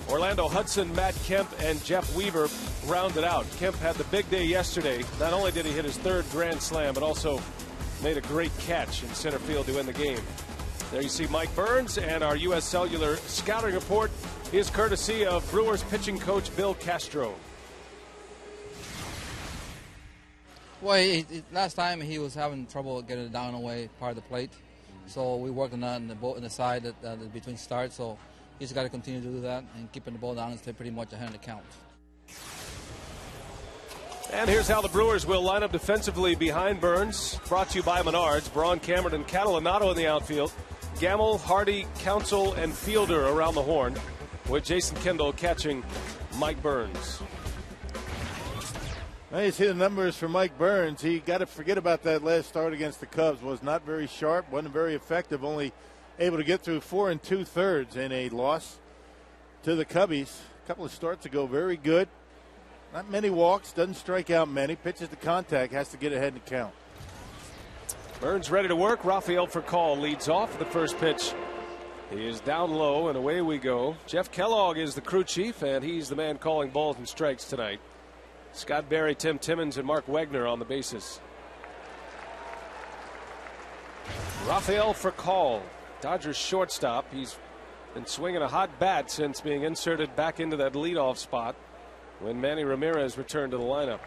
Orlando Hudson, Matt Kemp, and Jeff Weaver rounded out. Kemp had the big day yesterday. Not only did he hit his third grand slam, but also made a great catch in center field to win the game. There you see Mike Burns, and our U.S. Cellular scouting report is courtesy of Brewers pitching coach Bill Castro. Well, last time he was having trouble getting it down away part of the plate. So we worked on that in the side between starts. So he's got to continue to do that and keeping the ball down and stay pretty much ahead of the count. And here's how the Brewers will line up defensively behind Burns. Brought to you by Menards. Braun, Cameron, and Catalinato in the outfield. Gamble, Hardy, Counsell, and Fielder around the horn, with Jason Kendall catching Mike Burns. Now you see the numbers for Mike Burns. He got to forget about that last start against the Cubs. Was not very sharp, wasn't very effective, only able to get through 4 2/3 in a loss to the Cubbies. A couple of starts ago, very good. Not many walks, doesn't strike out many. Pitches to contact, has to get ahead in the count. Burns ready to work. Rafael Furcal leads off the first pitch. He is down low, and away we go. Jeff Kellogg is the crew chief, and he's the man calling balls and strikes tonight. Scott Berry, Tim Timmons, and Mark Wegner on the bases. Rafael Furcal, Dodgers shortstop. He's been swinging a hot bat since being inserted back into that leadoff spot when Manny Ramirez returned to the lineup.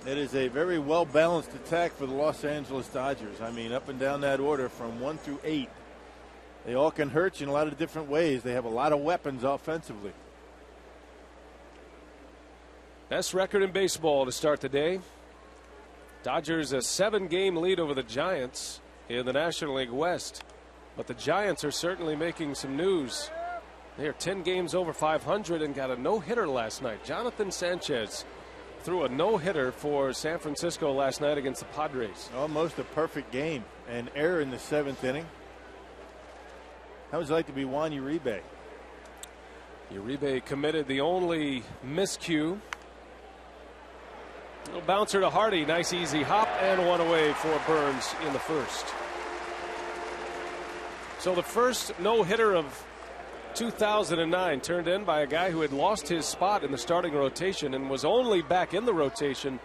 It is a very well-balanced attack for the Los Angeles Dodgers. I mean, up and down that order from 1 through 8. They all can hurt you in a lot of different ways. They have a lot of weapons offensively. Best record in baseball to start the day. Dodgers a 7-game lead over the Giants in the National League West. But the Giants are certainly making some news. They are 10 games over 500 and got a no-hitter last night. Jonathan Sanchez threw a no-hitter for San Francisco last night against the Padres. Almost a perfect game. An error in the 7th inning. How would you like to be Juan Uribe? Uribe committed the only miscue. Little bouncer to Hardy. Nice easy hop and one away for Burns in the first. So the first no-hitter of 2009 turned in by a guy who had lost his spot in the starting rotation and was only back in the rotation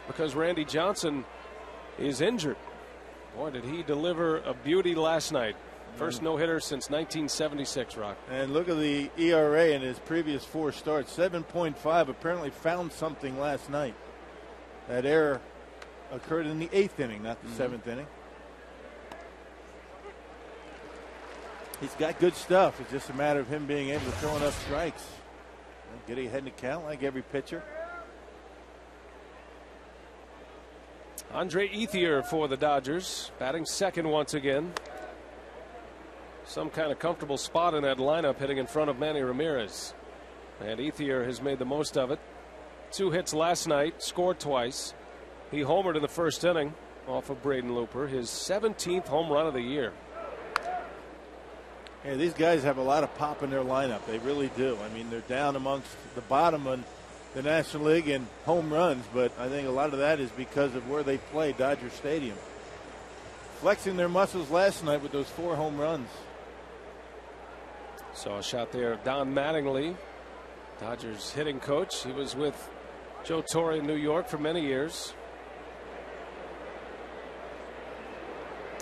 because Randy Johnson is injured. Boy, did he deliver a beauty last night. First no-hitter since 1976, Rock. And look at the ERA in his previous 4 starts. 7.5. Apparently found something last night. That error occurred in the 8th inning, not the 7th inning. He's got good stuff. It's just a matter of him being able to throw enough strikes. Getting ahead in the count like every pitcher. Andre Ethier for the Dodgers, batting second once again. Some kind of comfortable spot in that lineup, hitting in front of Manny Ramirez. And Ethier has made the most of it. 2 hits last night, scored twice. He homered in the first inning off of Braden Looper, his 17th home run of the year. Yeah, these guys have a lot of pop in their lineup. They really do. I mean, they're down amongst the bottom in the National League in home runs, but I think a lot of that is because of where they play, Dodger Stadium. Flexing their muscles last night with those 4 home runs. Saw a shot there of Don Mattingly, Dodgers hitting coach. He was with Joe Torre in New York for many years.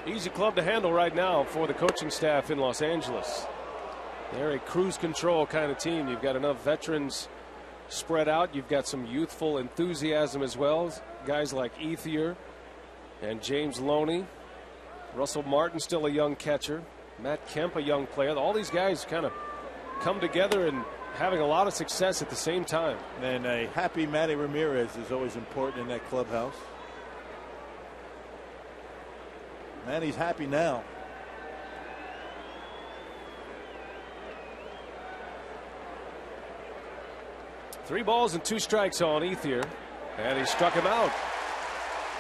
Easy club to handle right now for the coaching staff in Los Angeles. They're a cruise control kind of team. You've got enough veterans spread out. You've got some youthful enthusiasm as well. Guys like Ethier and James Loney. Russell Martin, still a young catcher. Matt Kemp, a young player. All these guys kind of come together and having a lot of success at the same time. And a happy Manny Ramirez is always important in that clubhouse. Manny's happy now. Three balls and 2 strikes on Ethier, and he struck him out.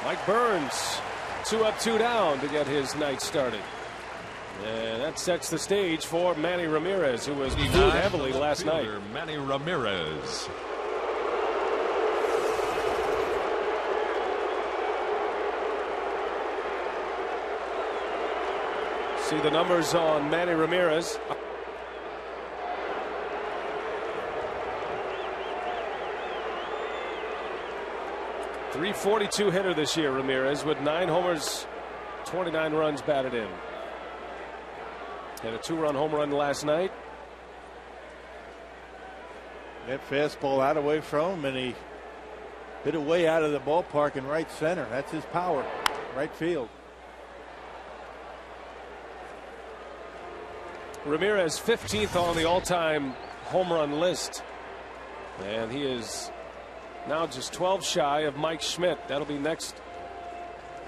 Mike Burns, 2 up, 2 down to get his night started. And that sets the stage for Manny Ramirez, who was booed heavily last night. Manny Ramirez. See the numbers on Manny Ramirez. .342 hitter this year, Ramirez, with 9 homers, 29 runs batted in. Had a 2-run home run last night. That fastball out away from him, and he hit it way out of the ballpark in right center. That's his power, right field. Ramirez 15th on the all-time home run list, and he is now just 12 shy of Mike Schmidt. That'll be next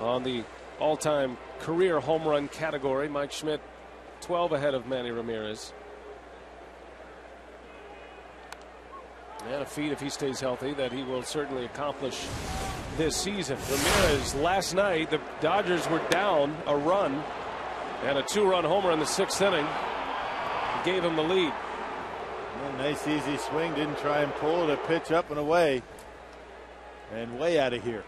on the all-time career home run category. Mike Schmidt 12 ahead of Manny Ramirez. And a feat, if he stays healthy, that he will certainly accomplish this season. Ramirez, last night, the Dodgers were down a run, and a 2-run homer in the 6th inning gave him the lead. A nice easy swing. Didn't try and pull it. A pitch up and away. And way out of here.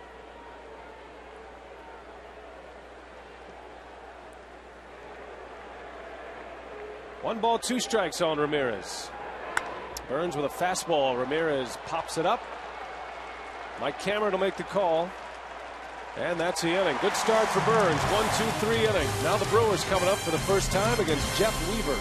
One ball, 2 strikes on Ramirez. Burns with a fastball. Ramirez pops it up. Mike Cameron will make the call. And that's the inning. Good start for Burns. 1-2-3 inning. Now the Brewers coming up for the first time against Jeff Weaver.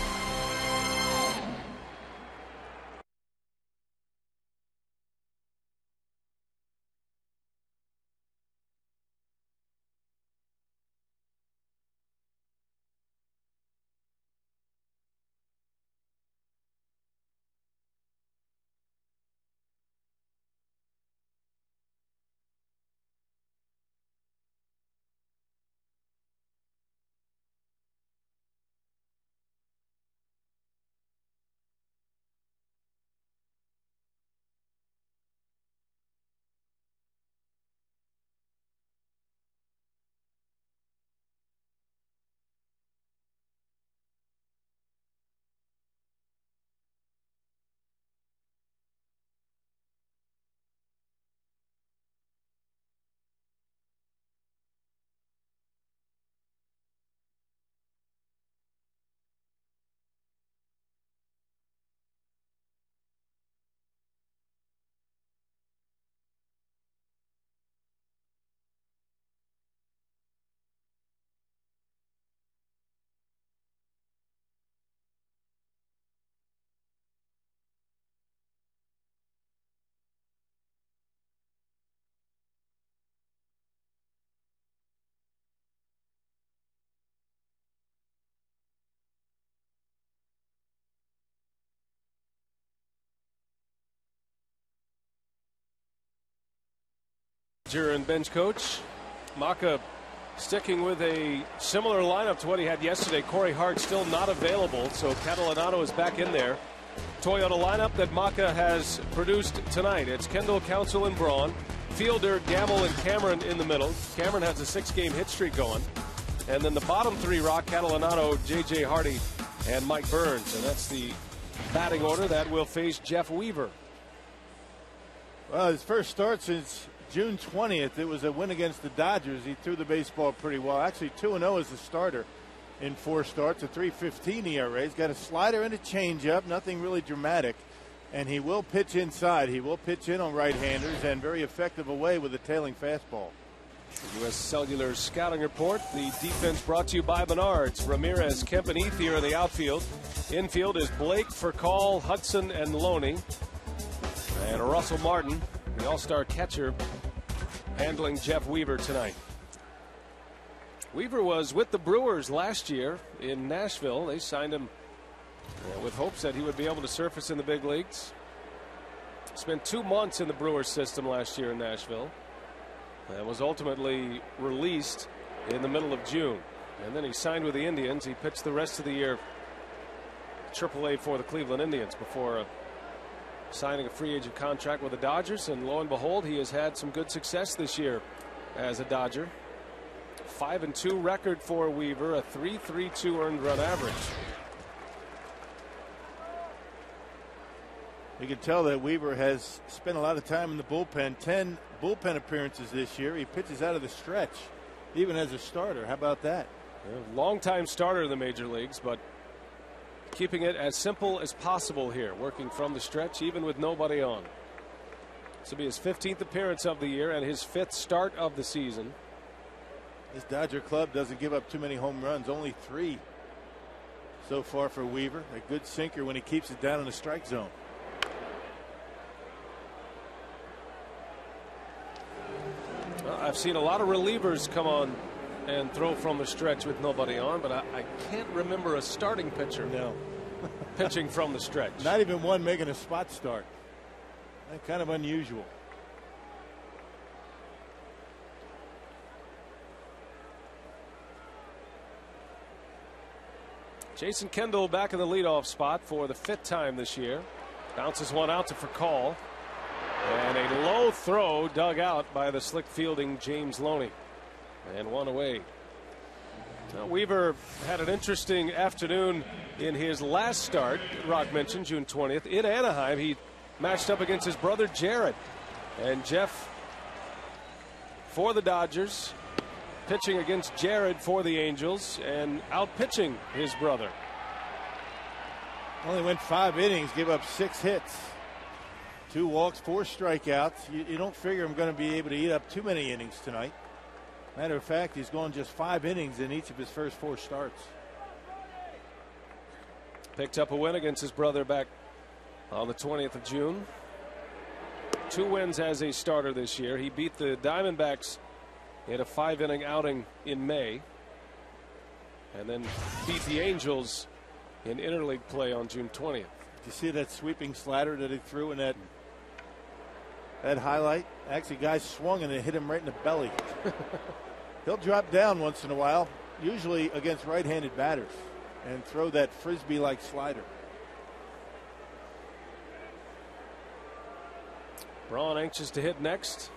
And bench coach Maka sticking with a similar lineup to what he had yesterday. Corey Hart still not available, so Catalanato is back in there. Toyota lineup that Maka has produced tonight. It's Kendall, Counsell, and Braun. Fielder, Gamble, and Cameron in the middle. Cameron has a 6-game hit streak going. And then the bottom 3 rock, Catalanato, J.J. Hardy, and Mike Burns. And that's the batting order that will face Jeff Weaver. Well, his first start since June 20th, it was a win against the Dodgers. He threw the baseball pretty well. Actually, 2-0 as a starter in 4 starts, a 3.15 ERA. He's got a slider and a changeup, nothing really dramatic. And he will pitch inside. He will pitch in on right-handers, and very effective away with a tailing fastball. U.S. Cellular scouting report. The defense brought to you by Menards. Ramirez, Kemp, and Ethier in the outfield. Infield is Blake, Furcal, Hudson, and Loney. And Russell Martin, the all-star catcher, handling Jeff Weaver tonight. Weaver was with the Brewers last year in Nashville. They signed him with hopes that he would be able to surface in the big leagues. Spent 2 months in the Brewers system last year in Nashville and was ultimately released in the middle of June. And then he signed with the Indians. He pitched the rest of the year AAA for the Cleveland Indians before signing a free agent contract with the Dodgers, and lo and behold, he has had some good success this year as a Dodger. 5-2 record for Weaver, a 3.32 earned run average. You can tell that Weaver has spent a lot of time in the bullpen. 10 bullpen appearances this year. He pitches out of the stretch, even as a starter. How about that? Long-time starter in the major leagues, but keeping it as simple as possible here, working from the stretch even with nobody on. This will be his 15th appearance of the year and his 5th start of the season. This Dodger club doesn't give up too many home runs, only 3 so far for Weaver. A good sinker when he keeps it down in the strike zone. Well, I've seen a lot of relievers come on and throw from the stretch with nobody on, but I can't remember a starting pitcher pitching from the stretch. Not even one making a spot start. That's kind of unusual. Jason Kendall back in the leadoff spot for the 5th time this year. Bounces one out to Furcal. And a low throw dug out by the slick fielding James Loney. And one away. Now, Weaver had an interesting afternoon in his last start. Rock mentioned June 20th in Anaheim. He matched up against his brother Jared. And Jeff for the Dodgers, pitching against Jared for the Angels and out pitching his brother. Only went 5 innings, gave up 6 hits, 2 walks, 4 strikeouts. You don't figure I'm going to be able to eat up too many innings tonight. Matter of fact, he's gone just 5 innings in each of his first 4 starts. Picked up a win against his brother back on the 20th of June. 2 wins as a starter this year. He beat the Diamondbacks in a 5-inning outing in May, and then beat the Angels in interleague play on June 20th. Did you see that sweeping slider that he threw in that highlight? Actually, guys swung and it hit him right in the belly. He'll drop down once in a while, usually against right-handed batters, and throw that frisbee-like slider. Braun anxious to hit next.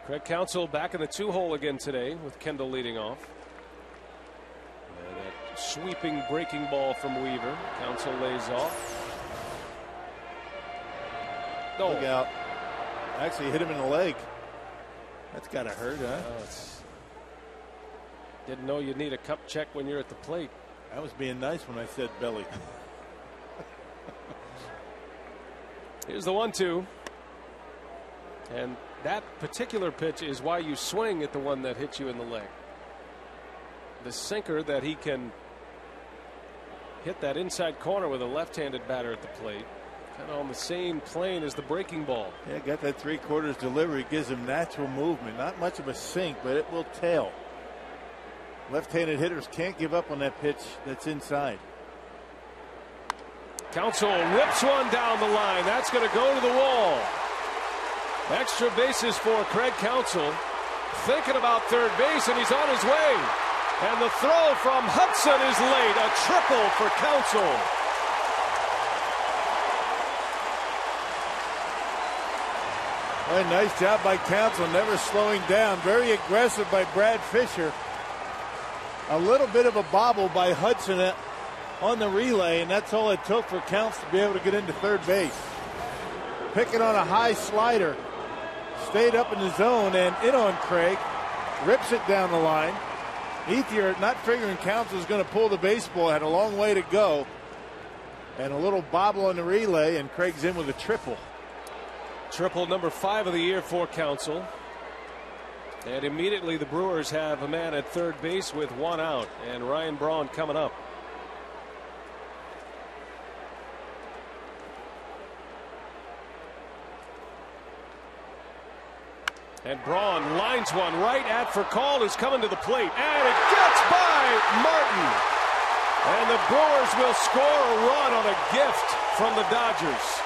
Craig Counsell back in the 2-hole again today with Kendall leading off. And that sweeping breaking ball from Weaver. Counsell lays off. Look out. Actually hit him in the leg. That's got to hurt, huh? Didn't know you'd need a cup check when you're at the plate. I was being nice when I said belly. Here's the 1-2. And that particular pitch is why you swing at the one that hits you in the leg. The sinker that he can hit that inside corner with a left-handed batter at the plate. Kind of on the same plane as the breaking ball. Yeah, got that 3/4 delivery. Gives him natural movement. Not much of a sink, but it will tail. Left-handed hitters can't give up on that pitch that's inside. Counsell rips one down the line. That's going to go to the wall. Extra bases for Craig Counsell. Thinking about third base, and he's on his way. And the throw from Hudson is late. A triple for Counsell. Well, nice job by Counsell, never slowing down. Very aggressive by Brad Fisher. A little bit of a bobble by Hudson on the relay, and that's all it took for Counsell to be able to get into third base. Picking on a high slider. Stayed up in the zone and in on Craig. Rips it down the line. Ethier, not figuring Counsell was going to pull the baseball, had a long way to go. And a little bobble on the relay, and Craig's in with a triple. Triple number 5 of the year for Counsell. And immediately the Brewers have a man at third base with 1 out, and Ryan Braun coming up. And Braun lines one right at Furcal, who's coming to the plate, and it gets by Martin. And the Brewers will score a run on a gift from the Dodgers.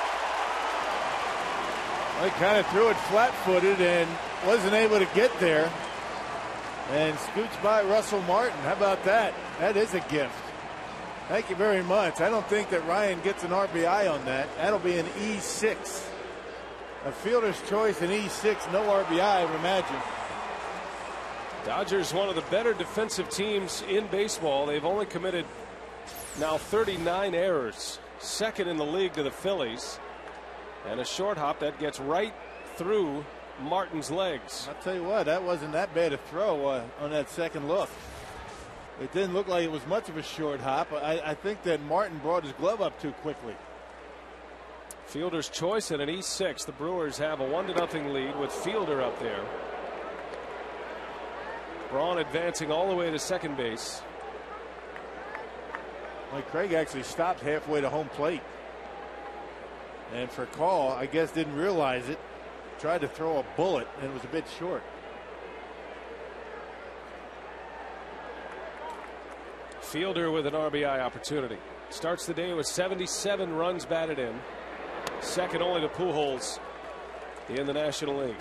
He kind of threw it flat-footed and wasn't able to get there. And scoots by Russell Martin. How about that? That is a gift. Thank you very much. I don't think that Ryan gets an RBI on that. That'll be an E6. A fielder's choice, an E6, no RBI, I would imagine. Dodgers, one of the better defensive teams in baseball. They've only committed now 39 errors. Second in the league to the Phillies. And a short hop that gets right through Martin's legs. I'll tell you what, that wasn't that bad a throw on that second look. It didn't look like it was much of a short hop. I think that Martin brought his glove up too quickly. Fielder's choice and an E6. The Brewers have a 1-0 lead with Fielder up there. Braun advancing all the way to second base. Mike Craig actually stopped halfway to home plate. And for call, I guess didn't realize it. Tried to throw a bullet and it was a bit short. Fielder with an RBI opportunity. Starts the day with 77 runs batted in. Second only to Pujols in the National League.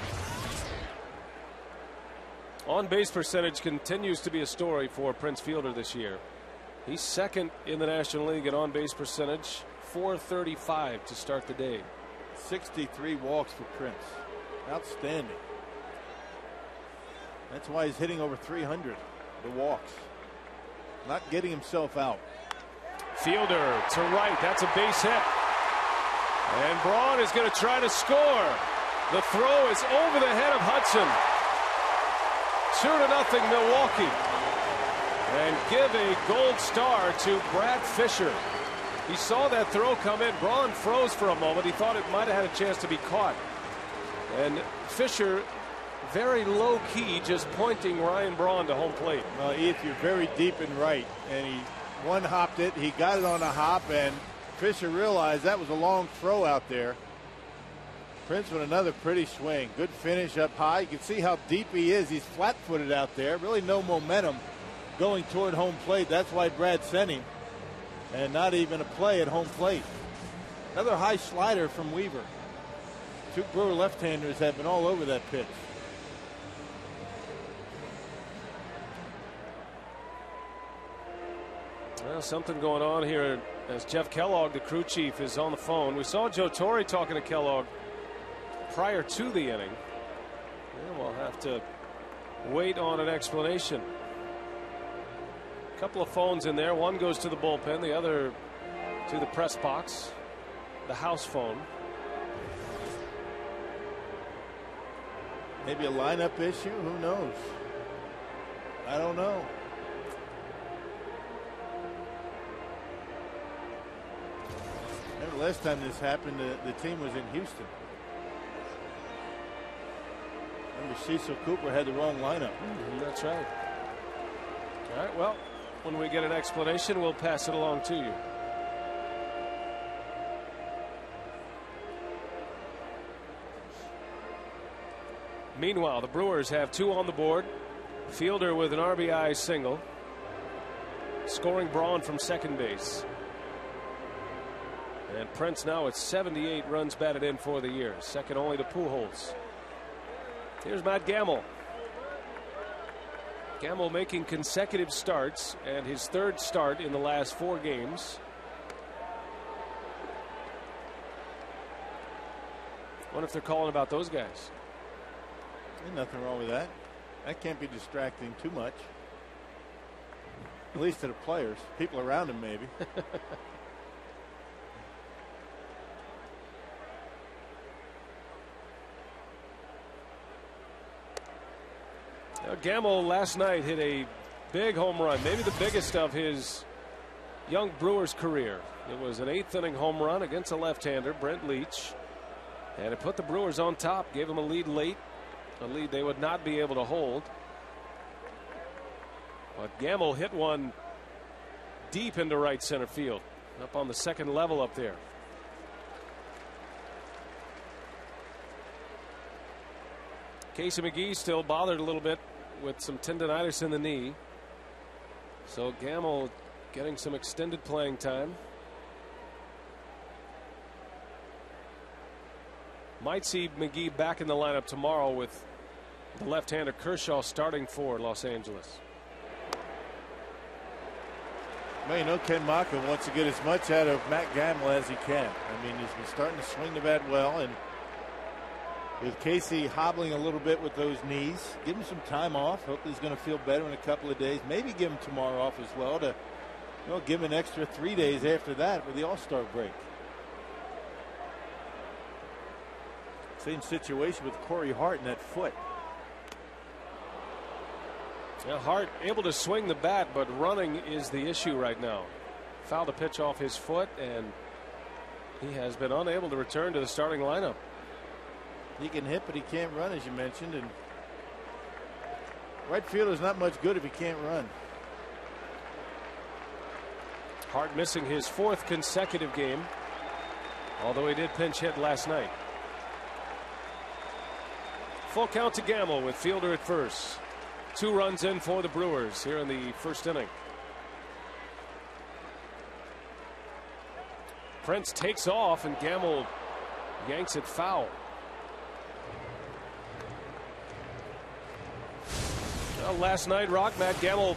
On base percentage continues to be a story for Prince Fielder this year. He's second in the National League at on base percentage, .435 to start the day. 63 walks for Prince. Outstanding. That's why he's hitting over 300. The walks. Not getting himself out. Fielder to right. That's a base hit. And Braun is going to try to score. The throw is over the head of Hudson. 2-0 Milwaukee. And give a gold star to Brad Fisher. He saw that throw come in. Braun froze for a moment. He thought it might have had a chance to be caught. And Fisher, very low key, just pointing Ryan Braun to home plate. Well, Heath, you're very deep in right. And he one hopped it. He got it on a hop. And Fisher realized that was a long throw out there. Prince with another pretty swing. Good finish up high. You can see how deep he is. He's flat-footed out there. Really no momentum going toward home plate. That's why Brad sent him. And not even a play at home plate. Another high slider from Weaver. Two Brewer left-handers have been all over that pitch. Well, something going on here as Jeff Kellogg, the crew chief, is on the phone. We saw Joe Torre talking to Kellogg prior to the inning. And we'll have to wait on an explanation. A couple of phones in there. One goes to the bullpen, the other to the press box, the house phone. Maybe a lineup issue. Who knows? I don't know. Remember last time this happened, the team was in Houston. Remember Cecil Cooper had the wrong lineup. That's right. All right, well, when we get an explanation, we'll pass it along to you. Meanwhile, the Brewers have two on the board. Fielder with an RBI single. Scoring Braun from second base. And Prince now at 78 runs batted in for the year. Second only to Pujols. Here's Matt Gamble. Gamble making consecutive starts and his third start in the last 4 games. Wonder if they're calling about those guys. Ain't nothing wrong with that. That can't be distracting too much. At least to the players. People around him, maybe. Gamble last night hit a big home run, maybe the biggest of his young Brewers career. It was an 8th inning home run against a left-hander, Brent Leach, and it put the Brewers on top, gave them a lead late, a lead they would not be able to hold. But Gamble hit one deep into right center field, up on the second level up there. Casey McGee still bothered a little bit with some tendonitis in the knee. So Gamble getting some extended playing time. Might see McGee back in the lineup tomorrow with the left-hander Kershaw starting for Los Angeles. Well, you know, Ken Maka wants to get as much out of Matt Gamble as he can. I mean, he's been starting to swing the bat well, and with Casey hobbling a little bit with those knees, give him some time off. Hopefully he's going to feel better in a couple of days. Maybe give him tomorrow off as well to, you know, give him an extra 3 days after that with the All-Star break. Same situation with Corey Hart in that foot. Yeah, Hart able to swing the bat, but running is the issue right now. Fouled a pitch off his foot, and he has been unable to return to the starting lineup. He can hit, but he can't run, as you mentioned. And right fielder is not much good if he can't run. Hart missing his 4th consecutive game, although he did pinch hit last night. Full count to Gamble with fielder at first. 2 runs in for the Brewers here in the 1st inning. Prince takes off, and Gamble yanks it foul. Well, last night, Matt Gamble,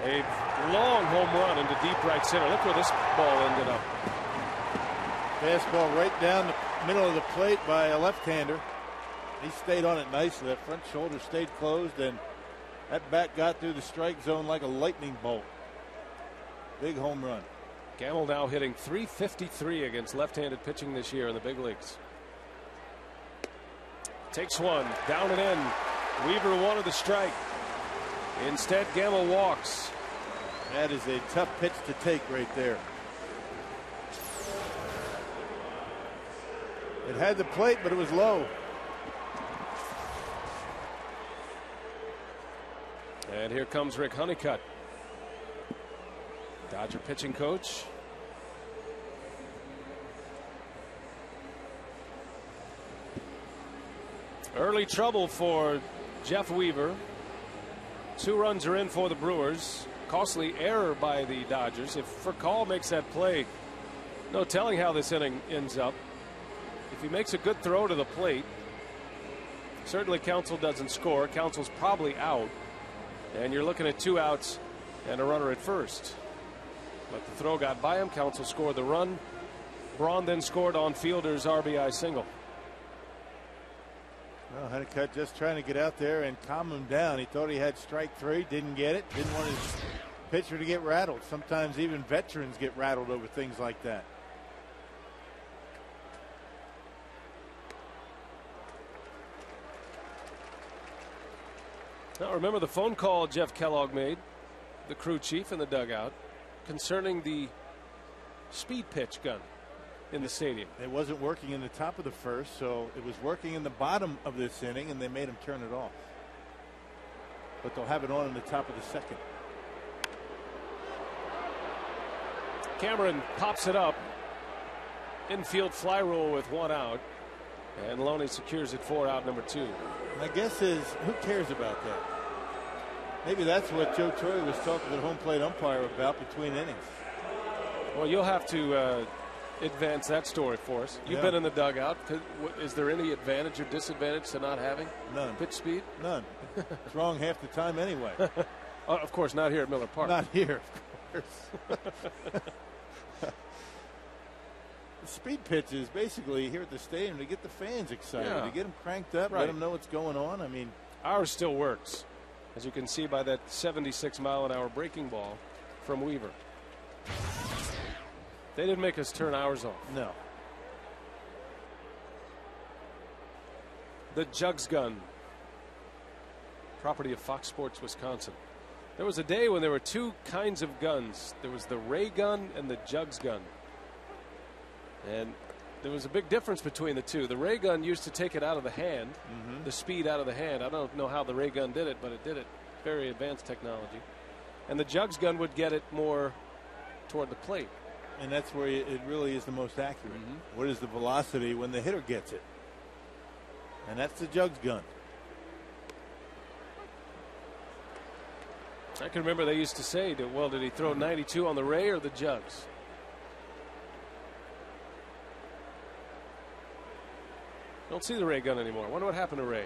a long home run into deep right center. Look where this ball ended up. Fastball right down the middle of the plate by a left-hander. He stayed on it nicely. That front shoulder stayed closed, and that bat got through the strike zone like a lightning bolt. Big home run. Gamble now hitting .353 against left-handed pitching this year in the big leagues. Takes one, down and in. Weaver wanted the strike. Instead, Gamble walks. That is a tough pitch to take right there. It had the plate, but it was low. And here comes Rick Honeycutt, Dodger pitching coach. Early trouble for Jeff Weaver. 2 runs are in for the Brewers. Costly error by the Dodgers. If Furcal makes that play, no telling how this inning ends up. If he makes a good throw to the plate, certainly Counsell doesn't score. Counsell's probably out. And you're looking at 2 outs and a runner at first. But the throw got by him. Counsell scored the run. Braun then scored on Fielder's RBI single. Well, Honeycutt just trying to get out there and calm him down. He thought he had strike 3, didn't get it. Didn't want his pitcher to get rattled. Sometimes even veterans get rattled over things like that. Now remember the phone call Jeff Kellogg made, the crew chief in the dugout, concerning the speed pitch gun in the stadium. It wasn't working in the top of the first, so it was working in the bottom of this inning, and they made him turn it off. But they'll have it on in the top of the second. Cameron pops it up. Infield fly rule with 1 out. And Loney secures it for out number 2. My guess is, who cares about that? Maybe that's what Joe Torre was talking to the home plate umpire about between innings. Well, you'll have to advance that story for us. You've been in the dugout. Is there any advantage or disadvantage to not having pitch speed? None. It's wrong half the time anyway. Of course, not here at Miller Park. Not here, of course. The speed pitch is basically here at the stadium to get the fans excited, to get them cranked up, let them know what's going on. I mean, ours still works, as you can see by that 76-mile-an-hour breaking ball from Weaver. They didn't make us turn ours off. No. The Jugs gun, property of Fox Sports Wisconsin. There was a day when there were 2 kinds of guns. There was the ray gun and the Jugs gun. And there was a big difference between the 2. The ray gun used to take it out of the hand, the speed out of the hand. I don't know how the ray gun did it, but it did it. Very advanced technology. And the Jugs gun would get it more toward the plate. And that's where it really is the most accurate. What is the velocity when the hitter gets it? And that's the Jugs gun. I can remember they used to say, well, did he throw 92 on the ray or the Jugs? Don't see the ray gun anymore. Wonder what happened to Ray.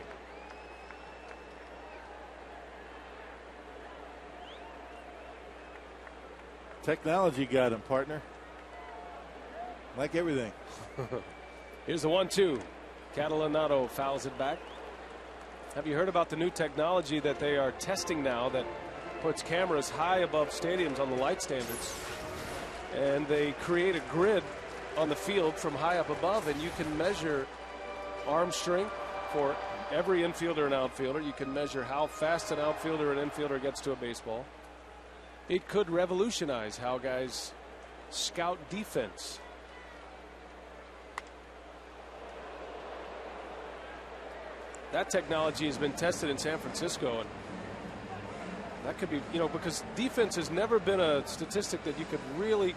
Technology got him, partner. Like everything. Here's the 1-2. Catalanato fouls it back. Have you heard about the new technology that they are testing now that puts cameras high above stadiums on the light standards? And they create a grid on the field from high up above, and you can measure arm strength for every infielder and outfielder. You can measure how fast an outfielder and infielder gets to a baseball. It could revolutionize how guys scout defense. That technology has been tested in San Francisco, and that could be, because defense has never been a statistic that you could really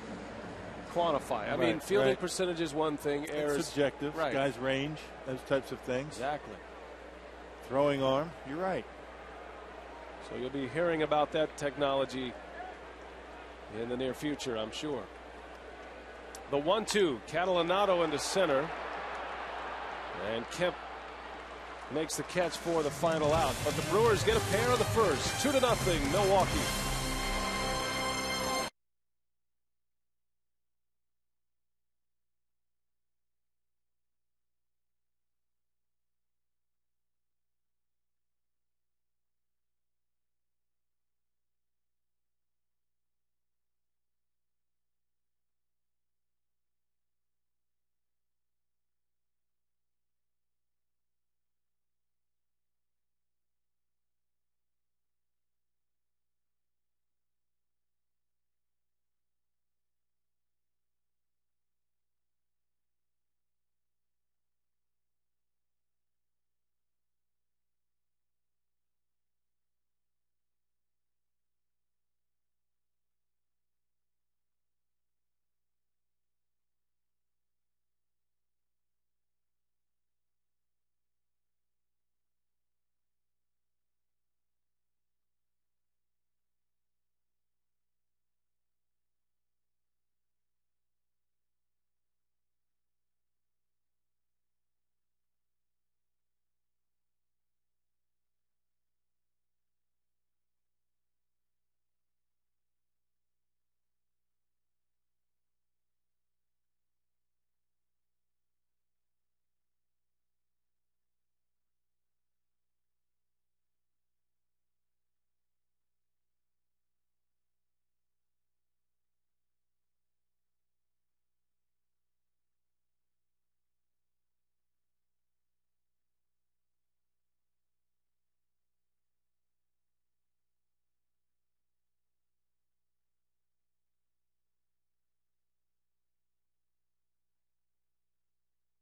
quantify. I mean, fielding percentage is one thing, errors. It's subjective. Right. Guys' range, those types of things. Exactly. Throwing arm, you're right. So you'll be hearing about that technology in the near future, I'm sure. The 1-2, Catalanato into center, and Kemp makes the catch for the final out. But the Brewers get a pair of the first. 2-0, Milwaukee.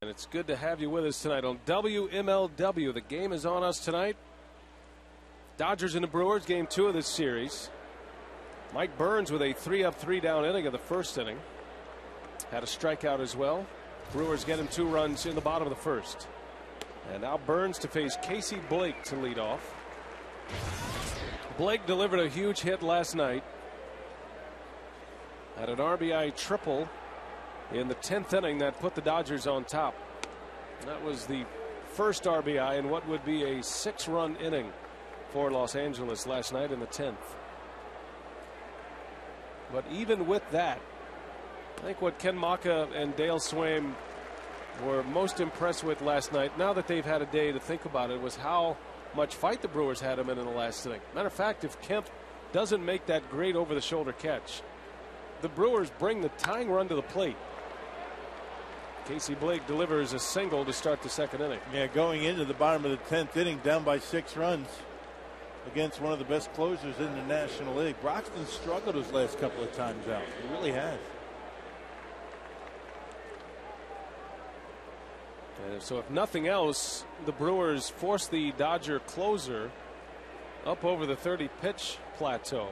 And it's good to have you with us tonight on WMLW. The game is on us tonight. Dodgers and the Brewers, game 2 of this series. Mike Burns with a 3-up, 3-down inning of the first inning. Had a strikeout as well. Brewers get him 2 runs in the bottom of the first. And now Burns to face Casey Blake to lead off. Blake delivered a huge hit last night. Had an RBI triple in the 10th inning that put the Dodgers on top. That was the first RBI in what would be a 6-run inning for Los Angeles last night in the 10th. But even with that, I think what Ken Maka and Dale Swaim were most impressed with last night, now that they've had a day to think about it, was how much fight the Brewers had him in the last inning. Matter of fact, if Kemp doesn't make that great over-the-shoulder catch, the Brewers bring the tying run to the plate. Casey Blake delivers a single to start the second inning. Yeah, going into the bottom of the 10th inning, down by 6 runs against one of the best closers in the National League. Broxton struggled his last couple of times out. He really has. And so if nothing else, the Brewers force the Dodger closer up over the 30-pitch plateau.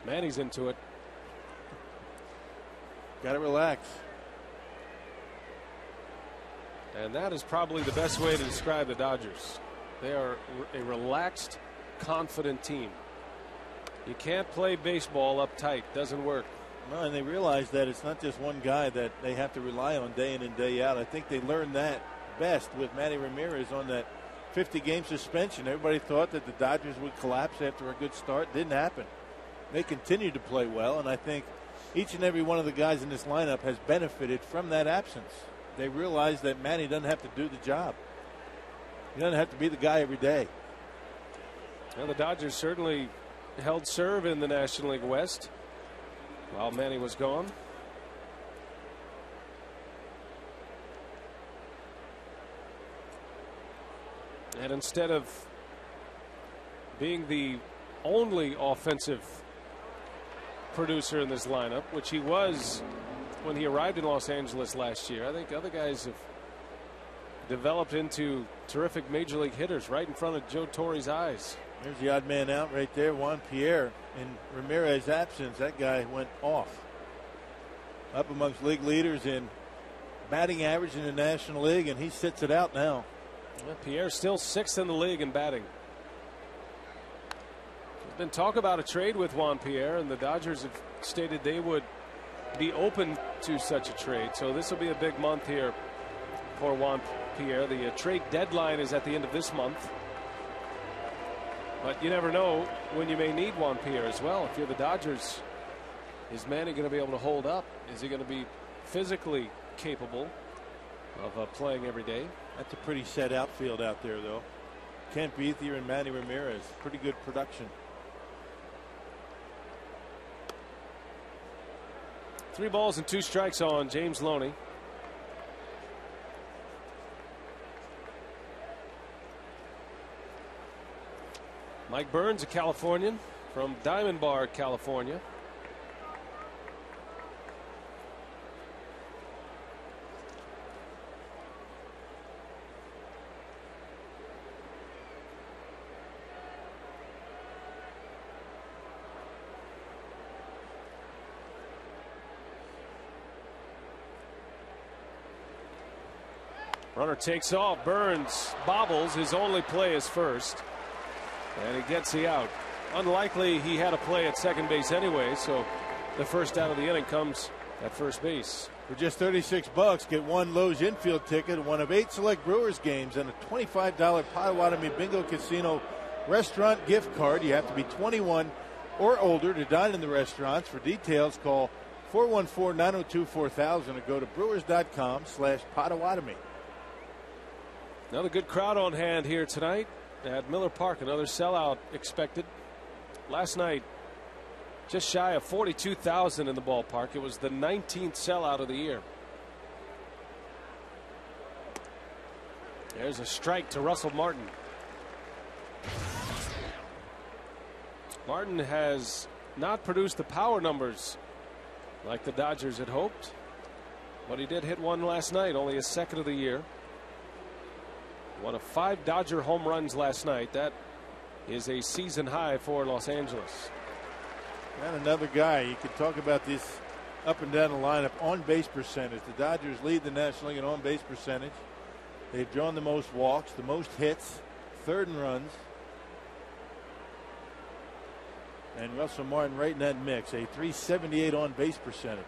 Manny's into it. Got to relax. And that is probably the best way to describe the Dodgers. They are a relaxed, confident team. You can't play baseball uptight. Doesn't work. No, and they realize that it's not just one guy that they have to rely on day in and day out. I think they learned that best with Manny Ramirez on that 50-game suspension. Everybody thought that the Dodgers would collapse after a good start. Didn't happen. They continued to play well, and I think each and every one of the guys in this lineup has benefited from that absence. They realize that Manny doesn't have to do the job. He doesn't have to be the guy every day. Well, the Dodgers certainly held serve in the National League West while Manny was gone. And instead of being the only offensive producer in this lineup, which he was when he arrived in Los Angeles last year, I think other guys have developed into terrific major league hitters right in front of Joe Torre's eyes. There's the odd man out right there, Juan Pierre. In Ramirez's absence, that guy went off. Up amongst league leaders in batting average in the National League, and he sits it out now. Well, Pierre's still 6th in the league in batting. There's been talk about a trade with Juan Pierre, and the Dodgers have stated they would be open to such a trade. So this will be a big month here for Juan Pierre. The trade deadline is at the end of this month. But you never know when you may need Juan Pierre as well. If you're the Dodgers, is Manny going to be able to hold up? Is he going to be physically capable of playing every day? That's a pretty set outfield out there, though. Kent Beathier and Manny Ramirez. Pretty good production. 3 balls and 2 strikes on James Loney. Mike Burns, a Californian from Diamond Bar, California. Runner takes off. Burns bobbles. His only play is first. And he gets the out. Unlikely he had a play at second base anyway, so the first out of the inning comes at first base. For just $36, get one Lowe's infield ticket, one of 8 select Brewers games, and a $25 Potawatomi Bingo Casino restaurant gift card. You have to be 21 or older to dine in the restaurants. For details, call 414-902-4000 or go to brewers.com/Potawatomi. Another good crowd on hand here tonight at Miller Park. Another sellout expected. Last night, just shy of 42,000 in the ballpark. It was the 19th sellout of the year. There's a strike to Russell Martin. Martin has not produced the power numbers like the Dodgers had hoped, but he did hit one last night, only his 2nd of the year. One of 5 Dodger home runs last night. That is a season high for Los Angeles. And another guy, you can talk about this up and down the lineup. On base percentage, the Dodgers lead the National League in on base percentage. They've drawn the most walks, the most hits, 3rd in runs. And Russell Martin right in that mix, a .378 on base percentage.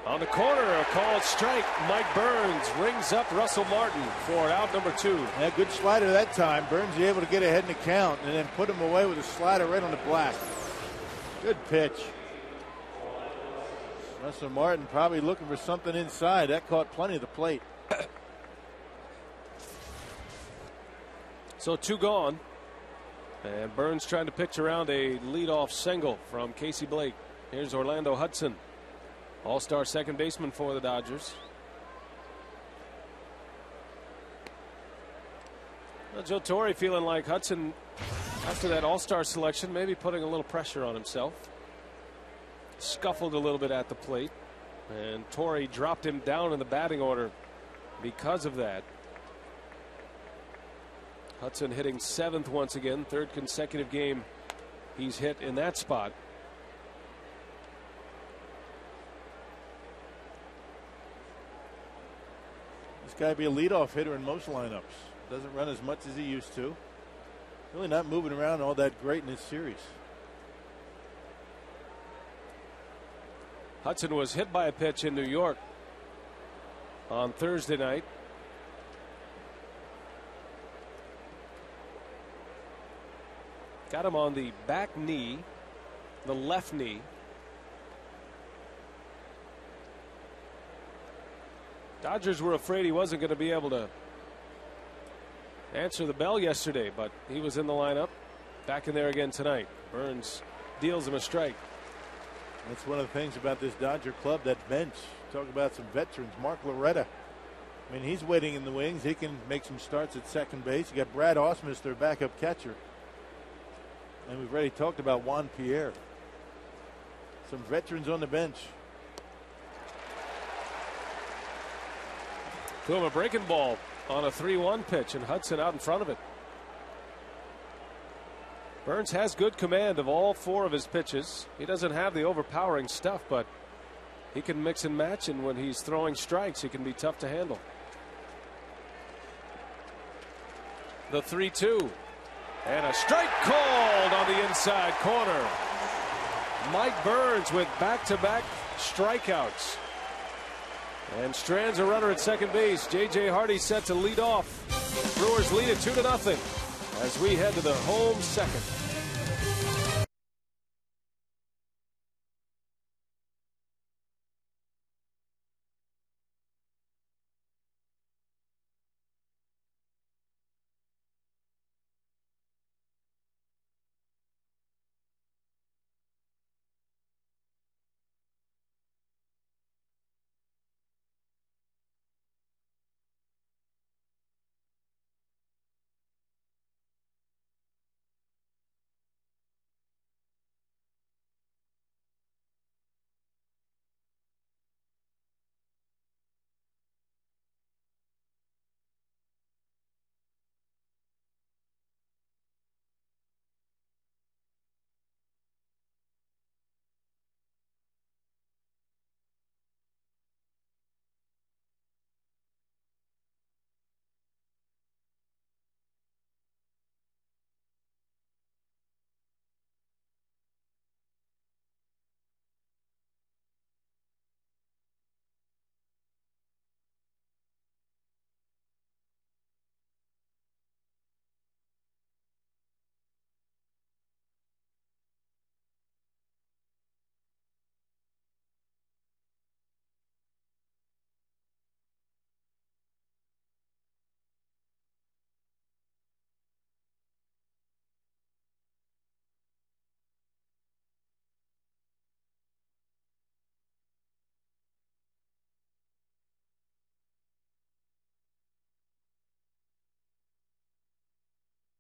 On the corner, a called strike. Mike Burns rings up Russell Martin for out number 2. Yeah, good slider that time. Burns is able to get ahead in the count and then put him away with a slider right on the black. Good pitch. Russell Martin probably looking for something inside. That caught plenty of the plate. So 2 gone. And Burns trying to pitch around a leadoff single from Casey Blake. Here's Orlando Hudson, all-star second baseman for the Dodgers. Well, Joe Torre feeling like Hudson, after that all-star selection, maybe putting a little pressure on himself. Scuffled a little bit at the plate, and Torre dropped him down in the batting order because of that. Hudson hitting 7th once again, 3rd consecutive game he's hit in that spot. This guy be a leadoff hitter in most lineups. Doesn't run as much as he used to. Really not moving around all that great in this series. Hudson was hit by a pitch in New York on Thursday night. Got him on the back knee, the left knee. Dodgers were afraid he wasn't going to be able to answer the bell yesterday, but he was in the lineup. Back in there again tonight. Burns deals him a strike. That's one of the things about this Dodger club, that bench. Talk about some veterans. Mark Loretta I mean, he's waiting in the wings. He can make some starts at second base. You got Brad Ausmus, their backup catcher. And we've already talked about Juan Pierre. Some veterans on the bench. To him, a breaking ball on a 3-1 pitch, and Hudson out in front of it. Burns has good command of all 4 of his pitches. He doesn't have the overpowering stuff, but he can mix and match, and when he's throwing strikes, he can be tough to handle. The 3-2. And a strike called on the inside corner. Mike Burns with back-to-back strikeouts. And strands a runner at second base. J.J. Hardy set to lead off. Brewers lead it 2-0 as we head to the home second.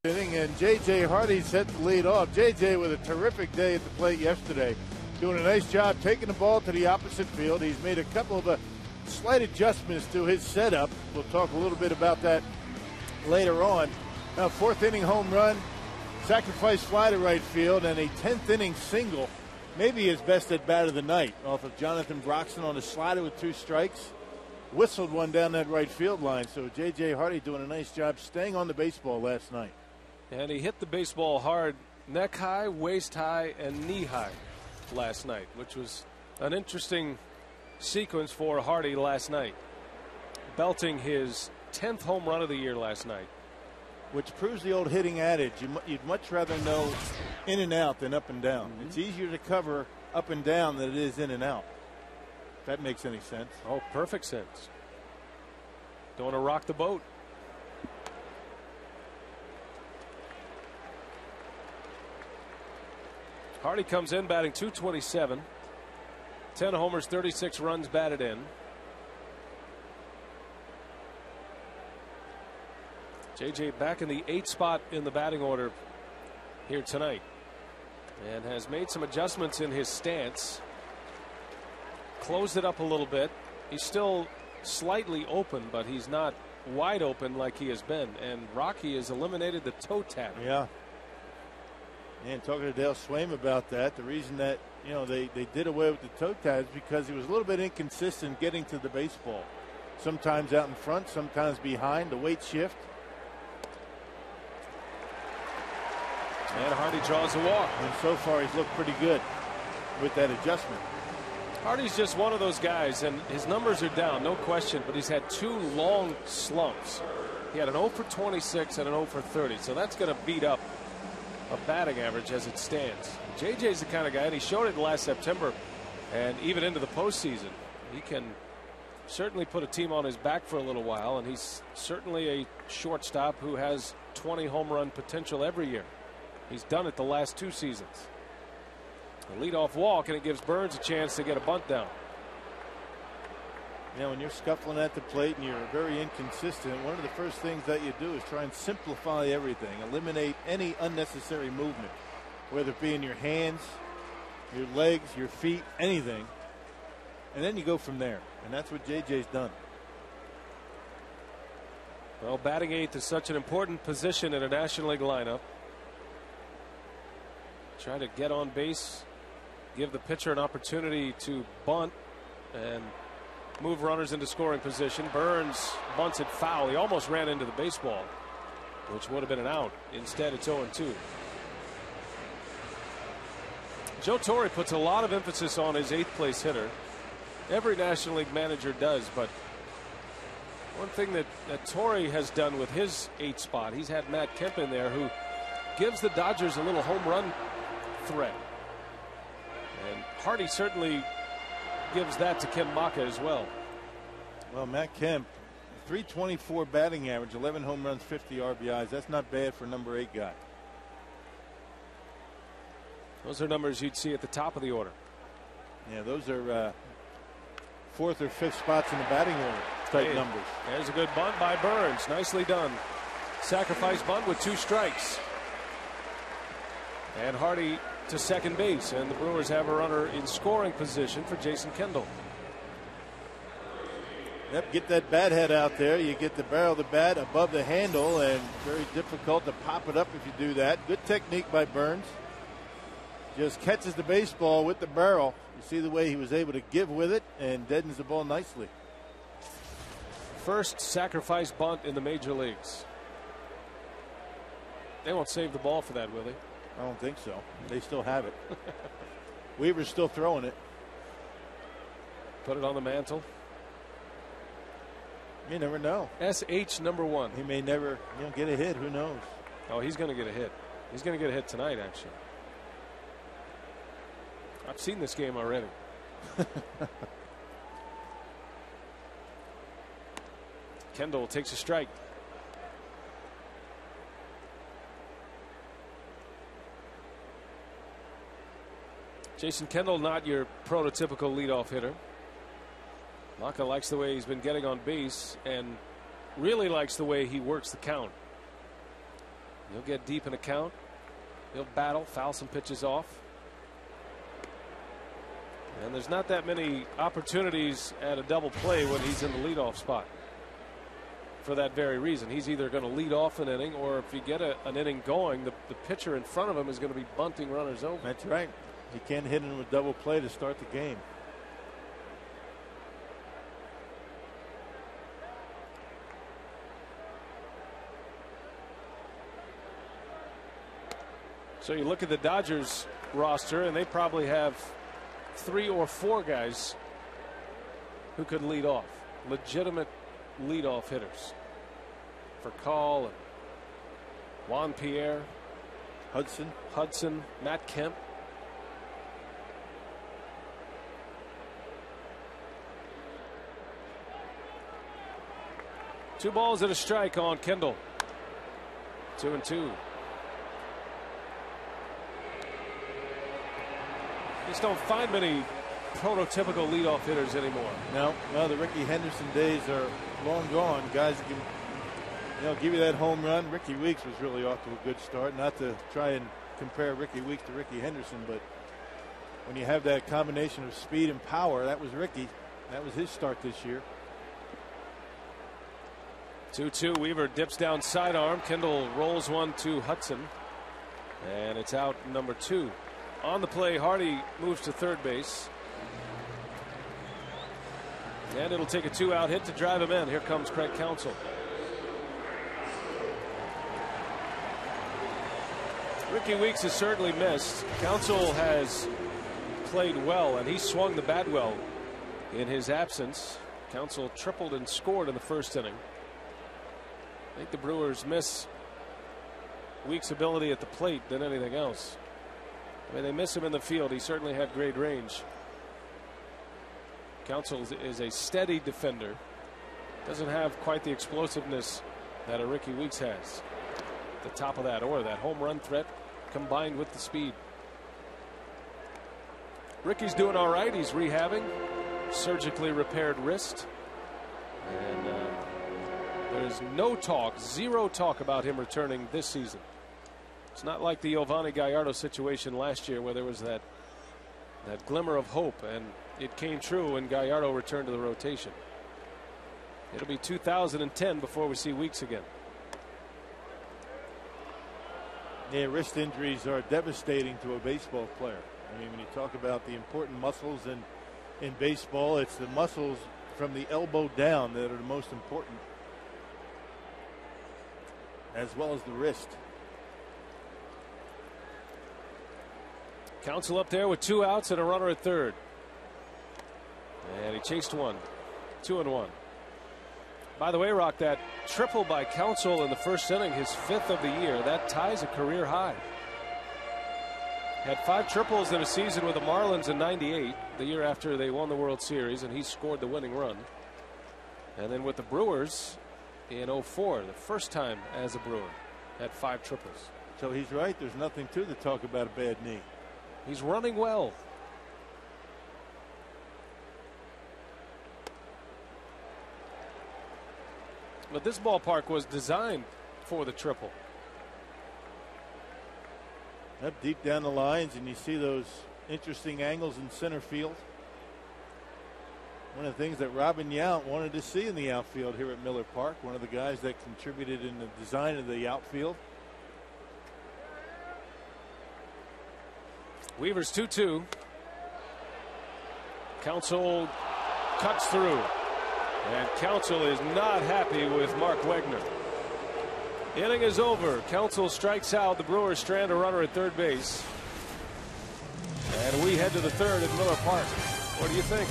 And J.J. Hardy set to lead off. J.J. with a terrific day at the plate yesterday, doing a nice job taking the ball to the opposite field. He's made a couple of slight adjustments to his setup. We'll talk a little bit about that later on. Now, 4th inning home run, sacrifice fly to right field, and a 10th inning single. Maybe his best at bat of the night off of Jonathan Broxton on a slider with 2 strikes. Whistled one down that right field line. So J.J. Hardy doing a nice job staying on the baseball last night. And he hit the baseball hard, neck high, waist high, and knee high last night, which was an interesting sequence for Hardy last night. Belting his 10th home run of the year last night. Which proves the old hitting adage, you'd much rather know in and out than up and down. It's easier to cover up and down than it is in and out. If that makes any sense. Oh, perfect sense. Don't want to rock the boat. Hardy comes in batting .227. 10 homers, 36 runs batted in. JJ back in the 8th spot in the batting order here tonight, and has made some adjustments in his stance. Closed it up a little bit. He's still slightly open, but he's not wide open like he has been. And Rocky has eliminated the toe tap. Yeah. And talking to Dale Swaim about that, the reason that, you know, they did away with the toe tap is because he was a little bit inconsistent getting to the baseball. Sometimes out in front, sometimes behind, the weight shift. And Hardy draws a walk. And so far he's looked pretty good with that adjustment. Hardy's just one of those guys, and his numbers are down, no question, but he's had 2 long slumps. He had an 0 for 26 and an 0 for 30, so that's going to beat up a batting average as it stands. JJ's the kind of guy, and he showed it last September and even into the postseason. He can certainly put a team on his back for a little while, and he's certainly a shortstop who has 20 home run potential every year. He's done it the last 2 seasons. A leadoff walk, and it gives Burns a chance to get a bunt down. You know, when you're scuffling at the plate and you're very inconsistent, one of the first things that you do is try and simplify everything, eliminate any unnecessary movement, whether it be in your hands, your legs, your feet, anything. And then you go from there. And that's what JJ's done. Well, batting eighth is such an important position in a National League lineup. Try to get on base, give the pitcher an opportunity to bunt and move runners into scoring position. Burns bunts it foul. He almost ran into the baseball, which would have been an out. Instead, it's 0-2. Joe Torre puts a lot of emphasis on his eighth place hitter. Every National League manager does, but one thing that Torre has done with his eighth spot, he's had Matt Kemp in there, who gives the Dodgers a little home run threat. And Hardy certainly gives that to Ken Maka as well. Well, Matt Kemp, 324 batting average, 11 home runs, 50 RBIs. That's not bad for a number 8 guy. Those are numbers you'd see at the top of the order. Yeah, those are 4th or 5th spots in the batting order type numbers. There's a good bunt by Burns. Nicely done. Sacrifice bunt with 2 strikes. And Hardy to second base, and the Brewers have a runner in scoring position for Jason Kendall. Yep, get that bat head out there. You get the barrel of the bat above the handle, and very difficult to pop it up if you do that. Good technique by Burns. Just catches the baseball with the barrel. You see the way he was able to give with it and deadens the ball nicely. First sacrifice bunt in the major leagues. They won't save the ball for that, will they? I don't think so. They still have it. Weaver's still throwing it. Put it on the mantle. You never know. SH number 1. He may never get a hit. Who knows? Oh, he's going to get a hit. He's going to get a hit tonight, actually. I've seen this game already. Kendall takes a strike. Jason Kendall, not your prototypical leadoff hitter. Maka likes the way he's been getting on base and really likes the way he works the count. He'll get deep in a count. He'll battle, foul some pitches off. And there's not that many opportunities at a double play when he's in the leadoff spot. For that very reason, he's either going to lead off an inning, or if you get an inning going, the pitcher in front of him is going to be bunting runners over. That's right. You can't hit him with double play to start the game. So you look at the Dodgers roster, and they probably have 3 or 4 guys who could lead off, legitimate leadoff hitters. For Call and Juan Pierre, Hudson, Matt Kemp. Two balls and a strike on Kendall. 2-2. Just don't find many prototypical leadoff hitters anymore. No, the Ricky Henderson days are long gone. Guys can, give you that home run. Ricky Weeks was really off to a good start. Not to try and compare Ricky Weeks to Ricky Henderson, but when you have that combination of speed and power, that was Ricky. That was his start this year. 2-2. Weaver dips down sidearm. Kendall rolls one to Hudson, and it's out number 2. On the play, Hardy moves to third base. And it'll take a 2-out hit to drive him in. Here comes Craig Counsell. Ricky Weeks has certainly missed. Counsell has played well, and he swung the bat well in his absence. Counsell tripled and scored in the first inning. I think the Brewers miss Weeks' ability at the plate than anything else. I mean, they miss him in the field. He certainly had great range. Counsell is a steady defender. Doesn't have quite the explosiveness that a Ricky Weeks has. At the top of that order, that home run threat combined with the speed. Ricky's doing all right. He's rehabbing. Surgically repaired wrist. And there's no talk, zero talk about him returning this season. It's not like the Giovanni Gallardo situation last year where there was that glimmer of hope, and it came true when Gallardo returned to the rotation. It'll be 2010 before we see Weeks again. Yeah, wrist injuries are devastating to a baseball player. I mean, when you talk about the important muscles in baseball, it's the muscles from the elbow down that are the most important, as well as the wrist. Counsell up there with 2 outs and a runner at third. And he chased one. 2-1. By the way, Rock, that triple by Counsell in the first inning, his 5th of the year, that ties a career high. Had 5 triples in a season with the Marlins in '98, the year after they won the World Series, and he scored the winning run. And then with the Brewers in '04, the first time as a Brewer, had 5 triples. So he's right. There's nothing to the talk about a bad knee. He's running well. But this ballpark was designed for the triple. Up deep down the lines, and you see those interesting angles in center field. One of the things that Robin Yount wanted to see in the outfield here at Miller Park. One of the guys that contributed in the design of the outfield. Weaver's 2-2. Counsell cuts through. And Counsell is not happy with Mark Wegner. Inning is over. Counsell strikes out. The Brewers strand a runner at third base. And we head to the third at Miller Park. What do you think?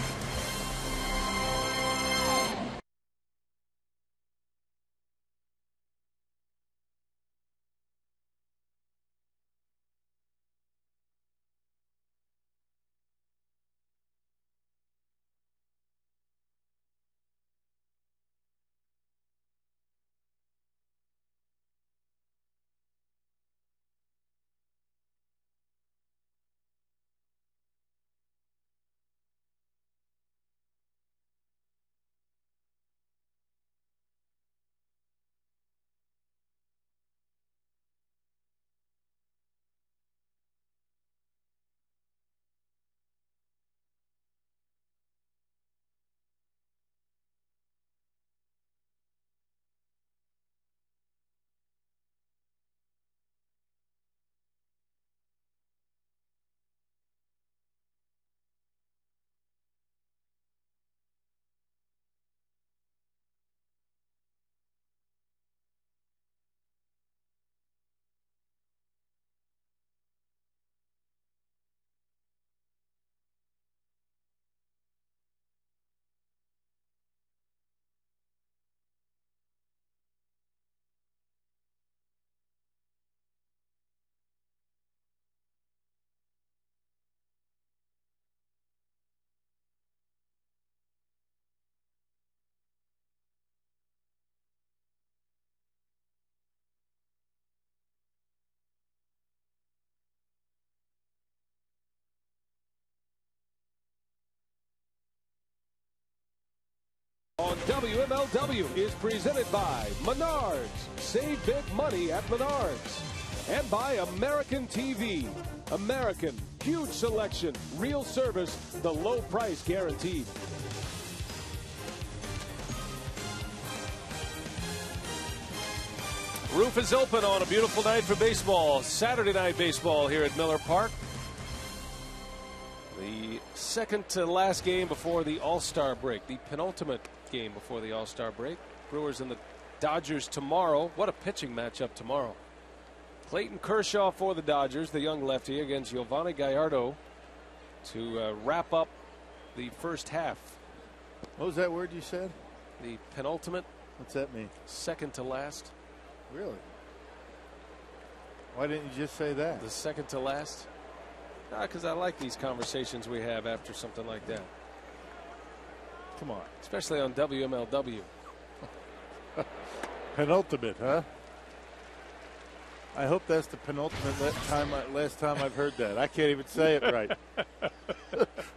On WMLW is presented by Menards. Save big money at Menards. And by American TV. American, huge selection, real service, the low price guaranteed. Roof is open on a beautiful night for baseball. Saturday night baseball here at Miller Park. The second to last game before the All-Star break. The penultimate game before the All-Star break. Brewers and the Dodgers tomorrow. What a pitching matchup tomorrow. Clayton Kershaw for the Dodgers, the young lefty, against Giovanni Gallardo to wrap up the first half. What was that word you said? The penultimate. What's that mean? Second to last. Really? Why didn't you just say that? The second to last. Because I like these conversations we have after something like that. Come on. Especially on WMLW. Penultimate, huh? I hope that's the penultimate last time I've heard that. I can't even say it right.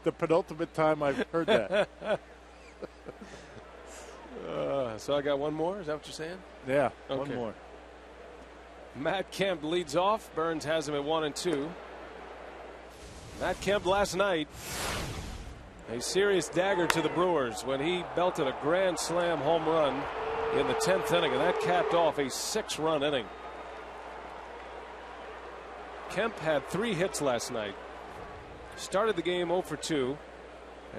The penultimate time I've heard that. So I got one more. Is that what you're saying? Yeah, Okay. one more. Matt Kemp leads off. Burns has him at 1-2. Matt Kemp last night, a serious dagger to the Brewers when he belted a grand slam home run in the 10th inning, and that capped off a 6-run inning. Kemp had 3 hits last night. Started the game 0 for 2,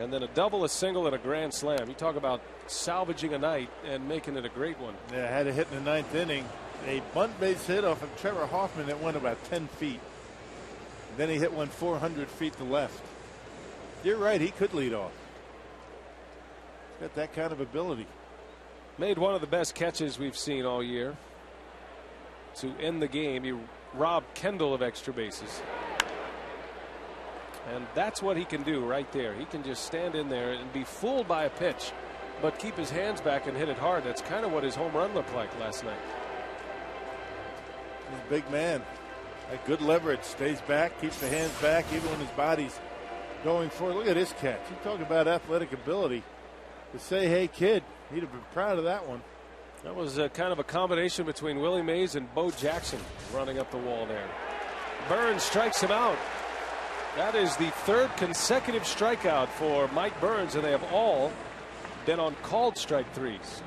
and then a double, a single, and a grand slam. You talk about salvaging a night and making it a great one. Yeah, had a hit in the 9th inning. A bunt base hit off of Trevor Hoffman that went about 10 feet. Then he hit one 400 feet to left. You're right, he could lead off. He's got that kind of ability. Made one of the best catches we've seen all year to end the game. He robbed Kendall of extra bases. And that's what he can do right there. He can just stand in there and be fooled by a pitch, but keep his hands back and hit it hard. That's kind of what his home run looked like last night. He's a big man. That good leverage, stays back, keeps the hands back even when his body's going forward. Look at this catch. You talk about athletic ability. To say, hey, kid, he'd have been proud of that one. That was kind of a combination between Willie Mays and Bo Jackson running up the wall there. Burns strikes him out. That is the 3rd consecutive strikeout for Mike Burns, and they have all been on called strike threes.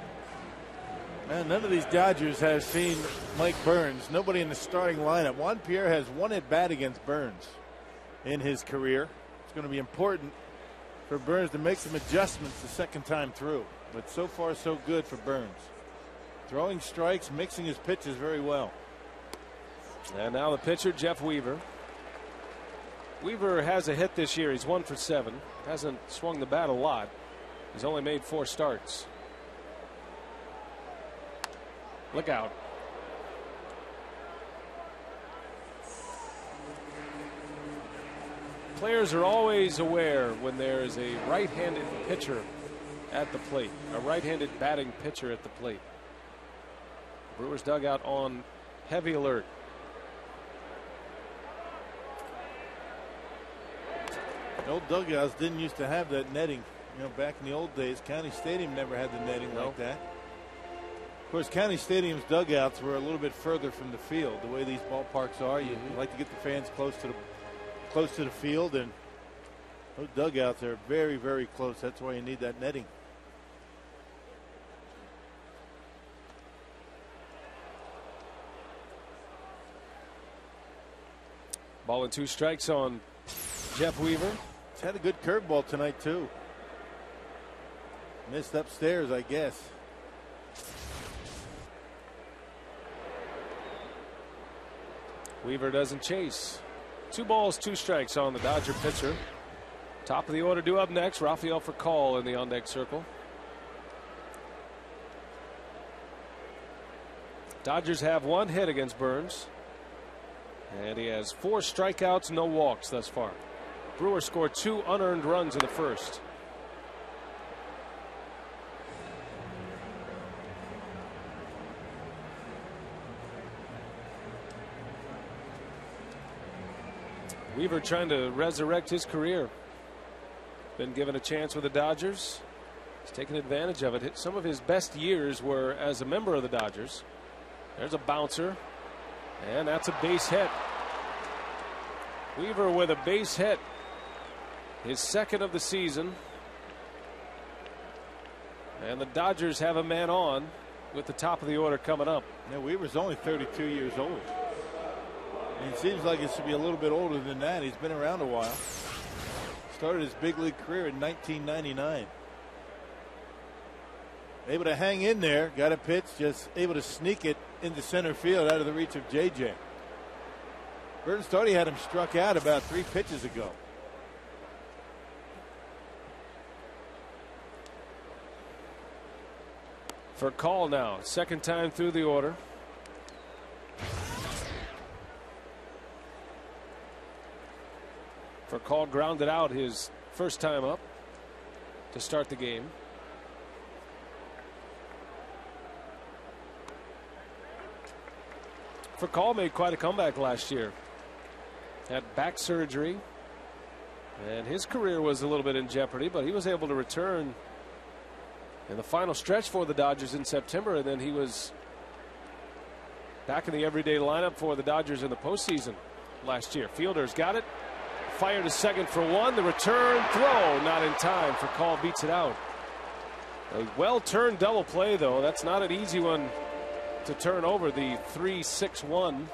Man, none of these Dodgers have seen Mike Burns. Nobody in the starting lineup. Juan Pierre has 1 at bat against Burns in his career. It's going to be important for Burns to make some adjustments the second time through. But so far, so good for Burns. Throwing strikes, mixing his pitches very well. And now the pitcher, Jeff Weaver. Weaver has a hit this year. He's 1 for 7. Hasn't swung the bat a lot. He's only made 4 starts. Look out. Players are always aware when there is a right-handed pitcher at the plate, a right-handed batting pitcher at the plate. Brewers dugout on heavy alert. The old dugouts didn't used to have that netting. You know, back in the old days, County Stadium never had the netting like that. Of course, County Stadium's dugouts were a little bit further from the field. The way these ballparks are, you like to get the fans close to the field, and those dugouts are very, very close. That's why you need that netting. Ball and 2 strikes on Jeff Weaver. He's had a good curveball tonight, too. Missed upstairs, I guess. Weaver doesn't chase. 2 balls, 2 strikes on the Dodger pitcher. Top of the order due up next. Rafael Furcal in the on deck circle. Dodgers have 1 hit against Burns, and he has 4 strikeouts, no walks thus far. Brewers scored 2 unearned runs in the first. Weaver trying to resurrect his career. Been given a chance with the Dodgers. He's taken advantage of it. Some of his best years were as a member of the Dodgers. There's a bouncer, and that's a base hit. Weaver with a base hit, his 2nd of the season. And the Dodgers have a man on with the top of the order coming up. Now, Weaver's only 32 years old. And it seems like it should be a little bit older than that. He's been around a while. Started his big league career in 1999. Able to hang in there, got a pitch, just able to sneak it into center field out of the reach of JJ. Burns thought he had him struck out about 3 pitches ago. Furcal now, 2nd time through the order. Furcal grounded out his first time up to start the game. Furcal made quite a comeback last year. Had back surgery, and his career was a little bit in jeopardy, but he was able to return in the final stretch for the Dodgers in September, and then he was back in the everyday lineup for the Dodgers in the postseason last year. Fielder's got it. Fired to second for one. The return throw not in time. For Call beats it out. A well-turned double play, though. That's not an easy one to turn over. The 3-6-1.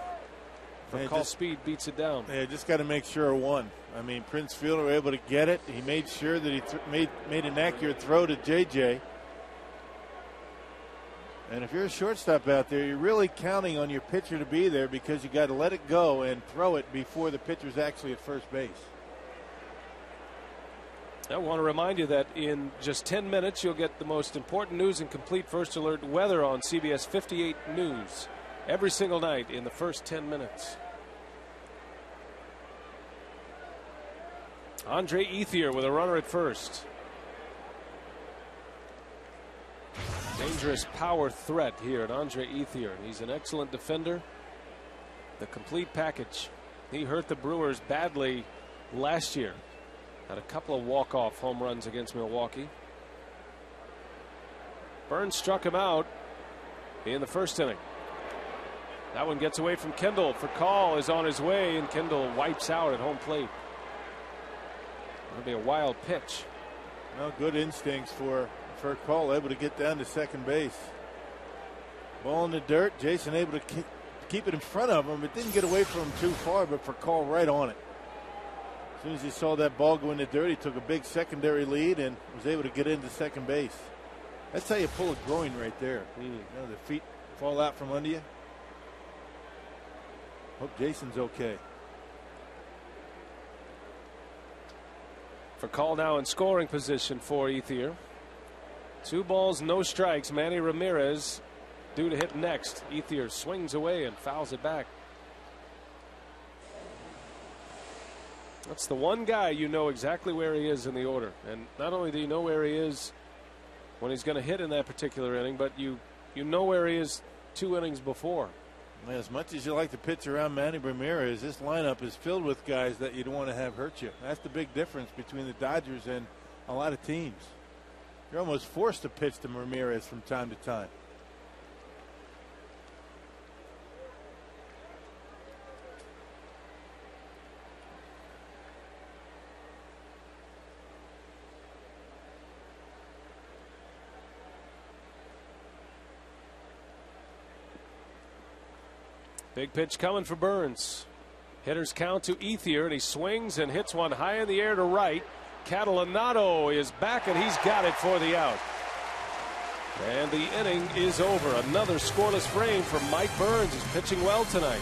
For Call speed beats it down. Yeah, just got to make sure of one. I mean, Prince Fielder were able to get it. He made sure that he made an accurate throw to JJ. And if you're a shortstop out there, you're really counting on your pitcher to be there, because you got to let it go and throw it before the pitcher's actually at first base. I want to remind you that in just 10 minutes, you'll get the most important news and complete first alert weather on CBS 58 News every single night in the first 10 minutes. Andre Ethier with a runner at first. Dangerous power threat here at Andre Ethier. He's an excellent defender. The complete package. He hurt the Brewers badly last year. Had a couple of walk-off home runs against Milwaukee. Burns struck him out in the first inning. That one gets away from Kendall. For Call is on his way, and Kendall wipes out at home plate. It'll be a wild pitch. Well, good instincts for Call, able to get down to second base. Ball in the dirt. Jason able to keep it in front of him. It didn't get away from him too far, but for Call right on it. As soon as he saw that ball go in the dirt, he took a big secondary lead and was able to get into second base. That's how you pull a groin right there. You know, the feet fall out from under you. Hope Jason's okay. For Call now in scoring position for Ethier. 2 balls, no strikes. Manny Ramirez due to hit next. Ethier swings away and fouls it back. That's the one guy you know exactly where he is in the order. And not only do you know where he is when he's going to hit in that particular inning, but you know where he is 2 innings before. As much as you like to pitch around Manny Ramirez, this lineup is filled with guys that you don't want to have hurt you. That's the big difference between the Dodgers and a lot of teams. You're almost forced to pitch to Ramirez from time to time. Big pitch coming for Burns. Hitters count to Ethier, and he swings and hits one high in the air to right. Catalanotto is back, and he's got it for the out. And the inning is over. Another scoreless frame from Mike Burns. He's pitching well tonight.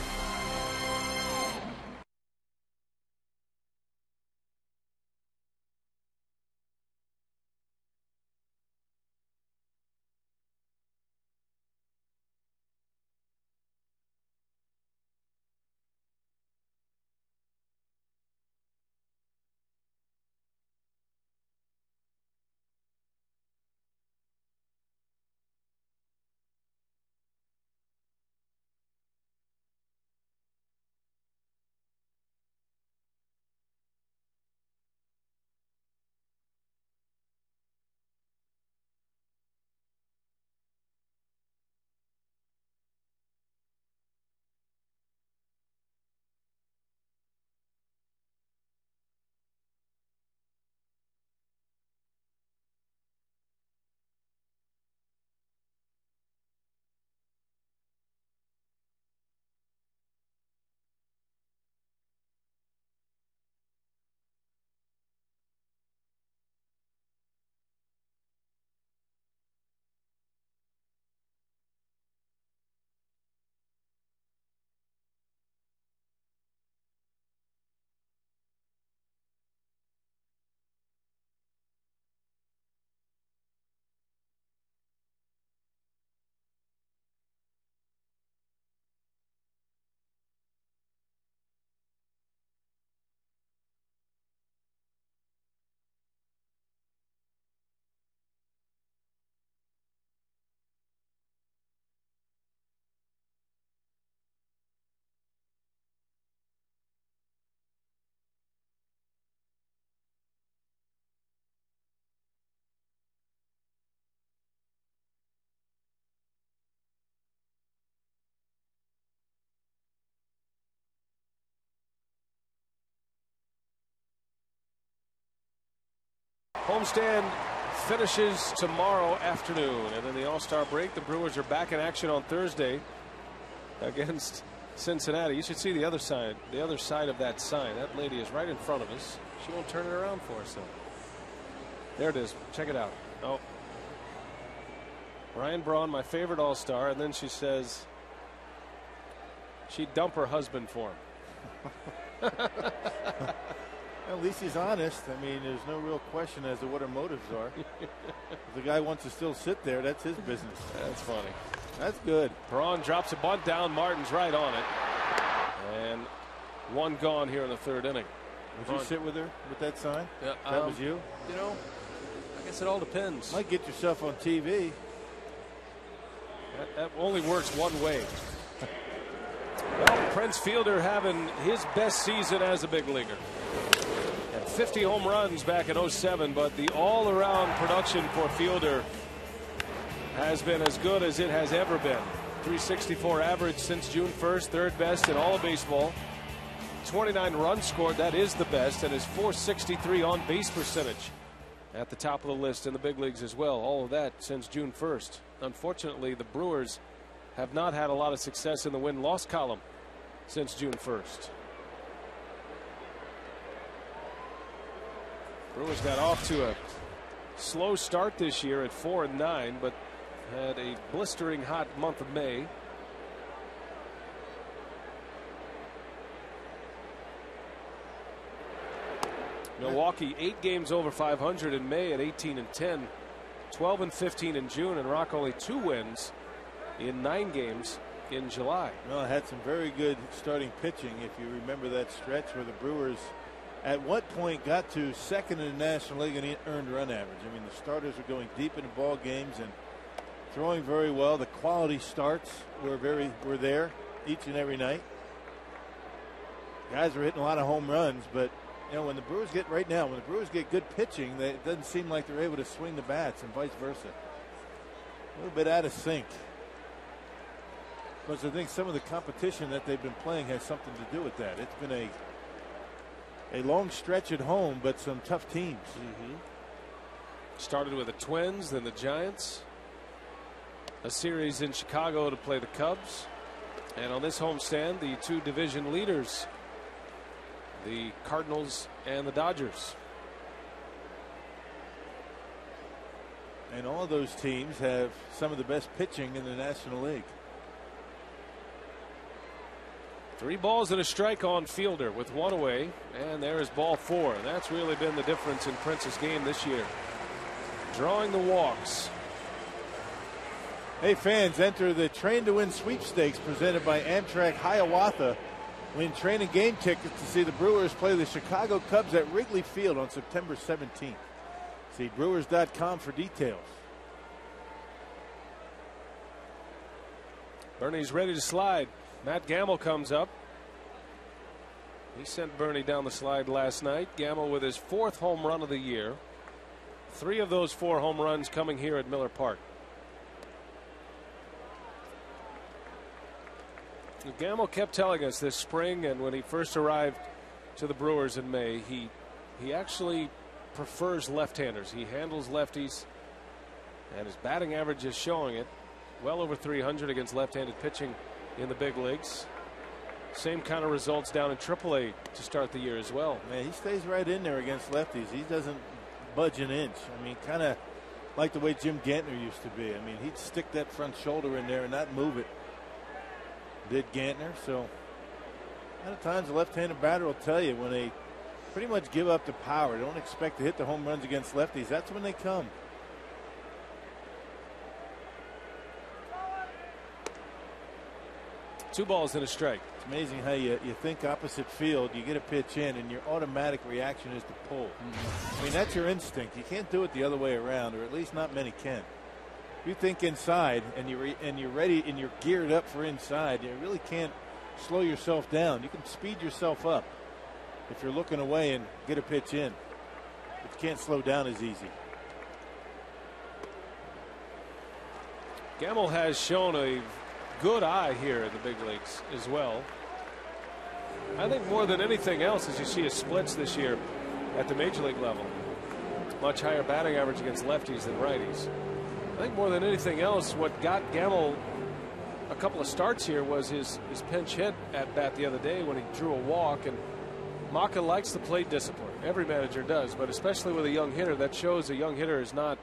Homestand finishes tomorrow afternoon, and then the All-Star break. The Brewers are back in action on Thursday against Cincinnati. You should see the other side of that sign. That lady is right in front of us. She won't turn it around for us, though. There it is. Check it out. Oh, Ryan Braun, my favorite All-Star, and then she says she'd dump her husband for him. At least he's honest. I mean, there's no real question as to what her motives are. If the guy wants to still sit there, that's his business. That's funny. That's good. Braun drops a bunt down. Martin's right on it. And one gone here in the third inning. Would you sit with her with that sign? Yeah, that was you? You know, I guess it all depends. Might get yourself on TV. That only works one way. Well, Prince Fielder having his best season as a big leaguer. Had 50 home runs back in '07, but the all-around production for Fielder has been as good as it has ever been. 364 average since June 1st, third best in all of baseball. 29 runs scored, that is the best, and his .463 on base percentage at the top of the list in the big leagues as well. All of that since June 1st. Unfortunately, the Brewers have not had a lot of success in the win-loss column since June 1st. Brewers got off to a slow start this year at 4-9, but had a blistering hot month of May. Milwaukee 8 games over 500 in May at 18-10, 12-15 in June, and Rock only 2 wins in 9 games in July. Well, it had some very good starting pitching. If you remember that stretch where the Brewers at what point got to second in the National League in earned run average. I mean, the starters were going deep into ball games and throwing very well. The quality starts were there each and every night. Guys were hitting a lot of home runs, but you know, when the Brewers get good pitching, it doesn't seem like they're able to swing the bats, and vice versa. A little bit out of sync. Because I think some of the competition that they've been playing has something to do with that. It's been a long stretch at home, but some tough teams. Started with the Twins, then the Giants. A series in Chicago to play the Cubs. And on this homestand, the 2 division leaders, the Cardinals and the Dodgers. And all those teams have some of the best pitching in the National League. 3 balls and a strike on Fielder with 1 away, and there is ball 4. And that's really been the difference in Prince's game this year. Drawing the walks. Hey fans, enter the Train to Win sweepstakes presented by Amtrak Hiawatha. Win train and game tickets to see the Brewers play the Chicago Cubs at Wrigley Field on September 17th. See Brewers.com for details. Bernie's ready to slide. Matt Gamble comes up. He sent Bernie down the slide last night. Gamble with his 4th home run of the year. 3 of those 4 home runs coming here at Miller Park. Gamble kept telling us this spring, and when he first arrived to the Brewers in May, he actually prefers left-handers. He handles lefties, and his batting average is showing it. Well over 300 against left-handed pitching in the big leagues. Same kind of results down in AAA to start the year as well. Man, he stays right in there against lefties. He doesn't budge an inch. I mean, kind of like the way Jim Gantner used to be. I mean, he'd stick that front shoulder in there and not move it. Did Gantner. So a lot of times the left-handed batter will tell you when they pretty much give up the power, don't expect to hit the home runs against lefties, that's when they come. Two balls and a strike. It's amazing how you think opposite field, you get a pitch in, and your automatic reaction is to pull. I mean, that's your instinct. You can't do it the other way around, or at least not many can. If you think inside and you're ready and you're geared up for inside, you really can't slow yourself down. You can speed yourself up if you're looking away and get a pitch in. But you can't slow down as easy. Gamble has shown a good eye here in the big leagues as well. I think more than anything else, as you see his splits this year at the major league level. much higher batting average against lefties than righties. I think more than anything else, what got Gamble a couple of starts here was his pinch hit at bat the other day when he drew a walk. And Maka likes the plate discipline. Every manager does, but especially with a young hitter, that shows a young hitter is not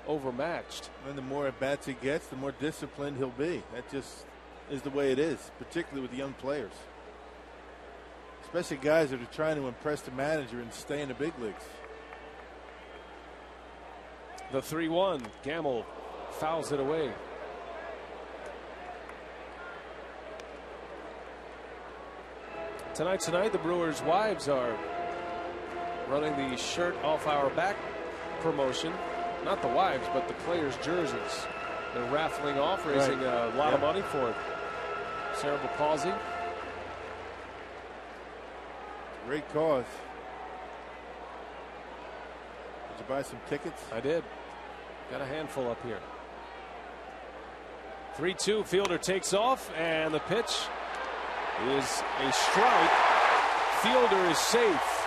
overmatched. And the more at bats he gets, the more disciplined he'll be. That just is the way it is, particularly with young players, especially guys that are trying to impress the manager and stay in the big leagues. The 3-1. Gamble fouls it away. Tonight, the Brewers' wives are running the shirt off our back promotion. Not the wives, but the players' jerseys. They're raffling off, raising a lot of money for cerebral palsy. Great cause. Did you buy some tickets? I did. Got a handful up here. 3-2. Fielder takes off, and the pitch is a strike. Fielder is safe.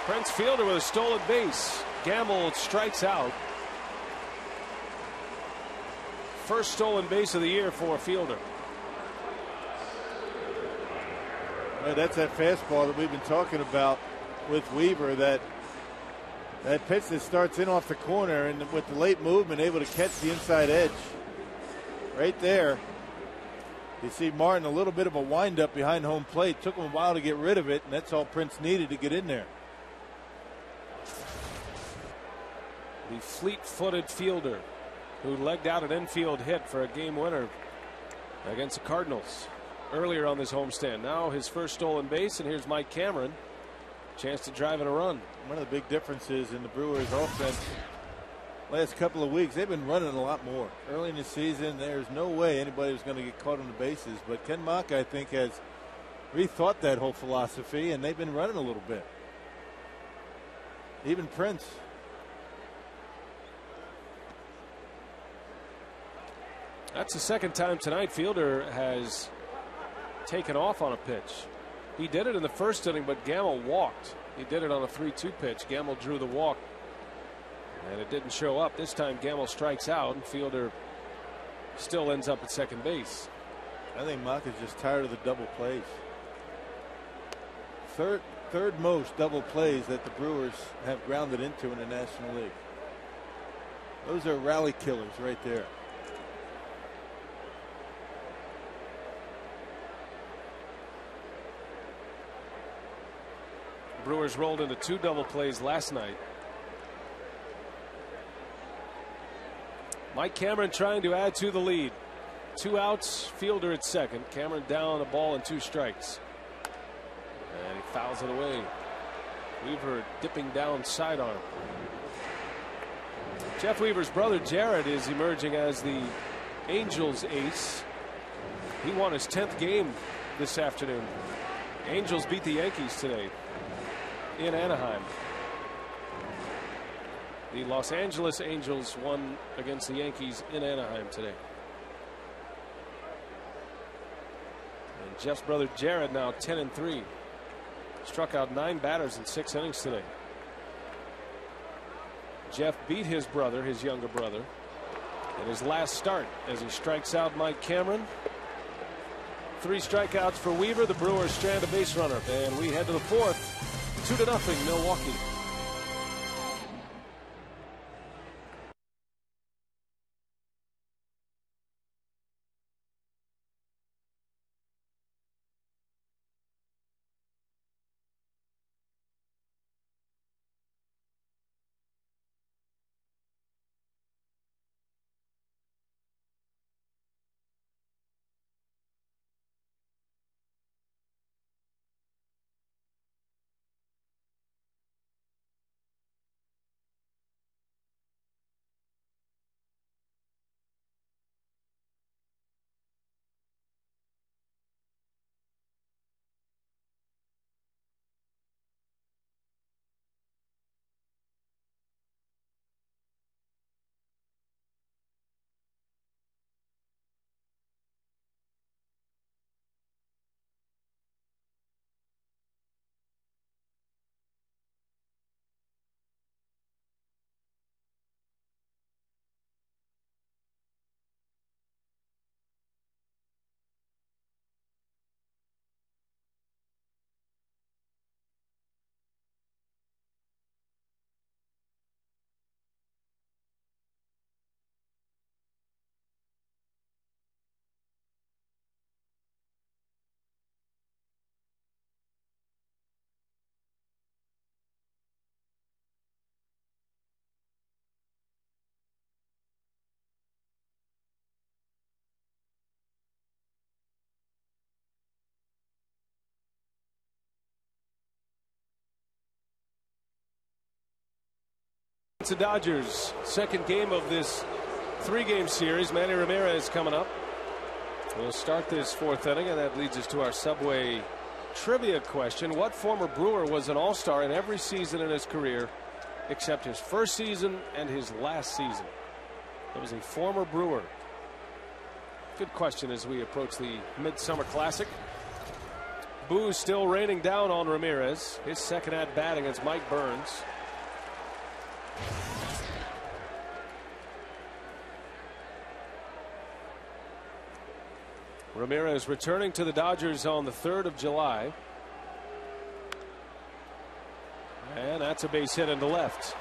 Prince Fielder with a stolen base. Gamble strikes out. First stolen base of the year for Fielder. That's that fastball that we've been talking about with Weaver, that pitch that starts in off the corner, and with the late movement able to catch the inside edge. Right there. You see Martin a little bit of a windup behind home plate. Took him a while to get rid of it, and that's all Prince needed to get in there. The fleet-footed Fielder who legged out an infield hit for a game winner against the Cardinals earlier on this homestand. Now his first stolen base, and here's Mike Cameron. Chance to drive in a run. One of the big differences in the Brewers offense last couple of weeks, they've been running a lot more. Early in the season, there's no way anybody was going to get caught on the bases, but Ken Maka, I think, has rethought that whole philosophy, and they've been running a little bit. Even Prince. That's the second time tonight Fielder has taken off on a pitch. He did it in the first inning, but Gamble walked. He did it on a 3-2 pitch. Gamble drew the walk, and it didn't show up. This time Gamble strikes out, and Fielder still ends up at second base. I think Maka's just tired of the double plays. Third most double plays that the Brewers have grounded into in the National League. Those are rally killers right there. Brewers rolled into 2 double plays last night. Mike Cameron trying to add to the lead. 2 outs, Fielder at second. Cameron down, a ball and 2 strikes. And he fouls it away. Weaver dipping down sidearm. Jeff Weaver's brother Jared is emerging as the Angels ace. He won his 10th game this afternoon. Angels beat the Yankees today in Anaheim. The Los Angeles Angels won against the Yankees in Anaheim today. And Jeff's brother Jared now 10-3. Struck out 9 batters in 6 innings today. Jeff beat his brother, his younger brother, in his last start as he strikes out Mike Cameron. 3 strikeouts for Weaver. The Brewers strand a base runner, and we head to the 4th. 2-0 Milwaukee. against the Dodgers. Second game of this 3-game series. Manny Ramirez coming up. We'll start this 4th inning, and that leads us to our Subway trivia question. What former Brewer was an all-star in every season in his career except his first season and his last season? It was a former Brewer. Good question as we approach the Midsummer Classic. Boos still raining down on Ramirez. His second at bat against Mike Burns. Ramirez returning to the Dodgers on the 3rd of July. And that's a base hit into left.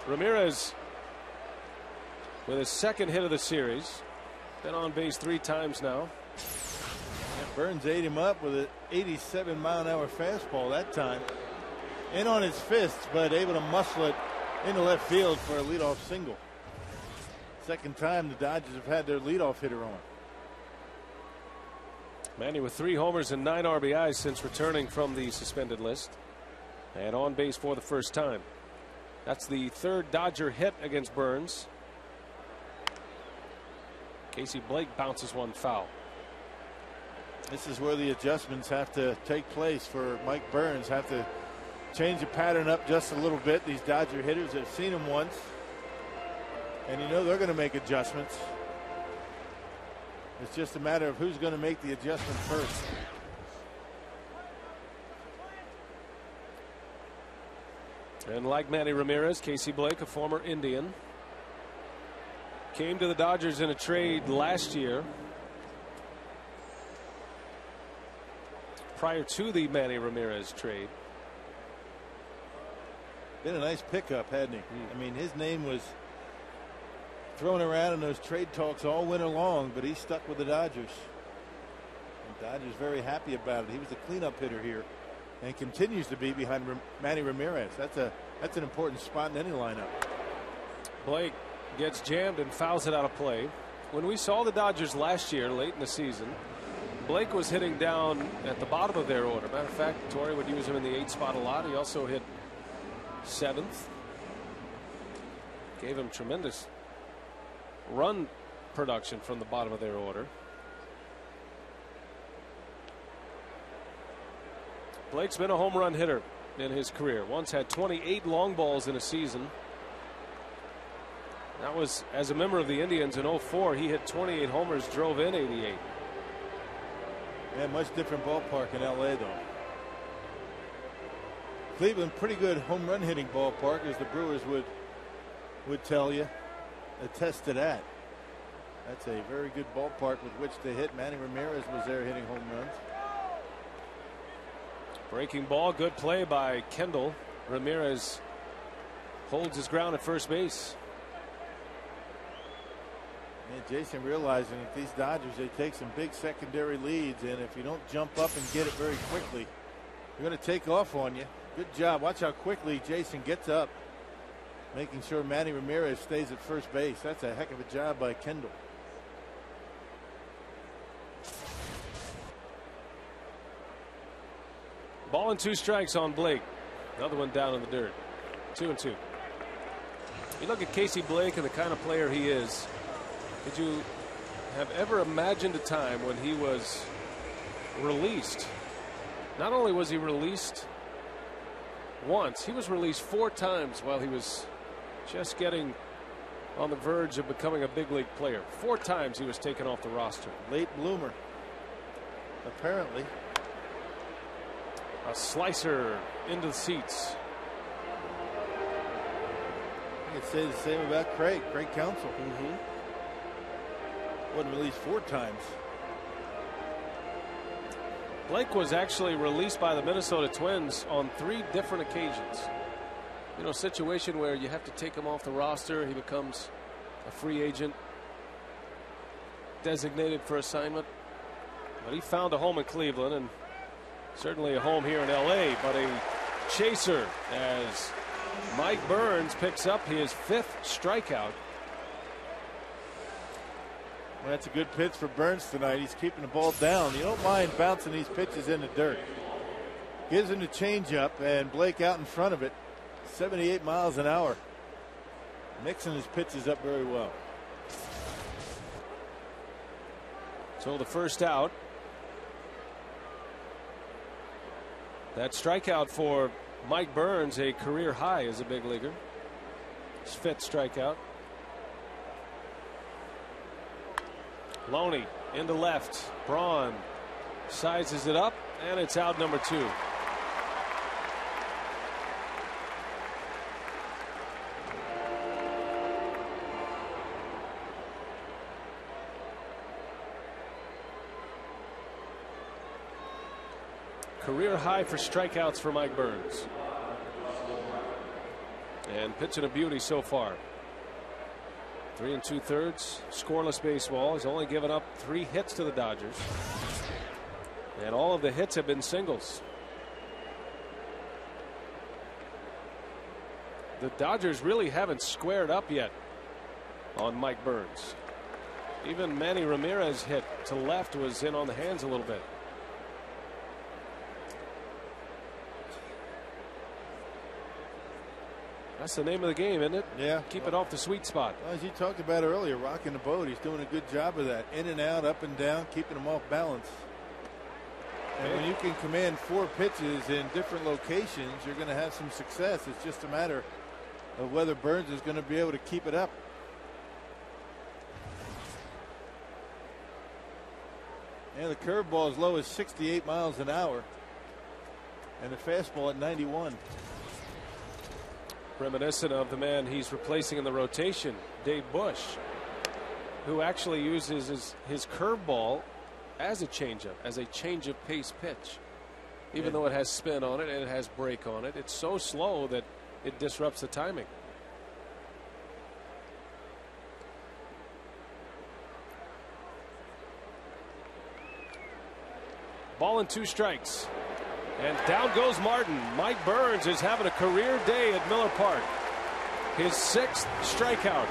Ramirez with his second hit of the series. Been on base 3 times now. And Burns ate him up with an 87-mile-an-hour fastball that time. In on his fists, but able to muscle it into left field for a leadoff single. Second time the Dodgers have had their leadoff hitter on. Manny with 3 homers and 9 RBIs since returning from the suspended list. And on base for the first time. That's the 3rd Dodger hit against Burns. Casey Blake bounces one foul. This is where the adjustments have to take place for Mike Burns. Have to change the pattern up just a little bit. These Dodger hitters have seen him once. And you know they're going to make adjustments. It's just a matter of who's going to make the adjustment first. And like Manny Ramirez, Casey Blake, a former Indian, came to the Dodgers in a trade last year. Prior to the Manny Ramirez trade. Been a nice pickup, hadn't he? I mean, his name was thrown around in those trade talks all winter long, but he stuck with the Dodgers. And Dodgers very happy about it. He was a cleanup hitter here and continues to be behind Manny Ramirez. That's an important spot in any lineup. Blake gets jammed and fouls it out of play. When we saw the Dodgers last year late in the season, Blake was hitting down at the bottom of their order. Matter of fact, Torrey would use him in the 8th spot a lot. He also hit 7th. Gave him tremendous run production from the bottom of their order. Blake's been a home run hitter in his career. Once had 28 long balls in a season. That was as a member of the Indians in 04. He hit 28 homers, drove in 88. Yeah, much different ballpark in LA though. Cleveland, pretty good home run hitting ballpark, as the Brewers would tell you. Attest to that. That's a very good ballpark with which to hit. Manny Ramirez was there hitting home runs. Breaking ball, good play by Kendall. Ramirez holds his ground at first base. And Jason realizing that these Dodgers, they take some big secondary leads, and if you don't jump up and get it very quickly, they're going to take off on you. Good job. Watch how quickly Jason gets up, making sure Manny Ramirez stays at first base. That's a heck of a job by Kendall. Ball and 2 strikes on Blake. Another one down in the dirt. 2-2. You look at Casey Blake and the kind of player he is. Did you have ever imagined a time when he was released? Not only was he released once, he was released 4 times while he was just getting on the verge of becoming a big league player. 4 times he was taken off the roster. Late bloomer, apparently. A slicer into the seats. I could say the same about Craig Counsell. Wasn't released 4 times. Blake was actually released by the Minnesota Twins on 3 different occasions. You know, a situation where you have to take him off the roster. He becomes a free agent, designated for assignment. But he found a home in Cleveland, and certainly a home here in LA, but a chaser as Mike Burns picks up his 5th strikeout. Well, that's a good pitch for Burns tonight. He's keeping the ball down. You don't mind bouncing these pitches in the dirt. Gives him the changeup, and Blake out in front of it. 78 miles an hour. Mixing his pitches up very well. So the first out. That strikeout for Mike Burns, a career high as a big leaguer. His 5th strikeout. Loney into left. Braun sizes it up, and it's out number 2. Career high for strikeouts for Mike Burns. And pitching a beauty so far. 3 2/3 scoreless baseball. He's only given up 3 hits to the Dodgers. And all of the hits have been singles. The Dodgers really haven't squared up yet on Mike Burns. Even Manny Ramirez hit to left was in on the hands a little bit. That's the name of the game, isn't it? Yeah. Keep it off the sweet spot. Well, as you talked about earlier, rocking the boat. He's doing a good job of that. In and out, up and down, keeping them off balance. And when you can command 4 pitches in different locations, you're going to have some success. It's just a matter of whether Burns is going to be able to keep it up. And the curveball as low as 68 miles an hour. And the fastball at 91. Reminiscent of the man he's replacing in the rotation, Dave Bush, who actually uses his curveball as a changeup, as a change of pace pitch. Even though it has spin on it and it has break on it, it's so slow that it disrupts the timing. Ball and 2 strikes. And down goes Martin. Mike Burns is having a career day at Miller Park. His 6th strikeout.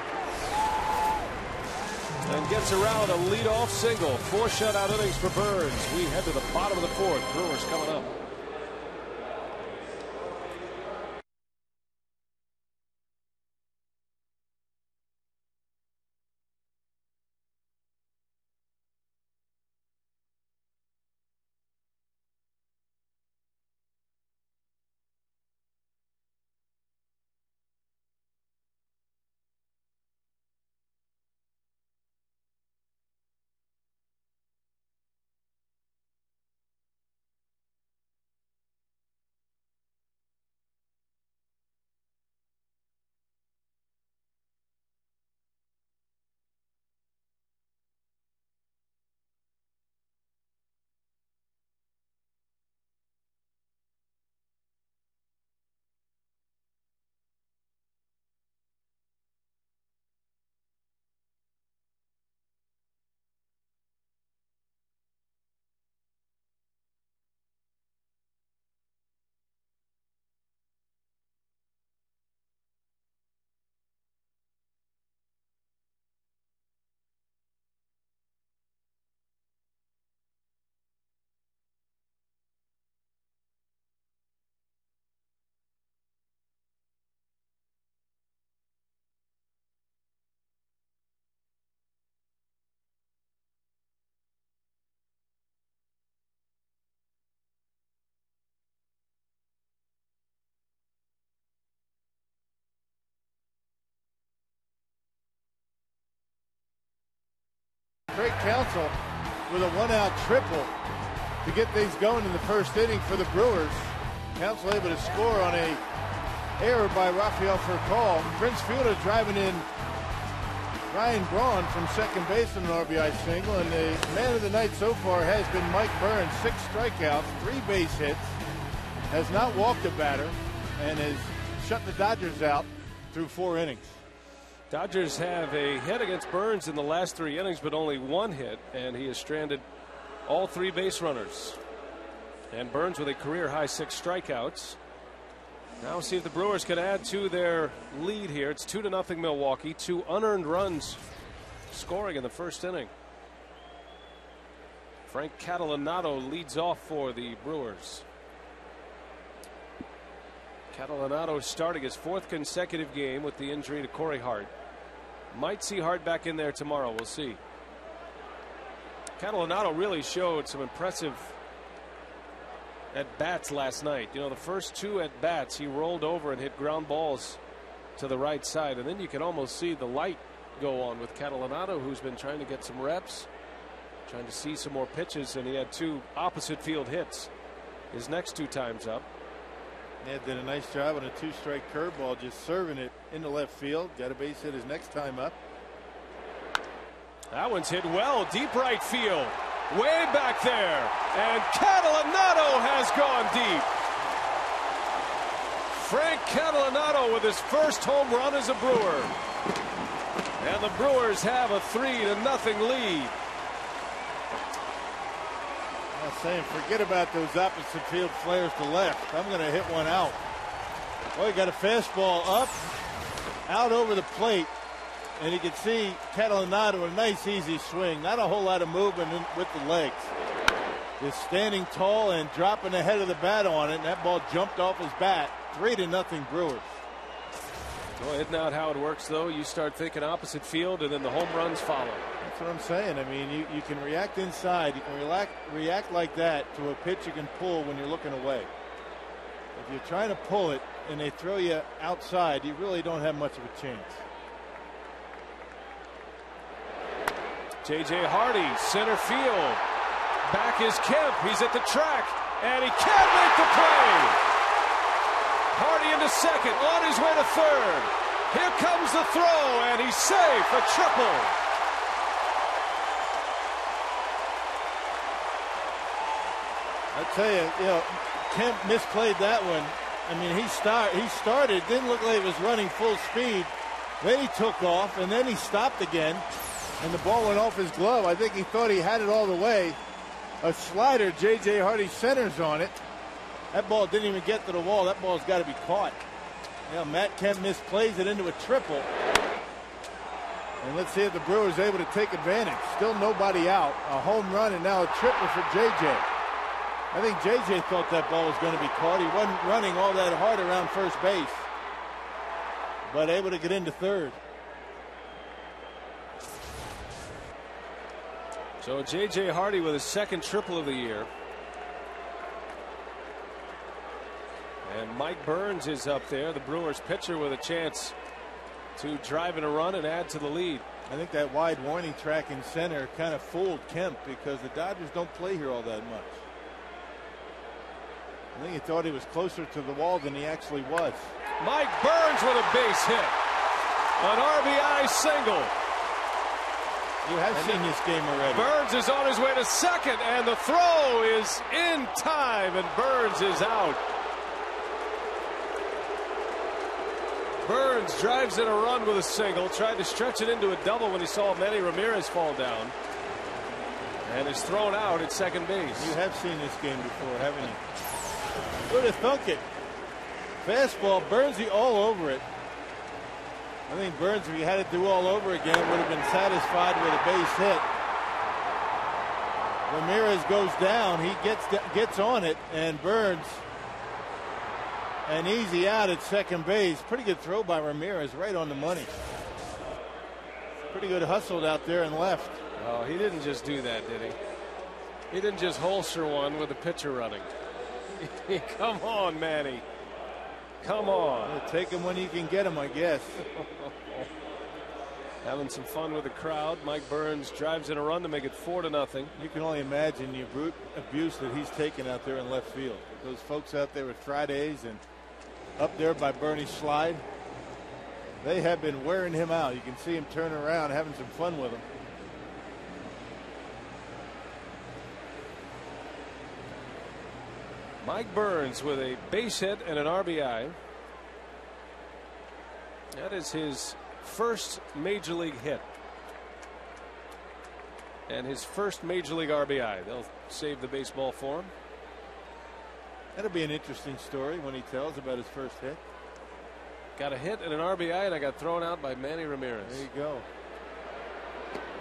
And gets around a leadoff single. 4 shutout innings for Burns. We head to the bottom of the 4th. Brewers coming up. Craig Counsell with a 1-out triple to get things going in the first inning for the Brewers. Counsell able to score on a error by Rafael Furcal. Prince Fielder driving in Ryan Braun from second base on an RBI single, and the man of the night so far has been Mike Burns. 6 strikeouts, 3 base hits, has not walked a batter, and has shut the Dodgers out through 4 innings. Dodgers have a hit against Burns in the last 3 innings, but only 1 hit, and he has stranded all 3 base runners. And Burns with a career high 6 strikeouts. Now we'll see if the Brewers can add to their lead here. It's 2-0 Milwaukee. 2 unearned runs scoring in the first inning. Frank Catalanato leads off for the Brewers. Catalanato starting his 4th consecutive game with the injury to Corey Hart. Might see Hart back in there tomorrow. We'll see. Catalanato really showed some impressive at-bats last night. You know, the first 2 at-bats he rolled over and hit ground balls to the right side, and then you can almost see the light go on with Catalanato, who's been trying to get some reps, trying to see some more pitches, and he had 2 opposite field hits his next 2 times up. Yeah, did a nice job on a 2-strike curveball, just serving it into left field. Got a base hit his next time up. That one's hit well, deep right field, way back there, and Catalanato has gone deep. Frank Catalanato with his first home run as a Brewer, and the Brewers have a 3-0 lead. I was saying, forget about those opposite field flares to left. I'm going to hit one out. Well, he got a fastball up, out over the plate, and you can see Catalanato, a nice easy swing. Not a whole lot of movement with the legs. Just standing tall and dropping the head of the bat on it, and that ball jumped off his bat. 3-0 Brewers. Well, isn't that how it works, though? You start thinking opposite field, and then the home runs follow. That's what I'm saying. I mean, you can react inside. You can react like that to a pitch you can pull when you're looking away. If you're trying to pull it and they throw you outside, you really don't have much of a chance. J.J. Hardy, center field. Back is Kemp. He's at the track, and he can't make the play. Hardy into second, on his way to third. Here comes the throw, and he's safe. A triple. I tell you, Kemp misplayed that one. I mean, he started, didn't look like he was running full speed. Then he took off, and then he stopped again, and the ball went off his glove. I think he thought he had it all the way. A slider, J.J. Hardy centers on it. That ball didn't even get to the wall. That ball's got to be caught. Matt Kemp misplays it into a triple. And let's see if the Brewers are able to take advantage. Still nobody out. A home run and now a triple for J.J. I think J.J. thought that ball was going to be caught. He wasn't running all that hard around first base, but able to get into third. So J.J. Hardy with his 2nd triple of the year. And Mike Burns is up there, the Brewers pitcher, with a chance to drive in a run and add to the lead. I think that wide warning track in center kind of fooled Kemp because the Dodgers don't play here all that much. I think he thought he was closer to the wall than he actually was. Mike Burns with a base hit. An RBI single. You have seen this game already. Burns is on his way to second, and the throw is in time, and Burns is out. Burns drives in a run with a single, tried to stretch it into a double when he saw Manny Ramirez fall down, and is thrown out at second base. You have seen this game before, haven't you? Would have thunk it. Fastball, Burnsy all over it. I think Burns, if he had it do all over again, would have been satisfied with a base hit. Ramirez goes down. He gets on it, and Burns an easy out at second base. Pretty good throw by Ramirez, right on the money. Pretty good hustled out there and left. Oh, he didn't just do that, did he? He didn't just holster one with the pitcher running. Come on, Manny. Come on. Take him when you can get him, I guess. Having some fun with the crowd. Mike Burns drives in a run to make it 4-0. You can only imagine the abuse that he's taken out there in left field. Those folks out there with Fridays and up there by Bernie Slide, they have been wearing him out. You can see him turning around, having some fun with him. Mike Burns with a base hit and an RBI. That is his first major league hit and his first major league RBI. They'll save the baseball for him. That'll be an interesting story when he tells about his first hit. Got a hit and an RBI, and I got thrown out by Manny Ramirez. There you go.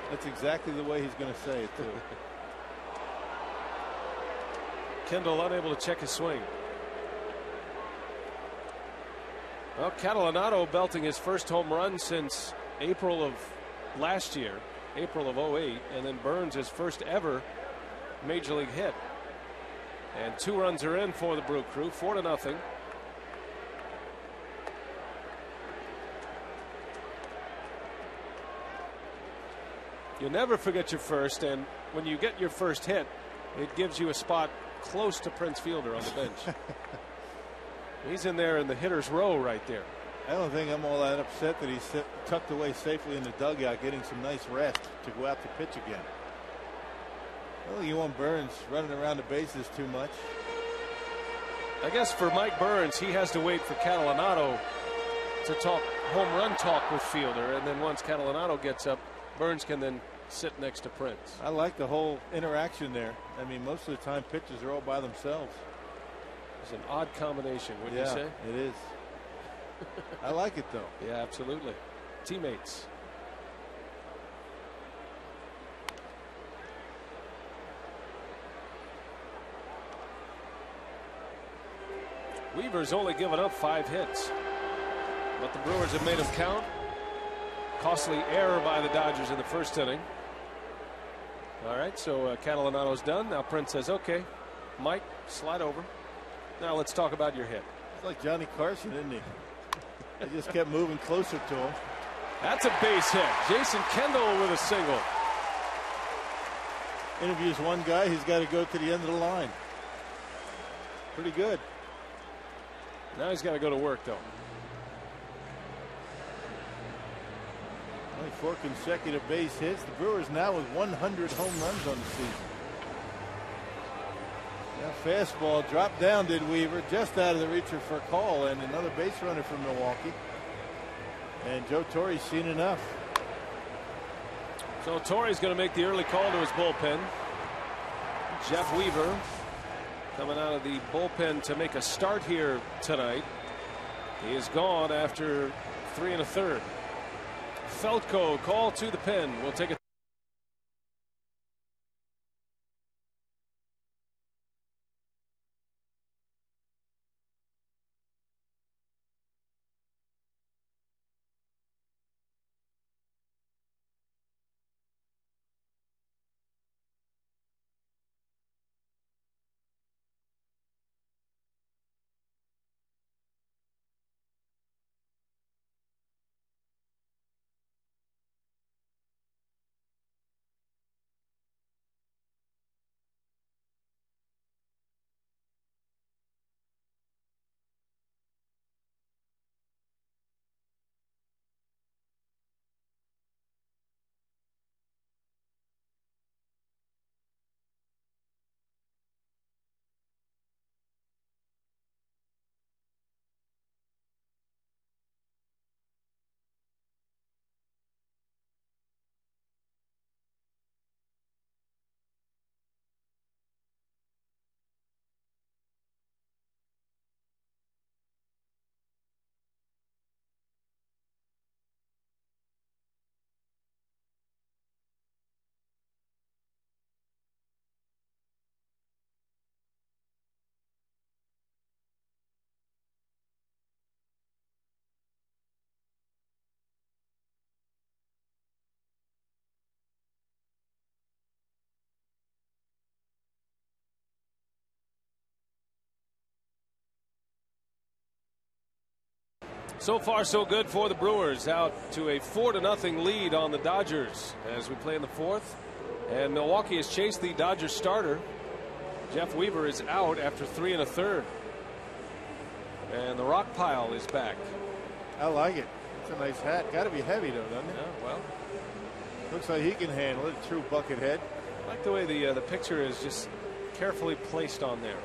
That's exactly the way he's going to say it, too. Kendall unable to check his swing. Well, Catalanato belting his first home run since April of last year, April of '08, and then Burns his first ever major league hit. And 2 runs are in for the Brew Crew, 4-0. You never forget your first, and when you get your first hit, it gives you a spot close to Prince Fielder on the bench. He's in there in the hitter's row right there. I don't think I'm all that upset that he's tucked away safely in the dugout getting some nice rest to go out to pitch again. Well, you want Burns running around the bases too much. I guess for Mike Burns, he has to wait for Catalanato to talk home run talk with Fielder, and then once Catalanato gets up, Burns can then sit next to Prince. I like the whole interaction there. I mean, most of the time pitchers are all by themselves. It's an odd combination, wouldn't you say? It is. I like it though. Yeah, absolutely. Teammates. Weaver's only given up 5 hits, but the Brewers have made him count. Costly error by the Dodgers in the first inning. All right, so Catalanato's done. Now Prince says, okay, Mike, slide over. Now let's talk about your hit. It's like Johnny Carson, isn't he? They just kept moving closer to him. That's a base hit. Jason Kendall with a single. Interviews one guy, he's got to go to the end of the line. Pretty good. Now he's got to go to work, though. Only 4 consecutive base hits. The Brewers now with 100 home runs on the season. Now fastball dropped down, did Weaver, just out of the reach for a call, and another base runner from Milwaukee. And Joe Torre's seen enough. So Torre's going to make the early call to his bullpen. Jeff Weaver coming out of the bullpen to make a start here tonight. He is gone after 3 1/3. Feltko call to the pen. We'll take it. So far, so good for the Brewers, out to a 4-0 lead on the Dodgers as we play in the 4th. And Milwaukee has chased the Dodgers starter. Jeff Weaver is out after 3 1/3. And the rock pile is back. I like it. It's a nice hat. Got to be heavy, though, doesn't it? Yeah, well, looks like he can handle it. True bucket head. I like the way the picture is just carefully placed on there.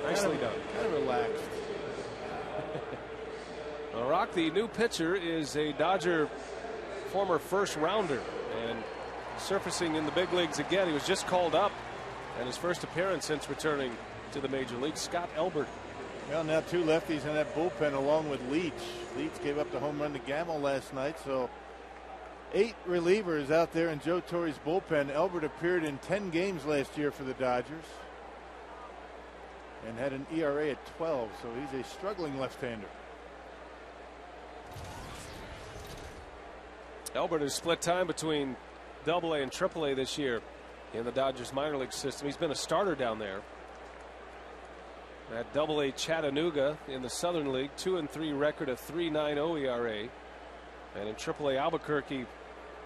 Nicely done. Kind of relaxed. Rock, the new pitcher, is a Dodger former first rounder and surfacing in the big leagues again. He was just called up and his first appearance since returning to the major league. Scott Elbert. Well, now 2 lefties in that bullpen along with Leach. Leach gave up the home run to Gamble last night, so 8 relievers out there in Joe Torre's bullpen. Elbert appeared in 10 games last year for the Dodgers and had an ERA at 12, so he's a struggling left-hander. Elbert has split time between AA and AAA this year in the Dodgers minor league system. He's been a starter down there. At AA Chattanooga in the Southern League, 2-3 record, a 3.90 ERA. And in AAA Albuquerque,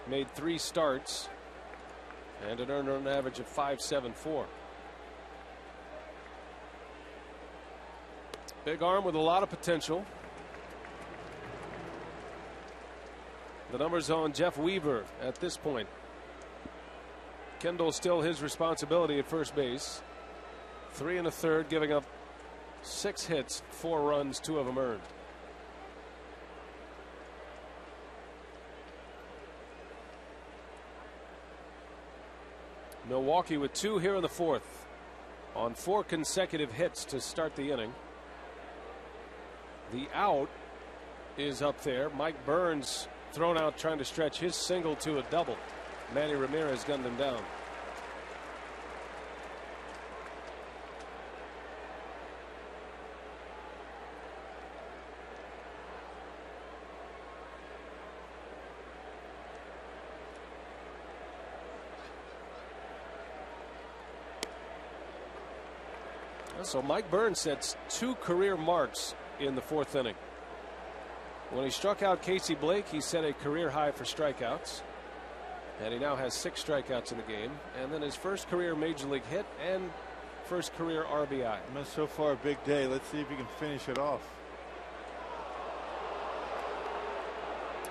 made 3 starts and an earned run average of 5.74. Big arm with a lot of potential. The numbers on Jeff Weaver at this point. Kendall still his responsibility at first base. 3 1/3, giving up 6 hits, 4 runs, 2 of them earned. Milwaukee with 2 here in the 4th on 4 consecutive hits to start the inning. The out is up there. Mike Burns thrown out trying to stretch his single to a double. Manny Ramirez gunned him down. So Mike Burns sets 2 career marks in the 4th inning. When he struck out Casey Blake, he set a career high for strikeouts. And he now has 6 strikeouts in the game. And then his first career major league hit and first career RBI. So far a big day. Let's see if he can finish it off.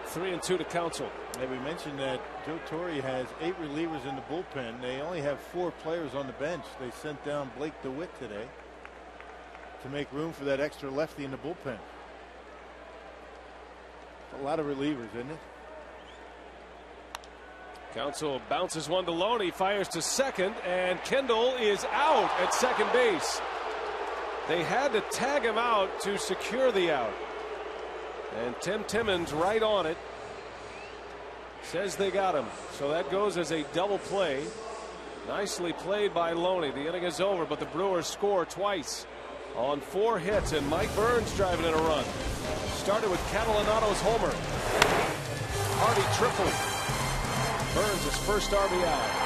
3-2 to Counsell. And we mentioned that Joe Torre has 8 relievers in the bullpen. They only have 4 players on the bench. They sent down Blake DeWitt today to make room for that extra lefty in the bullpen. A lot of relievers, isn't it? Counsell bounces one to Loney, fires to second, and Kendall is out at second base. They had to tag him out to secure the out. And Tim Timmons right on it. Says they got him. So that goes as a double play. Nicely played by Loney. The inning is over, but the Brewers score twice on 4 hits, and Mike Burns driving in a run. Started with Catalanato's homer. Hardy triple. Burns his first RBI.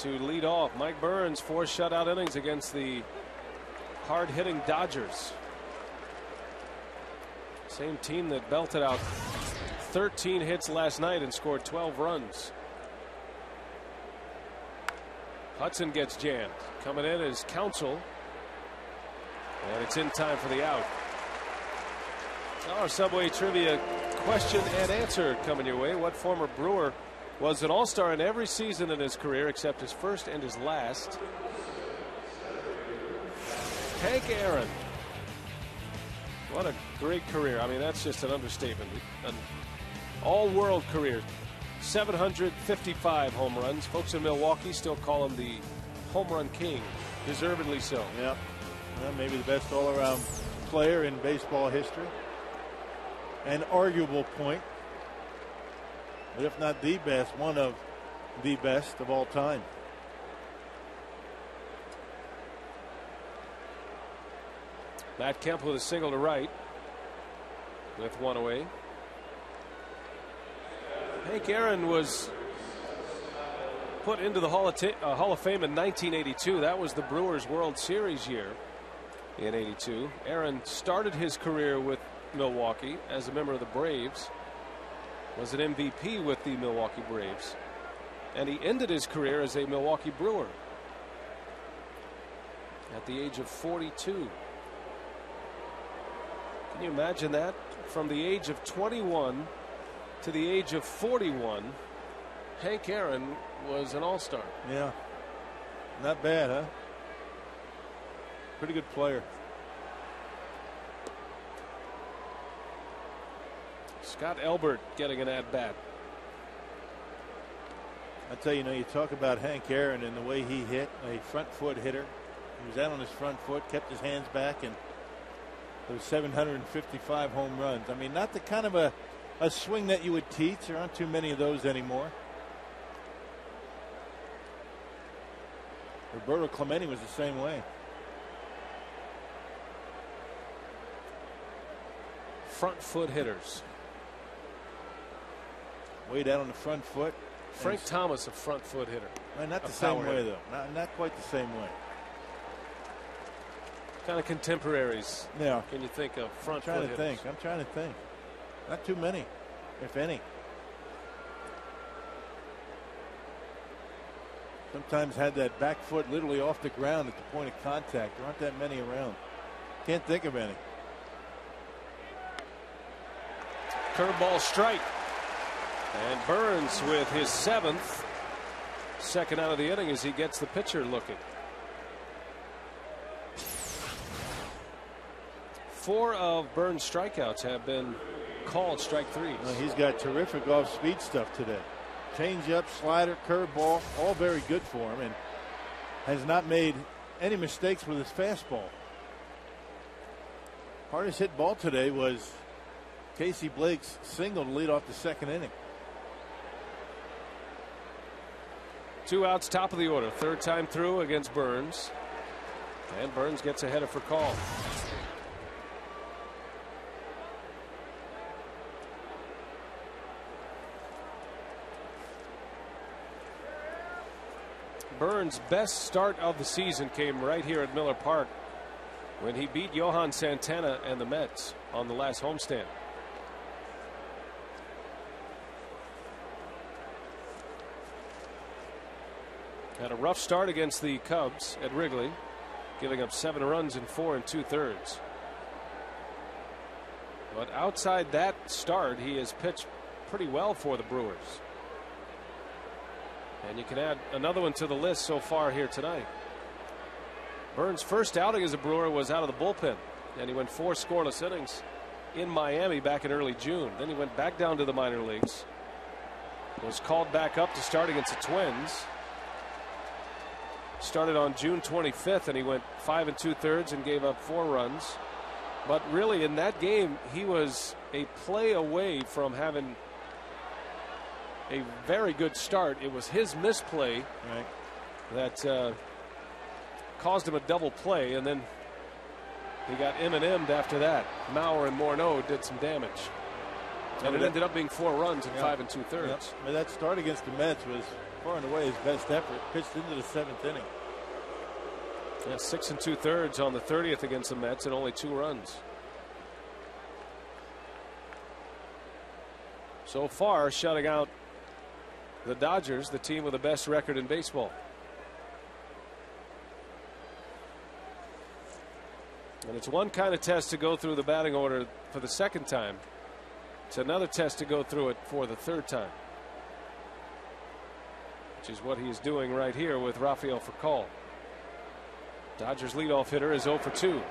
To lead off, Mike Burns 4 shutout innings against the hard-hitting Dodgers. Same team that belted out 13 hits last night and scored 12 runs. Hudson gets jammed. Coming in is Counsell. And it's in time for the out. Our Subway Trivia question and answer coming your way. What former Brewer was an all-star in every season in his career except his first and his last? Hank Aaron. What a great career. I mean, that's just an understatement. An all-world career. 755 home runs. Folks in Milwaukee still call him the home run king. Deservedly so. Yeah. Well, maybe the best all-around player in baseball history. An arguable point. But if not the best, one of the best of all time. Matt Kemp with a single to right with one away. Hank Aaron was put into the Hall of Fame in 1982. That was the Brewers World Series year in '82. Aaron started his career with Milwaukee as a member of the Braves, was an MVP with the Milwaukee Braves, and he ended his career as a Milwaukee Brewer at the age of 42. Can you imagine that? From the age of 21 to the age of 41, Hank Aaron was an all-star. Yeah. Not bad, huh? Pretty good player. Scott Elbert getting an at-bat. I tell you, you talk about Hank Aaron and the way he hit, a front foot hitter. He was out on his front foot, kept his hands back, and those 755 home runs. I mean, not the kind of a swing that you would teach. There aren't too many of those anymore. Roberto Clemente was the same way. Front foot hitters. Way down on the front foot. Frank Thomas, a front foot hitter. Well, not the same way, though. Not quite the same way. Kind of contemporaries. Yeah. Can you think of front foot hitters? I'm trying to think. Not too many, if any. Sometimes had that back foot literally off the ground at the point of contact. There aren't that many around. Can't think of any. Curveball strike. And Burns with his 7th. Second out of the inning as he gets the pitcher looking. 4 of Burns' strikeouts have been called strike threes. Well, he's got terrific off-speed stuff today. Change-up, slider, curveball, all very good for him, and has not made any mistakes with his fastball. Hardest hit ball today was Casey Blake's single to lead off the second inning. 2 outs, top of the order. Third time through against Burns. And Burns gets a header for call. Burns' best start of the season came right here at Miller Park when he beat Johan Santana and the Mets on the last homestand. Had a rough start against the Cubs at Wrigley, giving up 7 runs in 4 2/3. But outside that start, he has pitched pretty well for the Brewers. And you can add another one to the list so far here tonight. Burns' first outing as a Brewer was out of the bullpen, and he went 4 scoreless innings in Miami back in early June. Then he went back down to the minor leagues, was called back up to start against the Twins. Started on June 25th, and he went 5 2/3 and gave up 4 runs. But really, in that game, he was a play away from having a very good start. It was his misplay that caused him a double play, and then he got M&M'd after that. Mauer and Morneau did some damage, and it ended up being 4 runs in 5 2/3. Yep. But that start against the Mets was far and away his best effort. Pitched into the 7th inning. Yeah, 6 2/3 on the 30th against the Mets and only 2 runs. so far shutting out the Dodgers, the team with the best record in baseball. And it's one kind of test to go through the batting order for the second time. It's another test to go through it for the third time, which is what he's doing right here with Rafael Furcal. Dodgers leadoff hitter is 0 for 2.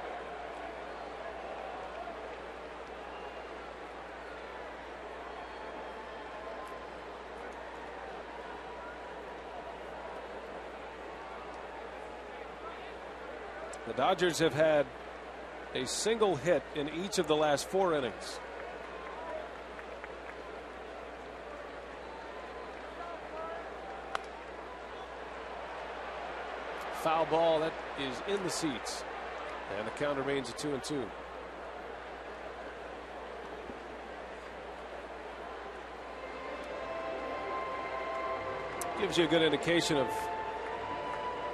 The Dodgers have had a single hit in each of the last 4 innings. Foul ball that is in the seats, and the count remains at 2-2. Gives you a good indication of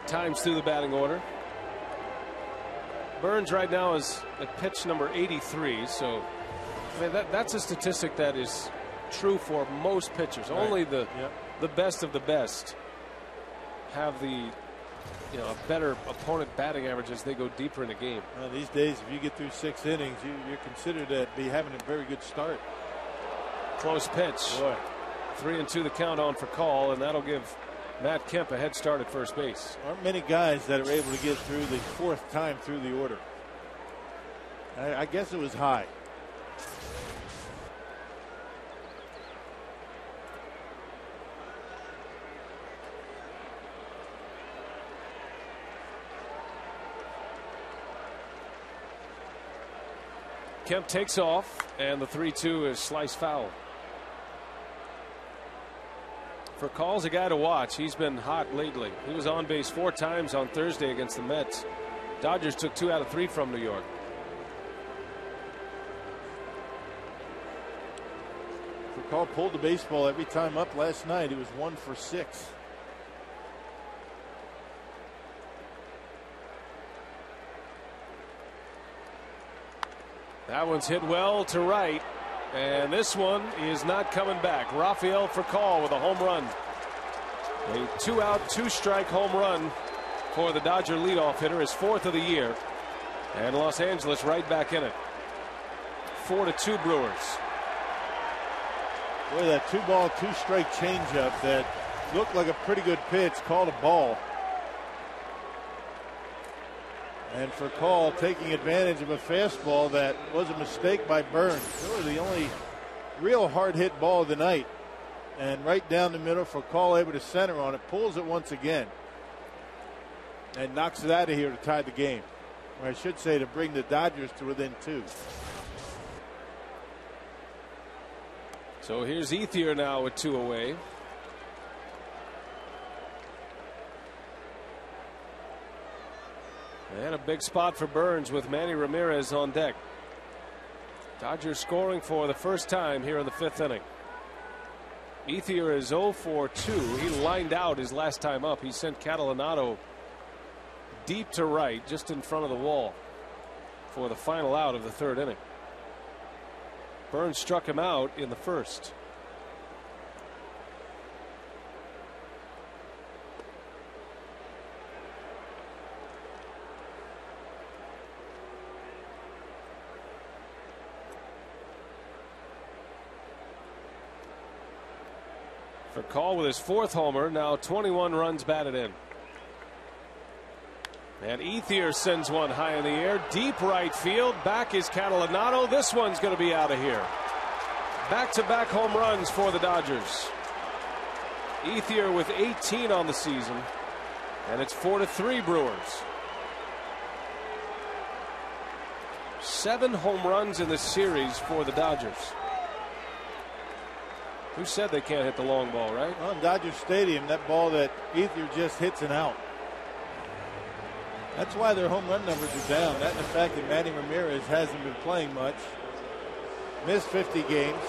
times through the batting order. Burns right now is at pitch number 83, so I mean, that's a statistic that is true for most pitchers. Right. Only the best of the best have the a better opponent batting average as they go deeper in the game. Well, these days, if you get through 6 innings, you're considered to be having a very good start. Close pitch. Boy. 3-2 the count on Furcal, and that'll give Matt Kemp a head start at first base. Aren't many guys that are able to get through the 4th time through the order. I guess it was high. Kemp takes off, and the 3-2 is sliced foul. Furcal's a guy to watch. He's been hot lately. He was on base 4 times on Thursday against the Mets. Dodgers took 2 out of 3 from New York. Furcal pulled the baseball every time up last night. He was 1 for 6. That one's hit well to right, and this one is not coming back. Rafael Furcal with a home run. A 2-out, 2-strike home run for the Dodger leadoff hitter, his 4th of the year. And Los Angeles right back in it. 4-2 Brewers. Boy, that 2-ball, 2-strike changeup that looked like a pretty good pitch, called a ball. And Furcal taking advantage of a fastball that was a mistake by Burns. Really the only real hard hit ball of the night. And right down the middle, Furcal able to center on it, pulls it once again, and knocks it out of here to tie the game. Or I should say to bring the Dodgers to within 2. So here's Ethier now with 2 away. And a big spot for Burns with Manny Ramirez on deck. Dodgers scoring for the first time here in the 5th inning. Ethier is 0 for 2. He lined out his last time up. He sent Catalanato deep to right, just in front of the wall, for the final out of the 3rd inning. Burns struck him out in the 1st. Furcal with his 4th homer, now 21 runs batted in. And Ethier sends one high in the air, deep right field. Back is Catalanato. This one's going to be out of here. Back-to-back home runs for the Dodgers. Ethier with 18 on the season, and it's 4-3 Brewers. 7 home runs in this series for the Dodgers. Who said they can't hit the long ball, right? On Dodger Stadium, that ball that Ethier just hits an out. That's why their home run numbers are down. That and the fact that Manny Ramirez hasn't been playing much. Missed 50 games.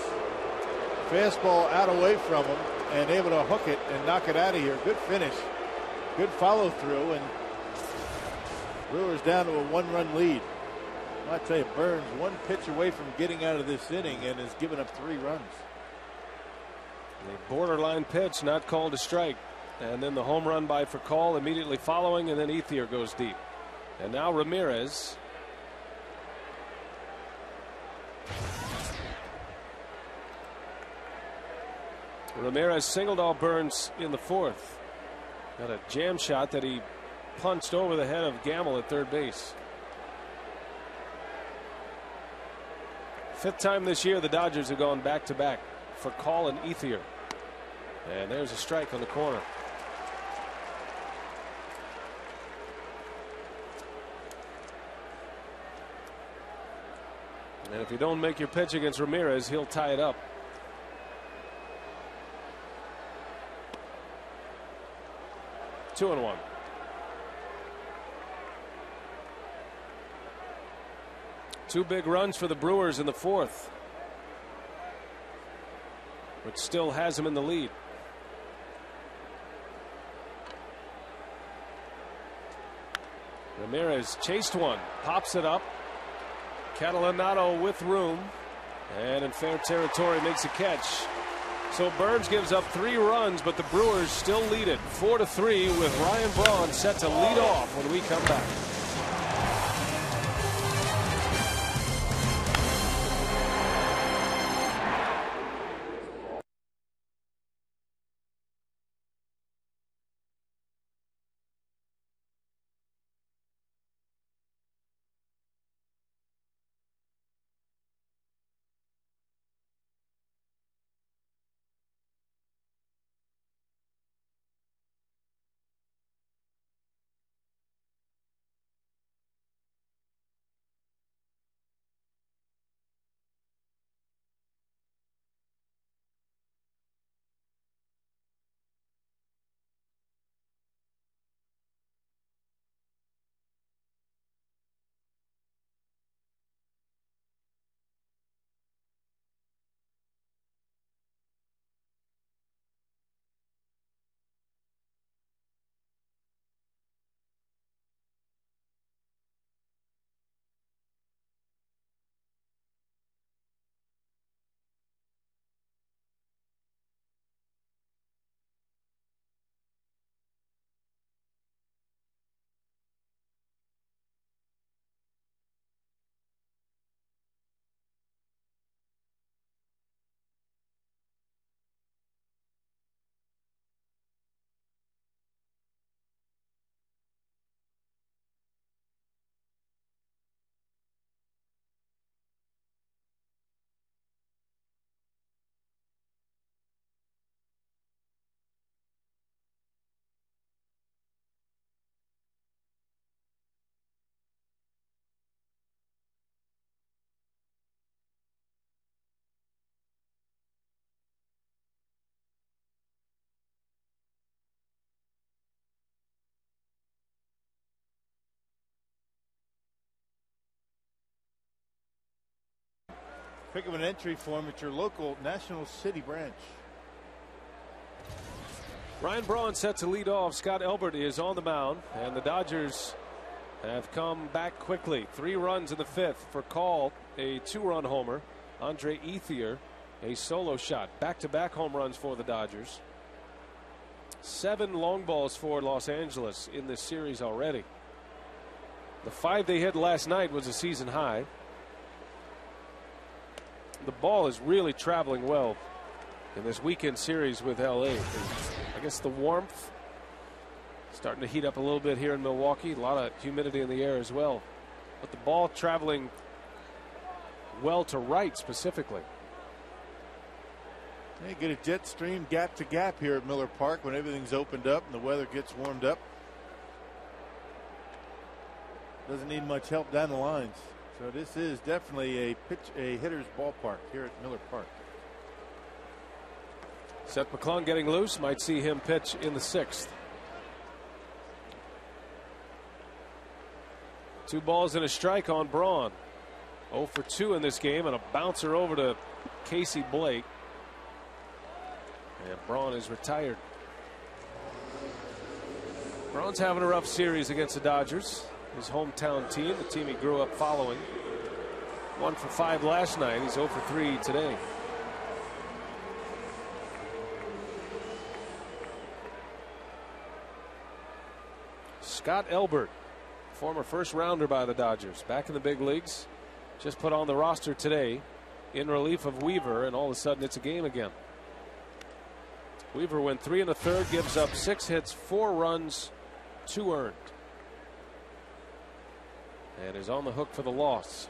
Fastball out away from him and able to hook it and knock it out of here. Good finish. Good follow through, and Brewers down to a 1-run lead. I tell you, Burns 1 pitch away from getting out of this inning and has given up 3 runs. A borderline pitch, not called a strike. And then the home run by Furcal immediately following, and then Ethier goes deep. And now Ramirez. Ramirez singled off Burns in the fourth. Got a jam shot that he punched over the head of Gamble at third base. Fifth time this year the Dodgers have gone back to back for Furcal and Ethier. And there's a strike on the corner. And if you don't make your pitch against Ramirez, he'll tie it up. Two and one. Two big runs for the Brewers in the fourth, which still has him in the lead. Ramirez chased one, pops it up. Catalanato with room, and in fair territory makes a catch. So Burns gives up 3 runs, but the Brewers still lead it 4-3 with Ryan Braun set to lead off when we come back. Pick up an entry form at your local National City branch. Ryan Braun set to lead off. Scott Elbert is on the mound, and the Dodgers have come back quickly. 3 runs in the fifth for Call, a 2-run homer. Andre Ethier, a solo shot. Back-to-back home runs for the Dodgers. 7 long balls for Los Angeles in this series already. The 5 they hit last night was a season high. The ball is really traveling well in this weekend series with LA. I guess the warmth starting to heat up a little bit here in Milwaukee. A lot of humidity in the air as well. But the ball traveling well to right specifically. You get a jet stream gap to gap here at Miller Park when everything's opened up and the weather gets warmed up. Doesn't need much help down the lines. So this is definitely a hitter's ballpark here at Miller Park. Seth McClung getting loose. Might see him pitch in the 6th. 2 balls and a strike on Braun. 0 for 2 in this game, and a bouncer over to Casey Blake. And Braun is retired. Braun's having a rough series against the Dodgers. His hometown team, the team he grew up following. 1 for 5 last night. He's 0 for 3 today. Scott Elbert, former first rounder by the Dodgers, back in the big leagues, just put on the roster today in relief of Weaver, and all of a sudden it's a game again. Weaver went 3 1/3, gives up 6 hits, 4 runs, 2 earned, and is on the hook for the loss.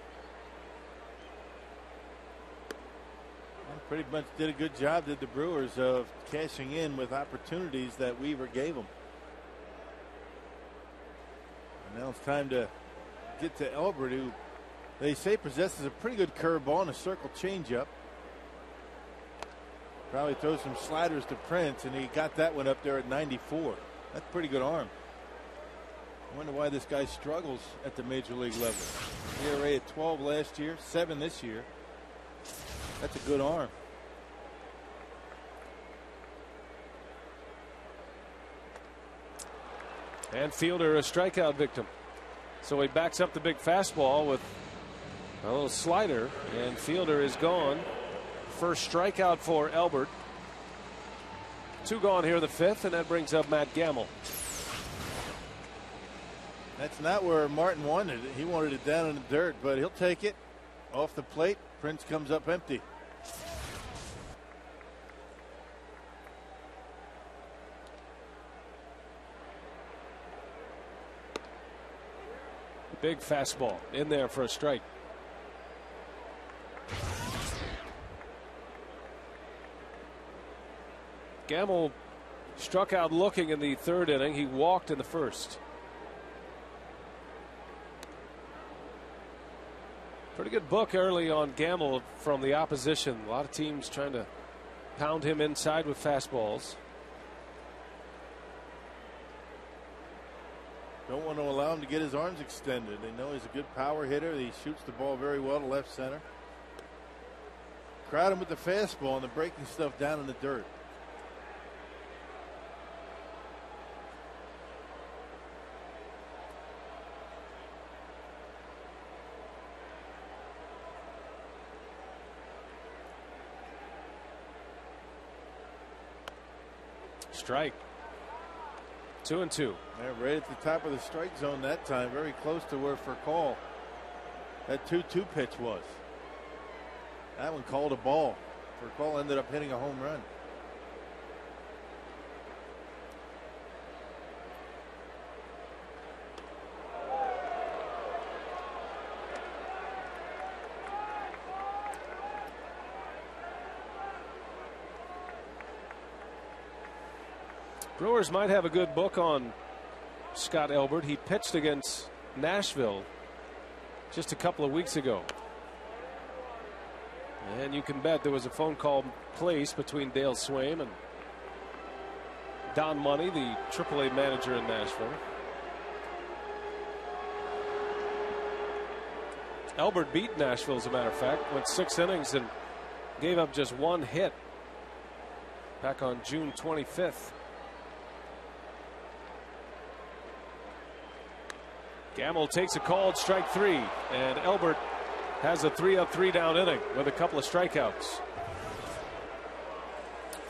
Pretty much did a good job, did the Brewers, of cashing in with opportunities that Weaver gave them. And now it's time to get to Elbert, who they say possesses a pretty good curveball and a circle changeup. Probably throws some sliders to Prince, and he got that one up there at 94. That's a pretty good arm. I wonder why this guy struggles at the major league level. ERA at 12 last year, 7 this year. That's a good arm. And Fielder a strikeout victim. So he backs up the big fastball with a little slider, and Fielder is gone. First strikeout for Elbert. 2 gone here in the 5th, and that brings up Matt Gamble. That's not where Martin wanted it. He wanted it down in the dirt, but he'll take it off the plate. Prince comes up empty. Big fastball in there for a strike. Gamble struck out looking in the 3rd inning. He walked in the 1st. Pretty good book early on Gamble from the opposition. A lot of teams trying to pound him inside with fastballs. Don't want to allow him to get his arms extended. They know he's a good power hitter. He shoots the ball very well to left center. Crowd him with the fastball and the breaking stuff down in the dirt. Strike. 2-2. Yeah, right at the top of the strike zone that time, very close to where Furcal that 2-2 pitch was. That one called a ball. Furcal ended up hitting a home run. Brewers might have a good book on Scott Elbert. He pitched against Nashville just a couple of weeks ago. And you can bet there was a phone call placed between Dale Swaim and Don Money, the AAA manager in Nashville. Elbert beat Nashville, as a matter of fact, went 6 innings and gave up just 1 hit back on June 25th. Gamble takes a called strike 3, and Elbert has a 3-up, 3-down inning with a couple of strikeouts.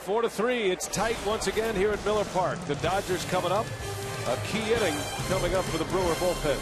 4-3. It's tight once again here at Miller Park. The Dodgers coming up. A key inning coming up for the Brewer bullpen.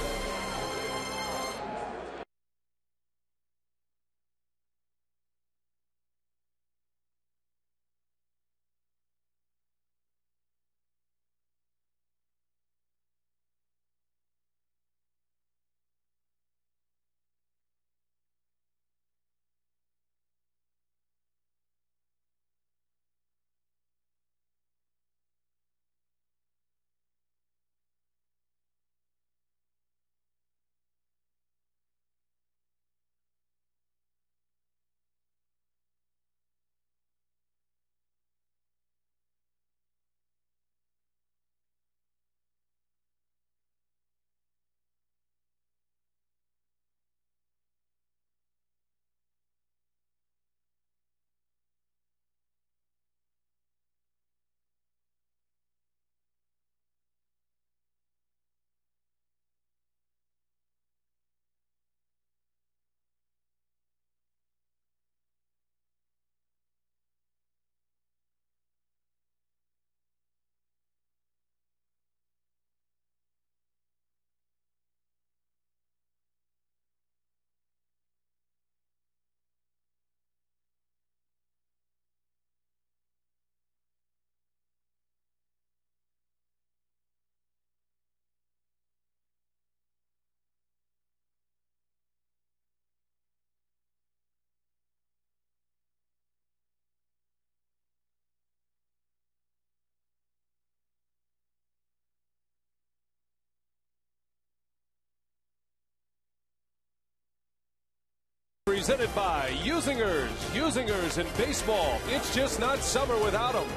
presented by Usingers. Usingers in baseball. It's just not summer without them.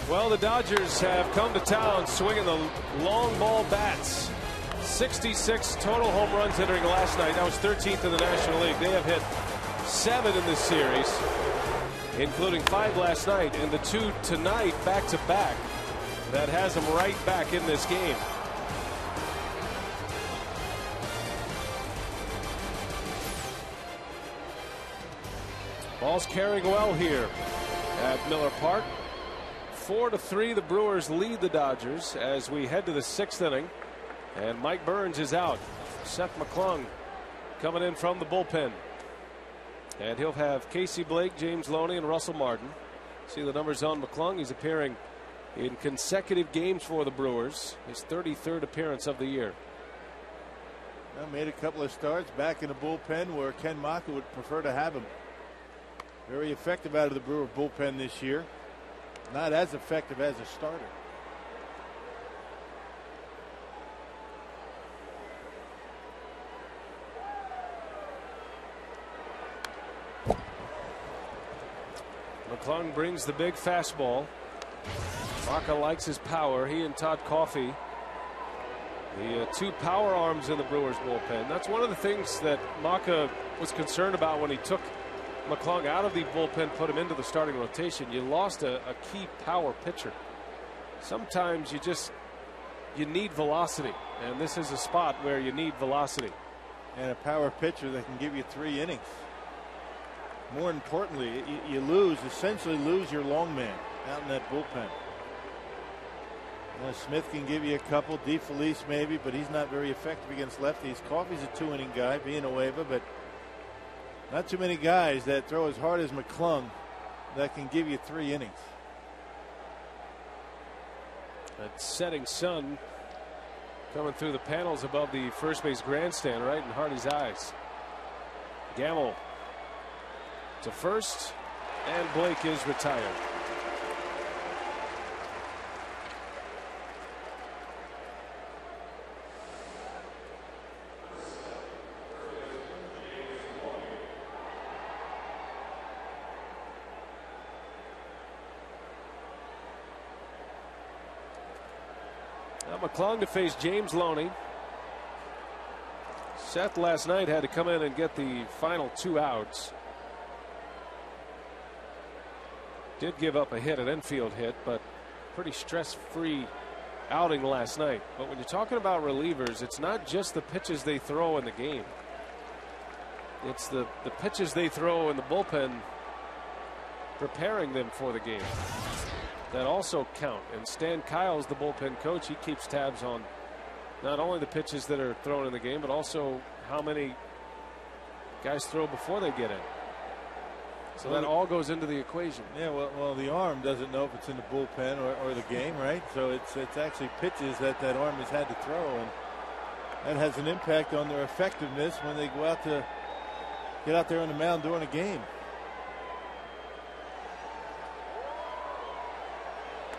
Well, the Dodgers have come to town swinging the long ball bats. 66 total home runs entering last night. That was 13th in the National League. They have hit 7 in this series, including 5 last night, and the 2 tonight back-to-back. That has them right back in this game. Ball's carrying well here at Miller Park. 4-3, the Brewers lead the Dodgers as we head to the 6th inning. And Mike Burns is out. Seth McClung coming in from the bullpen. And he'll have Casey Blake, James Loney, and Russell Martin. See the numbers on McClung. He's appearing in consecutive games for the Brewers. His 33rd appearance of the year. Well, made a couple of starts back in the bullpen where Ken Maka would prefer to have him. Very effective out of the Brewer bullpen this year. Not as effective as a starter. McClung brings the big fastball. Maka likes his power. He and Todd Coffey, the 2 power arms in the Brewers bullpen. That's one of the things that Maka was concerned about when he took McClung out of the bullpen, put him into the starting rotation. You lost a key power pitcher. Sometimes you need velocity, and this is a spot where you need velocity. And a power pitcher that can give you 3 innings. More importantly, you essentially lose your long man out in that bullpen. Smith can give you a couple, DeFelice maybe, but he's not very effective against lefties. Coffey's a 2-inning guy, Villanueva, but not too many guys that throw as hard as McClung that can give you 3 innings. That setting sun coming through the panels above the first base grandstand right in Hardy's eyes. Gamble to first, and Blake is retired. McClung to face James Loney. Seth last night had to come in and get the final 2 outs. Did give up a hit, an infield hit, but pretty stress-free outing last night. But when you're talking about relievers, it's not just the pitches they throw in the game. It's the pitches they throw in the bullpen, preparing them for the game, that also count. And Stan Kyle's the bullpen coach. He keeps tabs on not only the pitches that are thrown in the game, but also how many guys throw before they get in. So that all goes into the equation. Yeah, well, the arm doesn't know if it's in the bullpen or the game, right? So it's actually pitches that arm has had to throw, and that has an impact on their effectiveness when they go out to get out there on the mound during a game.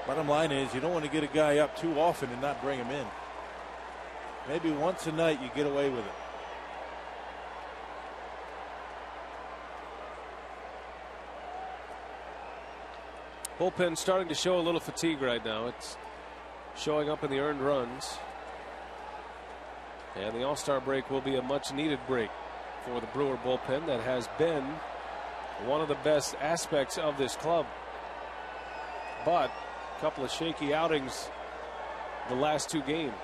Bottom line is you don't want to get a guy up too often and not bring him in. Maybe once a night you get away with it. Bullpen starting to show a little fatigue right now. It's showing up in the earned runs. And the All-Star break will be a much needed break for the Brewer bullpen that has been one of the best aspects of this club. But a couple of shaky outings the last 2 games.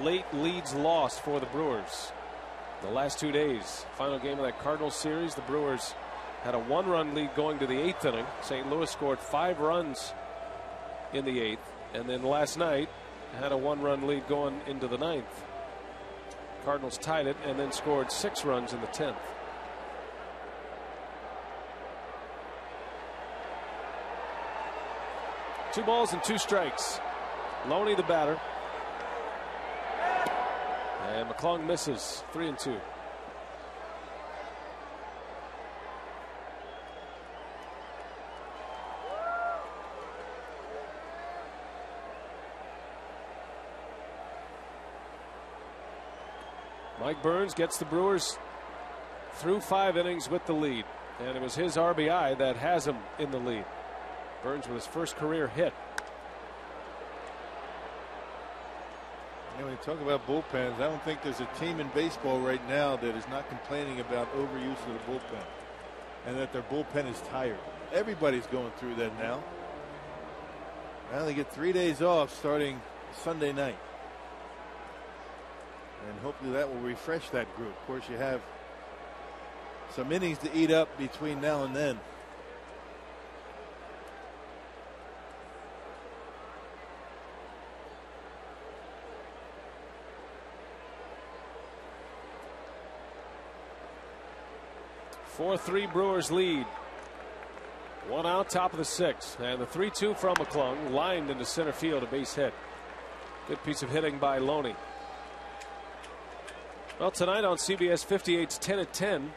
Late leads lost for the Brewers the last 2 days. Final game of that Cardinals series, the Brewers had a 1-run lead going to the 8th inning. St. Louis scored 5 runs in the 8th, and then last night had a 1-run lead going into the 9th. Cardinals tied it and then scored 6 runs in the 10th. Two balls and 2 strikes. Loney the batter. And McClung misses. 3-2. Mike Burns gets the Brewers through 5 innings with the lead, and it was his RBI that has him in the lead. Burns with his first career hit. When you talk about bullpens, I don't think there's a team in baseball right now that is not complaining about overuse of the bullpen and that their bullpen is tired. Everybody's going through that now. Now they get 3 days off starting Sunday night. And hopefully that will refresh that group. Of course, you have some innings to eat up between now and then. Four 4-3 Brewers lead. 1 out, top of the 6th, and the 3-2 from McClung, lined into center field, a base hit. Good piece of hitting by Loney. Well, tonight on CBS 58's 10 at 10,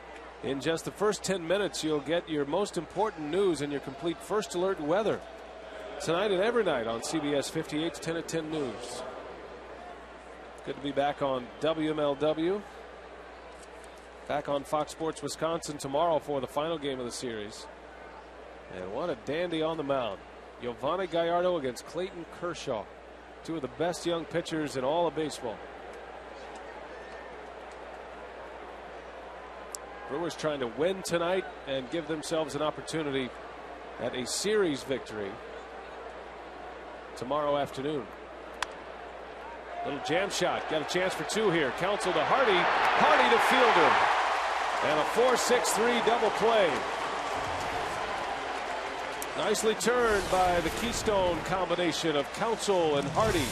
in just the first 10 minutes, you'll get your most important news and your complete first alert weather. Tonight and every night on CBS 58's 10 at 10 news. Good to be back on WMLW. Back on Fox Sports Wisconsin tomorrow for the final game of the series. And what a dandy on the mound. Giovanni Gallardo against Clayton Kershaw. Two of the best young pitchers in all of baseball. Brewers trying to win tonight and give themselves an opportunity at a series victory tomorrow afternoon. Little jam shot. Got a chance for 2 here. Counsell to Hardy. Hardy to Fielder. And a 4-6-3 double play. Nicely turned by the Keystone combination of Counsell and Hardy.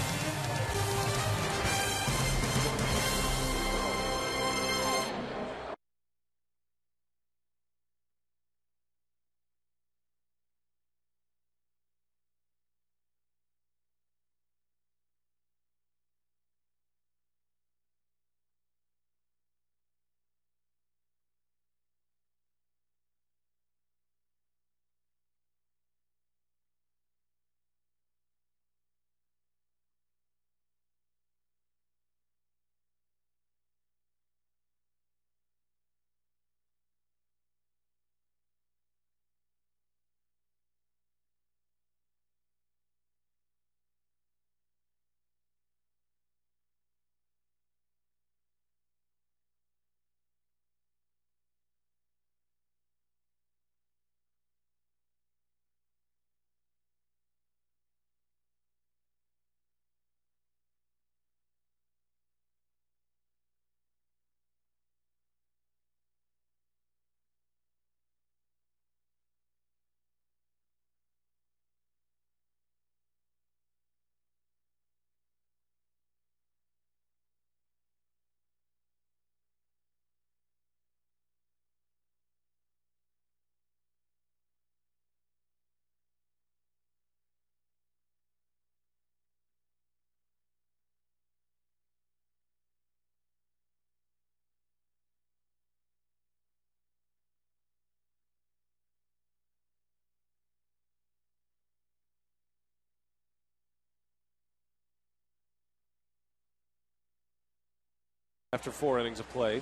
After 4 innings of play,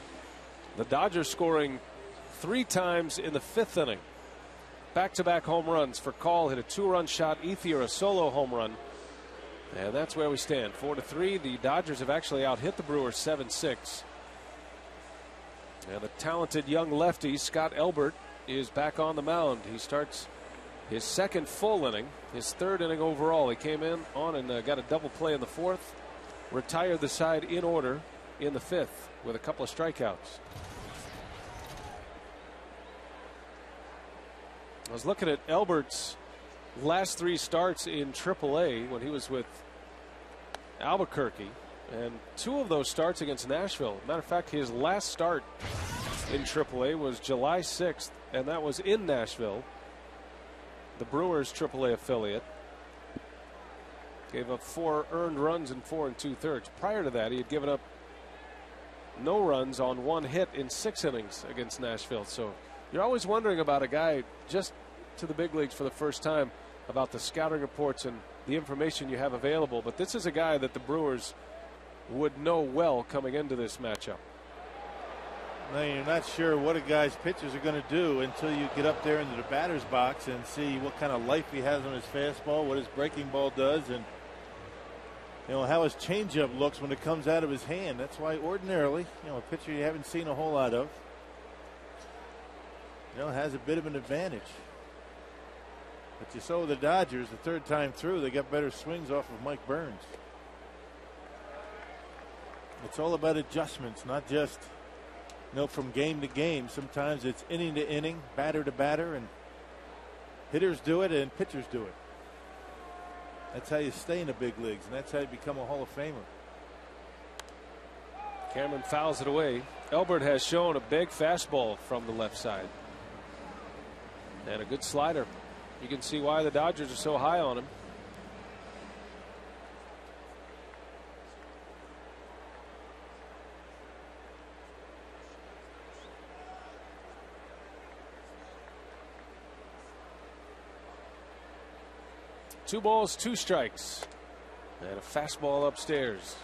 the Dodgers scoring 3 times in the 5th inning. Back-to-back home runs for Call. Hit a 2-run shot. Ethier a solo home run. And that's where we stand. 4-3. The Dodgers have actually out-hit the Brewers 7-6. And the talented young lefty Scott Elbert is back on the mound. He starts his 2nd full inning, his 3rd inning overall. He came in on and got a double play in the 4th. Retired the side in order in the 5th with a couple of strikeouts. I was looking at Elbert's last 3 starts in AAA when he was with Albuquerque, and 2 of those starts against Nashville. Matter of fact, his last start in AAA was July 6th, and that was in Nashville, the Brewers AAA affiliate. Gave up 4 earned runs in 4 2/3. Prior to that, he had given up no runs on 1 hit in 6 innings against Nashville. So you're always wondering about a guy just to the big leagues for the first time, about the scouting reports and the information you have available. But this is a guy that the Brewers would know well coming into this matchup. No, you're not sure what a guy's pitchers are going to do until you get up there into the batter's box and see what kind of life he has on his fastball, what his breaking ball does, and how his changeup looks when it comes out of his hand. That's why ordinarily, a pitcher you haven't seen a whole lot of, has a bit of an advantage. But you saw the Dodgers the third time through, they got better swings off of Mike Burns. It's all about adjustments, not just from game to game. Sometimes it's inning to inning, batter to batter, and hitters do it and pitchers do it. That's how you stay in the big leagues, and that's how you become a Hall of Famer. Cameron fouls it away. Elbert has shown a big fastball from the left side. And a good slider. You can see why the Dodgers are so high on him. Two balls, two strikes, and a fastball upstairs.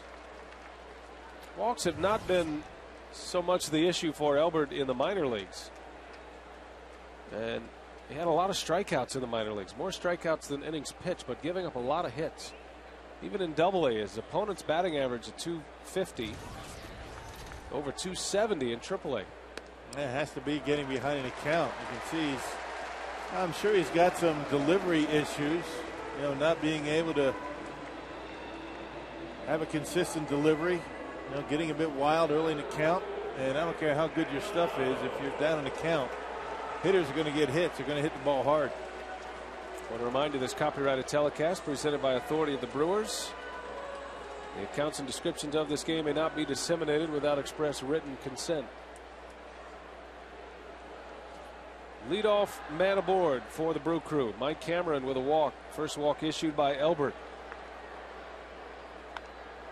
Walks have not been so much the issue for Elbert in the minor leagues. And he had a lot of strikeouts in the minor leagues, more strikeouts than innings pitched, but giving up a lot of hits. Even in Double-A, his opponent's batting average at 250, over 270 in Triple-A. It has to be getting behind an account. You can see I'm sure he's got some delivery issues. Not being able to have a consistent delivery, getting a bit wild early in the count. And I don't care how good your stuff is, if you're down in the count, hitters are going to get hits. They're going to hit the ball hard. I want to remind you this copyrighted telecast presented by authority of the Brewers. The accounts and descriptions of this game may not be disseminated without express written consent. Leadoff man aboard for the Brew Crew. Mike Cameron with a walk. First walk issued by Elbert.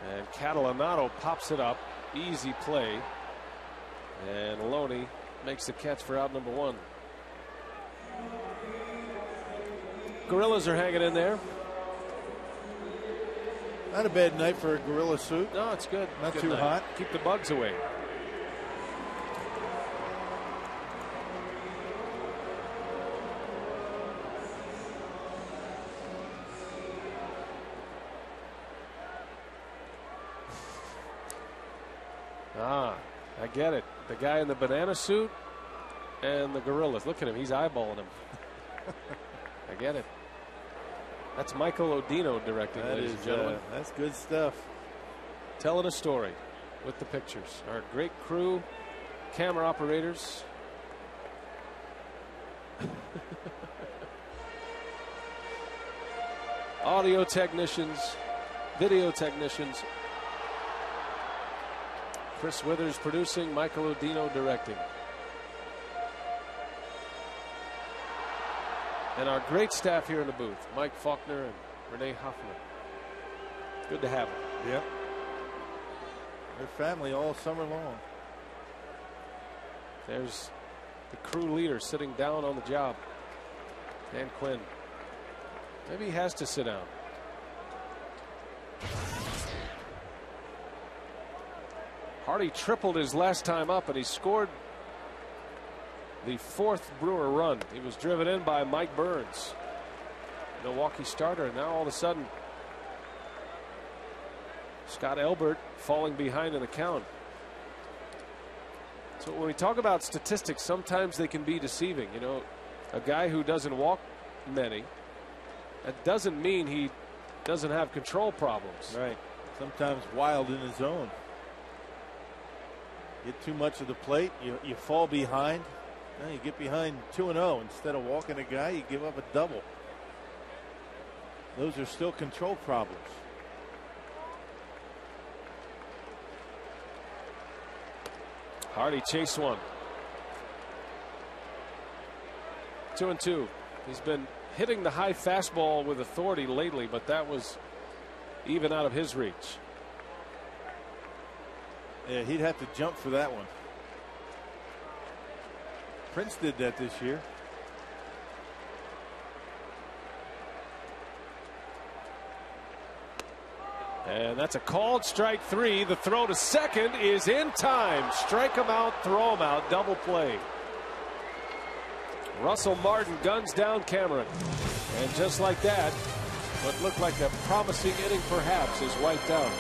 And Catalanato pops it up. Easy play. And Loney makes the catch for out number one. Gorillas are hanging in there. Not a bad night for a gorilla suit. No, it's good. Not good too night. hot. Keep the bugs away. I get it. The guy in the banana suit and the gorillas. Look at him. He's eyeballing him. I get it. That's Michael Odino directing, ladies and gentlemen. That's good stuff. Telling a story with the pictures. Our great crew, camera operators. Audio technicians, video technicians. Chris Withers producing, Michael Odino directing. And our great staff here in the booth, Mike Faulkner and Renee Hoffman. Good to have them. Yep. Their family all summer long. There's the crew leader sitting down on the job, Dan Quinn. Maybe he has to sit down. Hardy tripled his last time up, and he scored the fourth Brewer run. He was driven in by Mike Burns, Milwaukee starter, and now all of a sudden Scott Elbert falling behind in the count. So when we talk about statistics, sometimes they can be deceiving. A guy who doesn't walk many, that doesn't mean he doesn't have control problems. Right. Sometimes wild in his zone. Get too much of the plate, you fall behind. Now you get behind 2-0. Instead of walking a guy, you give up a double. Those are still control problems. Hardy chased one. 2-2. He's been hitting the high fastball with authority lately, but that was even out of his reach. Yeah, he'd have to jump for that one. Prince did that this year. And that's a called strike 3. The throw to second is in time. Strike him out, throw him out, double play. Russell Martin guns down Cameron. And just like that, what looked like a promising inning perhaps is wiped out.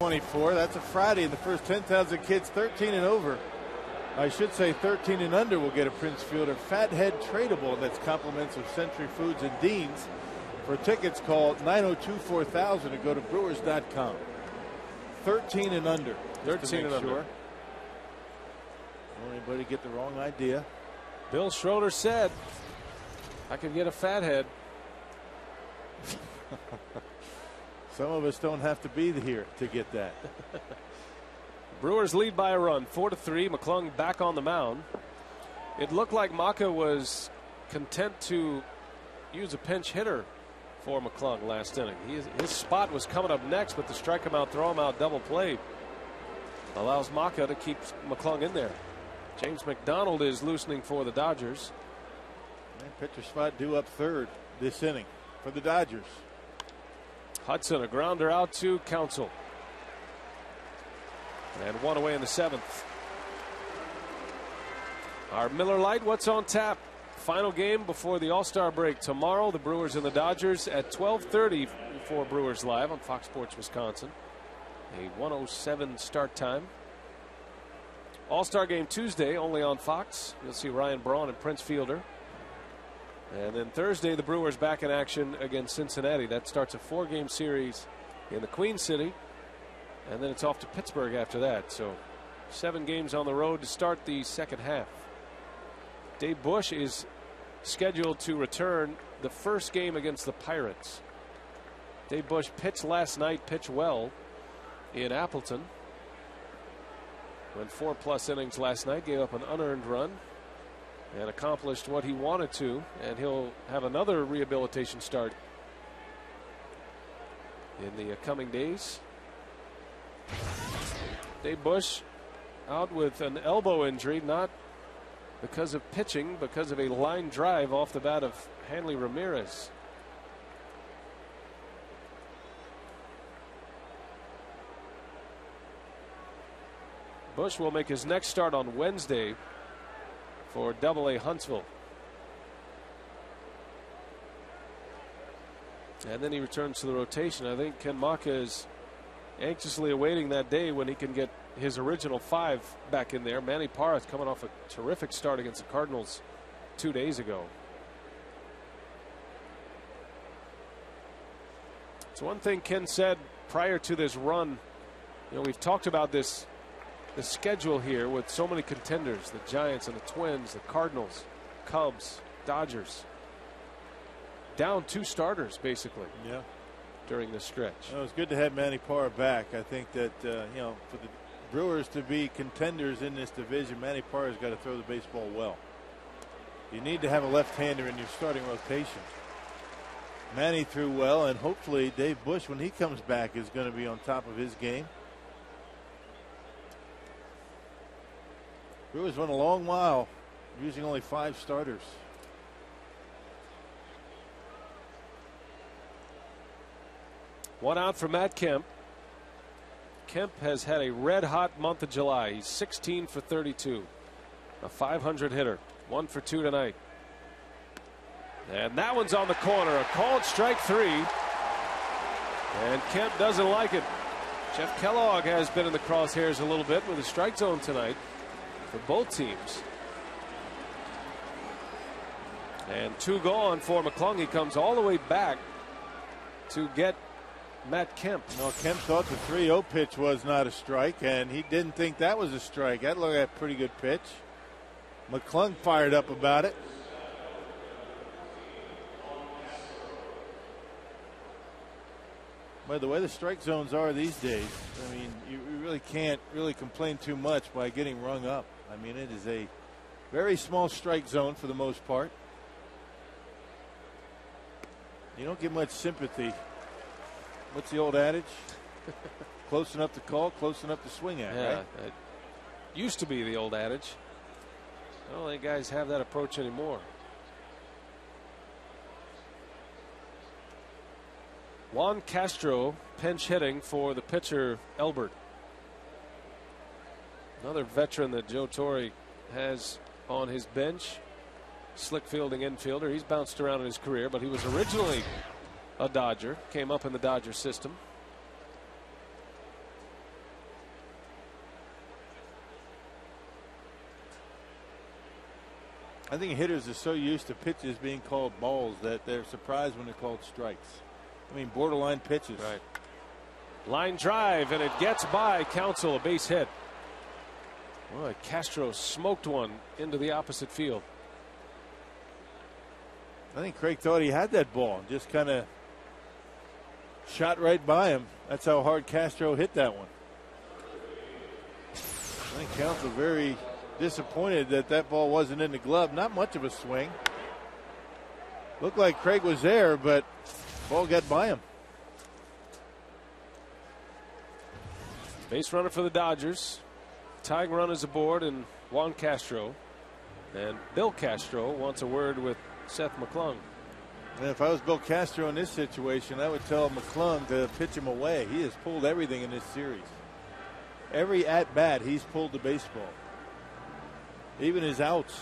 '24. That's a Friday, and the first 10,000 kids 13 and over, I should say 13 and under, will get a Prince Fielder Fathead Tradable, and that's compliments of Century Foods and Dean's. For tickets, call 902-4000 or go to brewers.com. 13 and under. 13 and under. Sure. Don't anybody get the wrong idea. Bill Schroeder said, I could get a fathead. Some of us don't have to be here to get that. Brewers lead by a run, 4-3. McClung back on the mound. It looked like Maka was content to use a pinch hitter for McClung last inning. His spot was coming up next, but the strike him out, throw him out double play allows Maka to keep McClung in there. James McDonald is loosening for the Dodgers. And pitcher spot due up third this inning for the Dodgers. Hudson, a grounder out to Counsell. And one away in the seventh. Our Miller Lite, what's on tap? Final game before the All-Star break tomorrow. The Brewers and the Dodgers at 12:30 for Brewers Live on Fox Sports Wisconsin. A 1:07 start time. All-Star game Tuesday only on Fox. You'll see Ryan Braun and Prince Fielder. And then Thursday, the Brewers back in action against Cincinnati. That starts a 4-game series in the Queen City. And then it's off to Pittsburgh after that. So 7 games on the road to start the second half. Dave Bush is scheduled to return the first game against the Pirates. Dave Bush pitched last night, pitched well in Appleton. Went 4+ innings last night, gave up an unearned run, and accomplished what he wanted to, and he'll have another rehabilitation start in the coming days. Dave Bush out with an elbow injury, not because of pitching, because of a line drive off the bat of Hanley Ramirez. Bush will make his next start on Wednesday for Double-A Huntsville. And then he returns to the rotation. I think Ken Maka is anxiously awaiting that day when he can get his original 5 back in there. Manny Parra coming off a terrific start against the Cardinals 2 days ago. It's one thing Ken said prior to this run You know, we've talked about the schedule here with so many contenders, the Giants and the Twins, the Cardinals, Cubs, Dodgers. Down 2 starters basically. Yeah. During this stretch. Well, it was good to have Manny Parra back. I think that you know, for the Brewers to be contenders in this division, Manny Parra's got to throw the baseball well. You need to have a left-hander in your starting rotation. Manny threw well, and hopefully Dave Bush, when he comes back, is going to be on top of his game. Brewers went a long while using only 5 starters. One out for Matt Kemp. Kemp has had a red-hot month of July. He's 16 for 32. A 500 hitter. 1 for 2 tonight. And that one's on the corner. A called strike 3. And Kemp doesn't like it. Jeff Kellogg has been in the crosshairs a little bit with a strike zone tonight for both teams. And 2 gone for McClung. He comes all the way back to get Matt Kemp. No, Kemp thought the 3-0 pitch was not a strike, and he didn't think that was a strike. That looked like a pretty good pitch. McClung fired up about it. By the way, the strike zones are these days, I mean, you really can't really complain too much by getting rung up. I mean, it is a very small strike zone for the most part. You don't get much sympathy. What's the old adage? Close enough to call, close enough to swing at, Yeah, right? it used to be the old adage. I don't think guys have that approach anymore. Juan Castro pinch hitting for the pitcher Elbert. Another veteran that Joe Torre has on his bench. Slick fielding infielder. He's bounced around in his career, but he was originally a Dodger. Came up in the Dodger system. I think hitters are so used to pitches being called balls that they're surprised when they're called strikes. I mean, borderline pitches. Right. Line drive, and it gets by Counsell, a base hit. Boy, Castro smoked one into the opposite field. I think Craig thought he had that ball, just kind of shot right by him. That's how hard Castro hit that one. I think Counsell very disappointed that that ball wasn't in the glove. Not much of a swing. Looked like Craig was there, but ball got by him. Base runner for the Dodgers. Tying run is aboard, and Juan Castro. And Bill Castro wants a word with Seth McClung. And if I was Bill Castro in this situation, I would tell McClung to pitch him away. He has pulled everything in this series. Every at-bat, he's pulled the baseball. Even his outs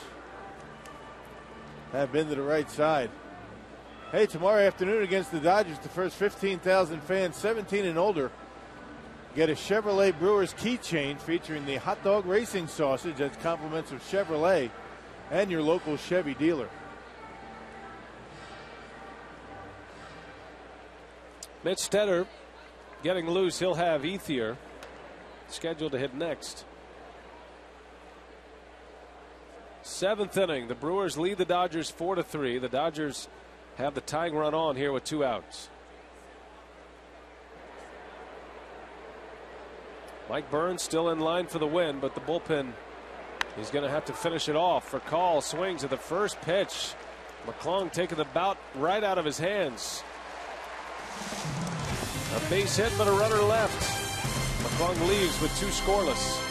have been to the right side. Hey, tomorrow afternoon against the Dodgers, the first 15,000 fans 17 and older get a Chevrolet Brewers keychain featuring the hot dog racing sausage as compliments of Chevrolet and your local Chevy dealer. Mitch Stetter getting loose. He'll have Ethier scheduled to hit next. 7th inning. The Brewers lead the Dodgers 4-3. The Dodgers have the tying run on here with 2 outs. Mike Burns still in line for the win, but the bullpen is going to have to finish it off. For Call swings at the first pitch. McClung taking the bout right out of his hands. A base hit, but a runner left. McClung leaves with 2 scoreless.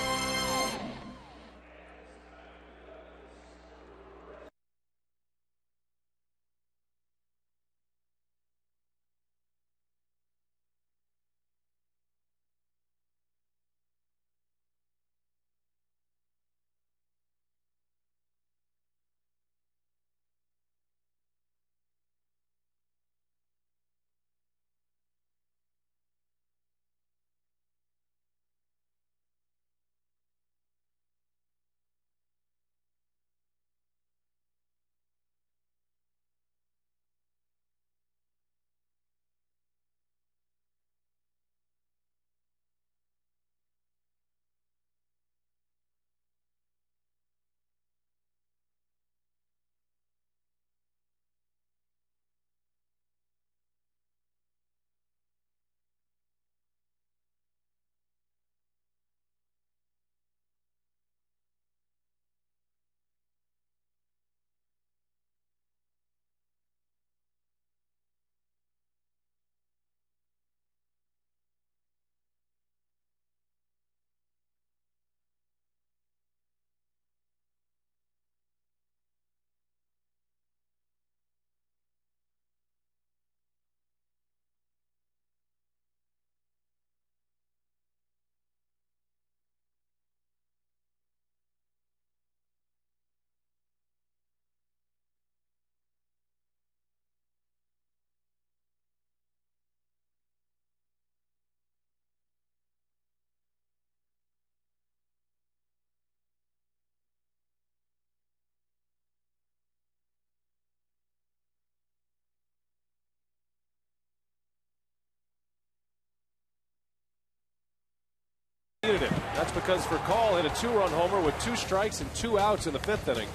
needed it. That's because Furcal hit a 2-run homer with 2 strikes and 2 outs in the 5th inning.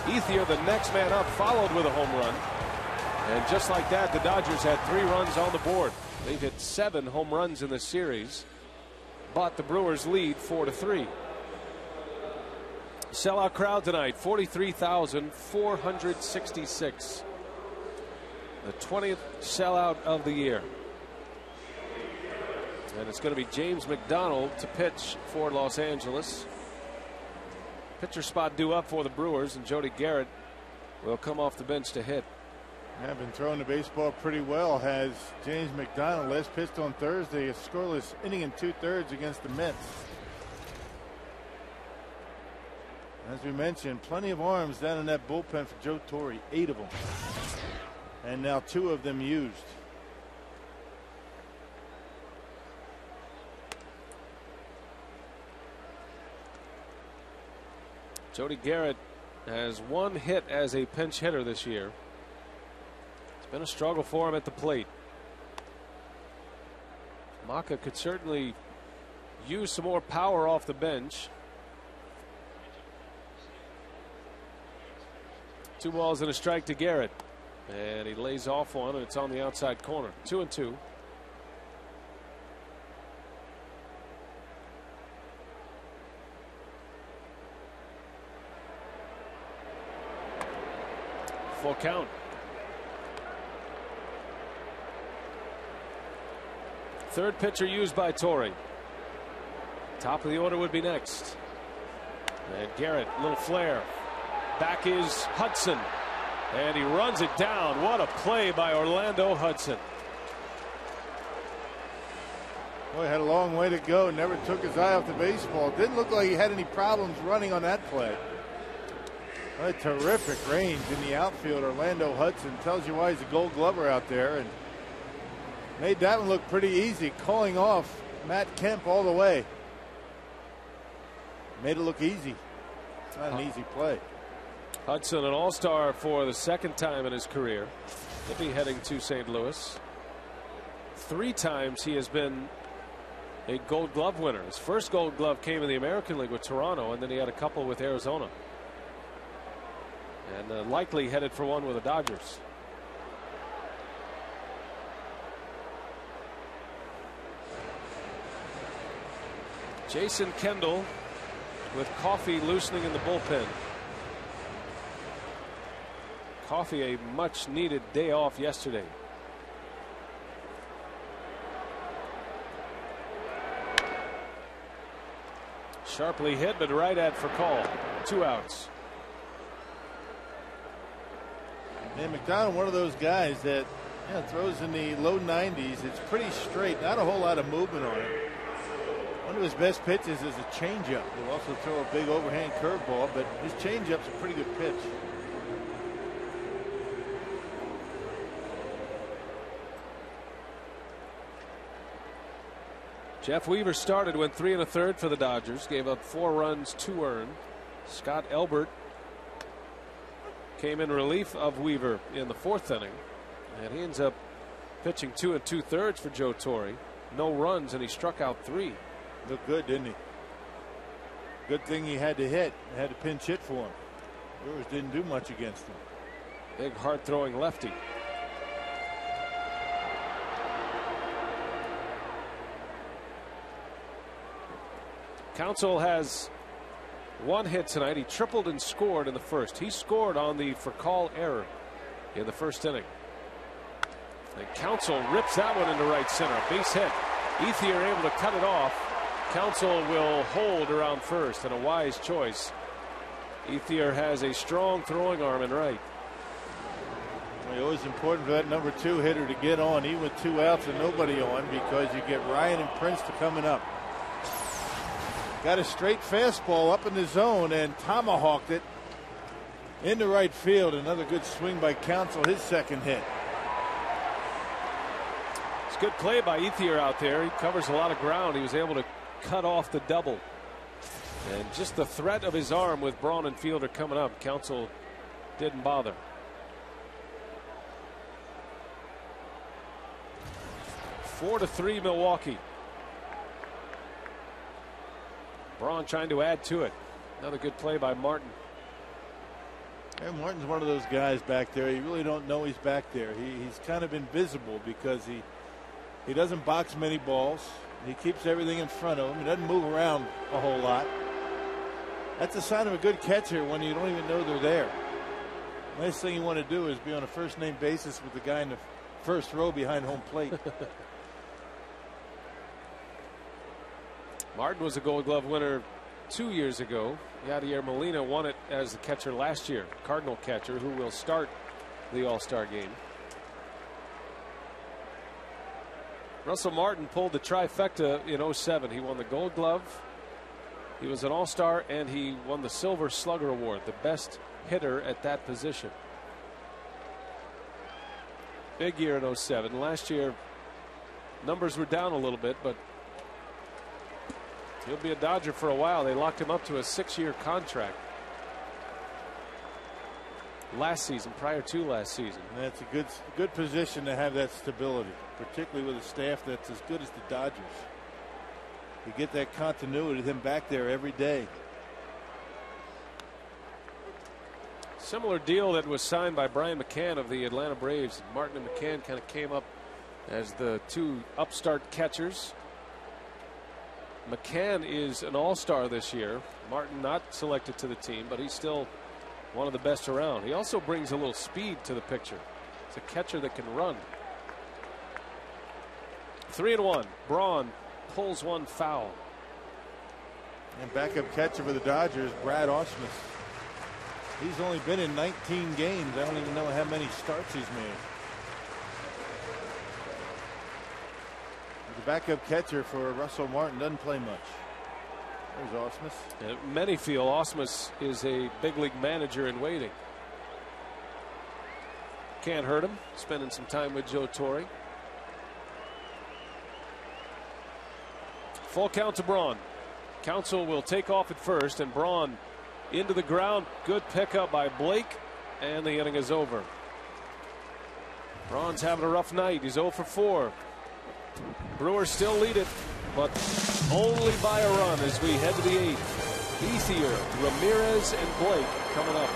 Ethier, the next man up, followed with a home run. And just like that, the Dodgers had 3 runs on the board. They've hit 7 home runs in this series, but the Brewers lead 4-3. Sellout crowd tonight, 43,466. The 20th sellout of the year. And it's going to be James McDonald to pitch for Los Angeles. Pitcher spot due up for the Brewers, and Jody Garrett will come off the bench to hit. I've been throwing the baseball pretty well, has James McDonald. Last pitched on Thursday, a scoreless inning and 2/3 against the Mets. As we mentioned, plenty of arms down in that bullpen for Joe Torre, 8 of them. And now 2 of them used. Jody Garrett has 1 hit as a pinch hitter this year. It's been a struggle for him at the plate. Maka could certainly use some more power off the bench. 2 balls and a strike to Garrett. And he lays off one, and it's on the outside corner. 2-2. Full count. Third pitcher used by Torre. Top of the order would be next. And Garrett, little flare. Back is Hudson. And he runs it down. What a play by Orlando Hudson. Boy, had a long way to go. Never took his eye off the baseball. Didn't look like he had any problems running on that play. A terrific range in the outfield. Orlando Hudson tells you why he's a Gold Glover out there, and made that one look pretty easy, calling off Matt Kemp all the way. Made it look easy. It's not an easy play. Hudson, an all-star for the 2nd time in his career. He'll be heading to St. Louis. 3 times he has been a Gold Glove winner. His first Gold Glove came in the American League with Toronto, and then he had a couple with Arizona. And likely headed for one with the Dodgers. Jason Kendall with Coffey loosening in the bullpen. Coffey a much needed day off yesterday. Sharply hit, but right at for call. 2 outs. And McDonald, one of those guys that throws in the low 90s. It's pretty straight, not a whole lot of movement on it. One of his best pitches is a changeup. He'll also throw a big overhand curveball, but his changeup's a pretty good pitch. Jeff Weaver started, went 3 1/3 for the Dodgers, gave up 4 runs, 2 earned. Scott Elbert came in relief of Weaver in the 4th inning, and he ends up pitching 2 2/3 for Joe Torre. No runs, and he struck out 3. Looked good, didn't he? Good thing he had to hit. Had to pinch hit for him. Brewers didn't do much against him. Big hard throwing lefty. Counsell has 1 hit tonight. He tripled and scored in the 1st. He scored on the Furcal error in the 1st inning. And Counsell rips that one into right center. Base hit. Ethier able to cut it off. Counsell will hold around first, and a wise choice. Ethier has a strong throwing arm in right. Well, always important for that number 2 hitter to get on, even with 2 outs and nobody on, because you get Ryan and Prince to coming up. Got a straight fastball up in the zone and tomahawked it into right field. Another good swing by Counsell, his 2nd hit. It's good play by Ethier out there. He covers a lot of ground. He was able to cut off the double. And just the threat of his arm with Braun and Fielder coming up, Counsell didn't bother. Braun trying to add to it. Another good play by Martin. And Martin's one of those guys back there. You really don't know he's back there. He's kind of invisible because he doesn't box many balls. He keeps everything in front of him. He doesn't move around a whole lot. That's a sign of a good catcher when you don't even know they're there. The last thing you want to do is be on a first-name basis with the guy in the first row behind home plate. Martin was a Gold Glove winner 2 years ago. Yadier Molina won it as the catcher last year, Cardinal catcher, who will start the All-Star game. Russell Martin pulled the trifecta in '07. He won the Gold Glove, he was an All-Star, and he won the Silver Slugger Award, the best hitter at that position. Big year in '07. Last year, numbers were down a little bit, but he'll be a Dodger for a while. They locked him up to a 6-year contract last season, prior to last season. And that's a good position to have that stability, particularly with a staff that's as good as the Dodgers. You get that continuity with him back there every day. Similar deal that was signed by Brian McCann of the Atlanta Braves. Martin and McCann kind of came up as the two upstart catchers. McCann is an all-star this year. Martin not selected to the team, but he's still one of the best around. He also brings a little speed to the picture. It's a catcher that can run. 3-1. Braun pulls one foul. And backup catcher for the Dodgers, Brad Ausmus. He's only been in 19 games. I don't even know how many starts he's made. The backup catcher for Russell Martin doesn't play much. There's Ausmus. Many feel Ausmus is a big league manager in waiting. Can't hurt him. Spending some time with Joe Torre. Full count to Braun. Counsell will take off at first, and Braun into the ground. Good pickup by Blake, and the inning is over. Braun's having a rough night. He's 0 for 4. Brewers still lead it, but only by a run as we head to the 8th. Ethier, Ramirez, and Blake coming up.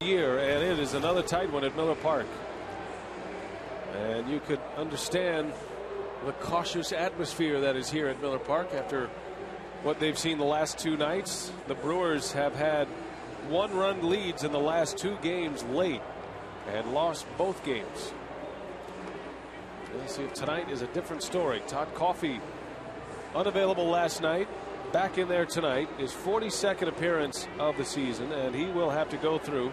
Year, and it is another tight one at Miller Park. And you could understand the cautious atmosphere that is here at Miller Park after what they've seen the last 2 nights. The Brewers have had 1-run leads in the last 2 games late and lost both games. Let's see if tonight is a different story. Todd Coffey unavailable last night, back in there tonight, his 42nd appearance of the season, and he will have to go through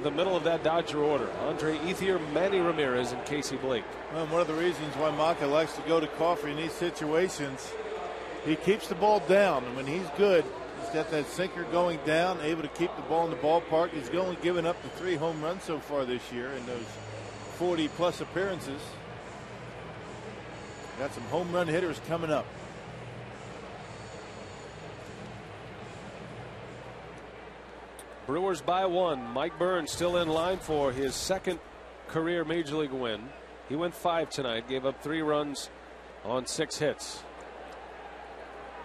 the middle of that Dodger order. Andre Ethier, Manny Ramirez, and Casey Blake. Well, one of the reasons why Maka likes to go to Coffey in these situations, He keeps the ball down, and when he's good, he's got that sinker going down, able to keep the ball in the ballpark. He's only given up the 3 home runs so far this year in those 40-plus appearances. Got some home run hitters coming up. Brewers by 1. Mike Burns still in line for his second career Major League win. He went 5 tonight, gave up 3 runs on 6 hits.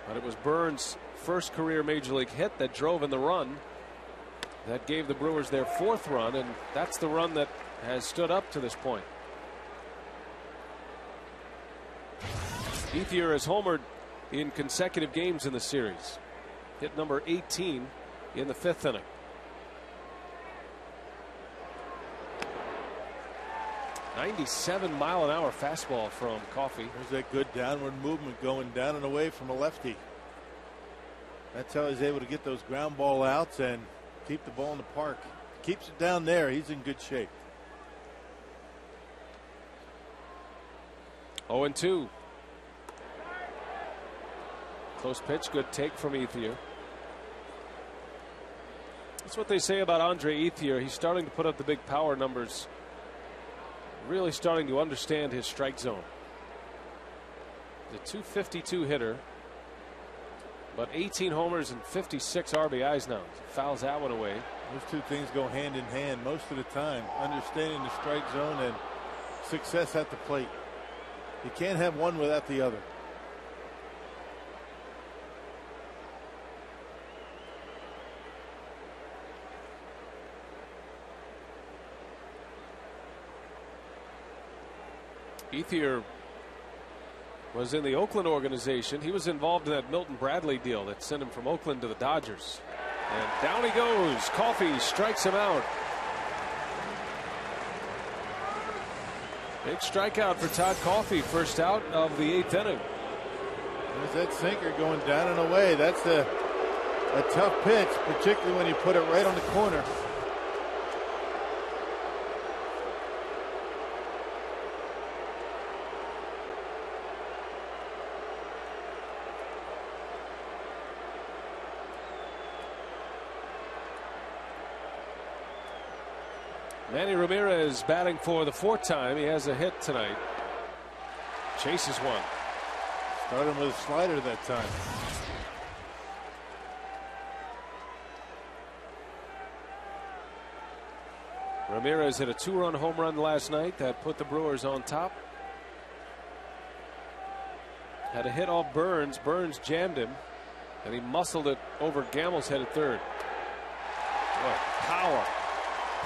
But it was Burns' first career Major League hit that drove in the run. That gave the Brewers their 4th run, and that's the run that has stood up to this point. Ethier has homered in consecutive games in the series. Hit number 18 in the 5th inning. 97-mile-an-hour fastball from Coffey. There's that good downward movement going down and away from a lefty. That's how he's able to get those ground ball outs and keep the ball in the park. Keeps it down there. He's in good shape. 0-2. Close pitch, good take from Ethier. That's what they say about Andre Ethier. He's starting to put up the big power numbers. Really starting to understand his strike zone. The .252 hitter, but 18 homers and 56 RBIs now. Fouls that one away. Those two things go hand in hand most of the time. Understanding the strike zone and success at the plate. You can't have one without the other. Ethier was in the Oakland organization. He was involved in that Milton Bradley deal that sent him from Oakland to the Dodgers. And down he goes. Coffey strikes him out. Big strikeout for Todd Coffey, first out of the 8th inning. There's that sinker going down and away. That's a tough pitch, particularly when you put it right on the corner. Manny Ramirez batting for the 4th time. He has a hit tonight. Chases one. Started with a slider that time. Ramirez hit a 2-run home run last night that put the Brewers on top. Had a hit off Burns. Burns jammed him, and he muscled it over Gamel's head at third. What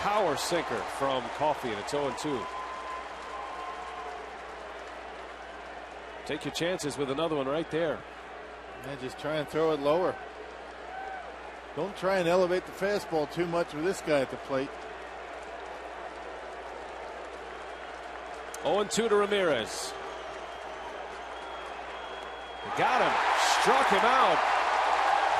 power sinker from Coffey, and it's 0-2. Take your chances with another one right there. And just try and throw it lower. Don't try and elevate the fastball too much with this guy at the plate. 0-2 to Ramirez. They got him, struck him out,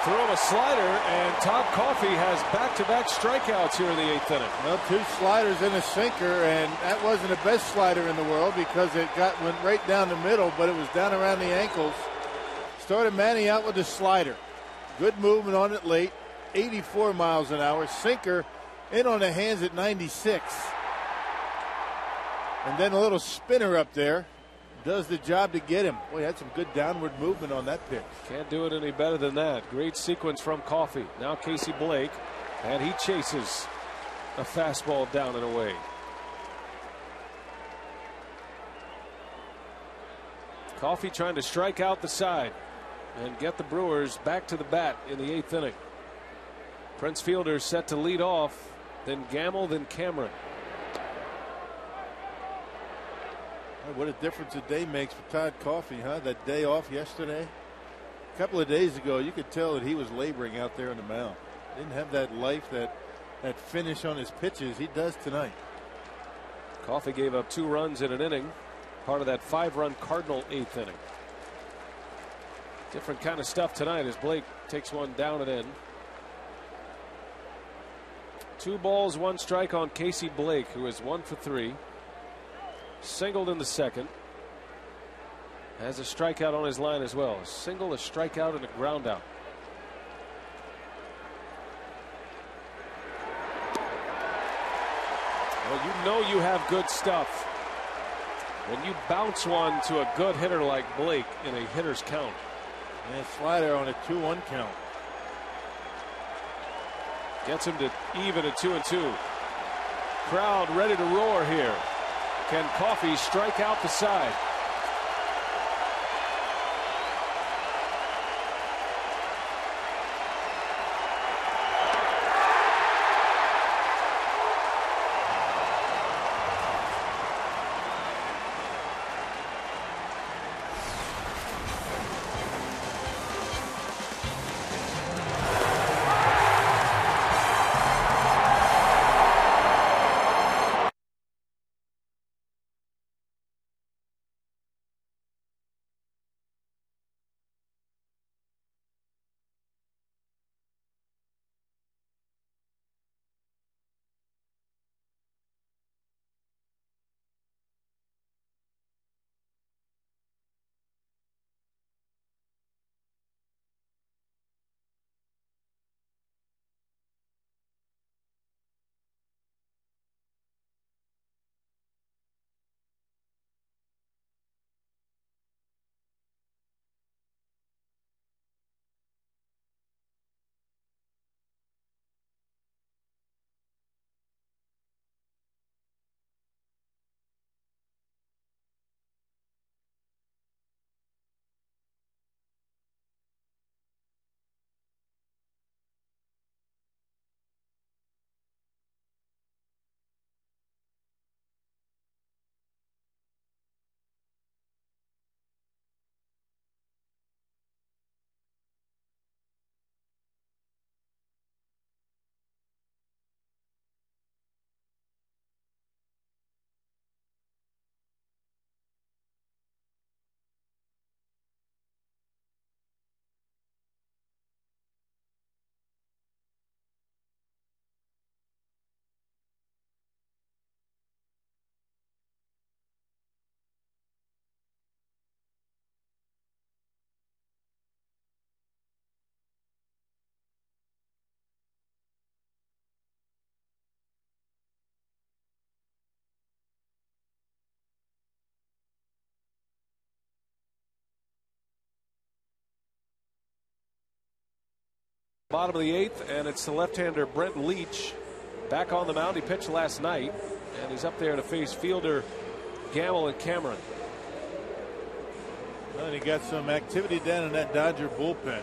threw him a slider, and Todd Coffey has back-to-back strikeouts here in the 8th inning. Well, 2 sliders and a sinker, and that wasn't the best slider in the world because it went right down the middle, but it was down around the ankles. Started Manny out with a slider. Good movement on it late, 84 miles an hour. Sinker in on the hands at 96. And then a little spinner up there. Does the job to get him. Boy, had some good downward movement on that pitch. Can't do it any better than that. Great sequence from Coffey. Now Casey Blake, and he chases a fastball down and away. Coffey trying to strike out the side and get the Brewers back to the bat in the 8th inning. Prince Fielder set to lead off, then Gamel, then Cameron. What a difference a day makes for Todd Coffey, huh? That day off yesterday. A couple of days ago, you could tell that he was laboring out there on the mound. Didn't have that life, that finish on his pitches. He does tonight. Coffey gave up 2 runs in an inning, part of that 5-run Cardinal 8th inning. Different kind of stuff tonight as Blake takes one down and in. 2 balls, 1 strike on Casey Blake, who is 1 for 3. Singled in the second. has a strikeout on his line as well. A single, a strikeout, and a ground out. Well, you know you have good stuff when you bounce one to a good hitter like Blake in a hitter's count. And a slider on a 2-1 count. Gets him to even at 2-2. Crowd ready to roar here. Can Coffey strike out the side? Bottom of the 8th, and it's the left-hander Brent Leach back on the mound. He pitched last night, and he's up there to face fielder Gamble and Cameron. Well, he got some activity down in that Dodger bullpen.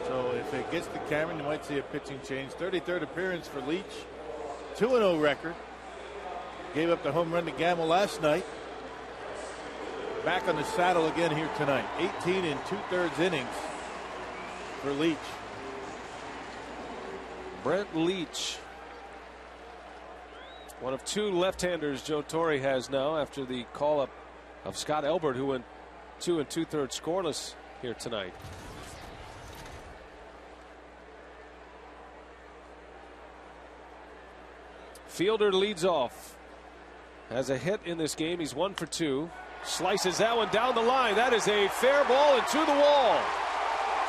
So if it gets to Cameron, you might see a pitching change. 33rd appearance for Leach. 2-0 record. Gave up the home run to Gamble last night. Back on the saddle again here tonight. 18 2/3 innings for Leach. Brent Leach, one of 2 left-handers Joe Torre has now after the call-up of Scott Elbert, who went 2 2/3 scoreless here tonight. Fielder leads off. Has a hit in this game. He's 1 for 2. Slices that one down the line. That is a fair ball and to the wall.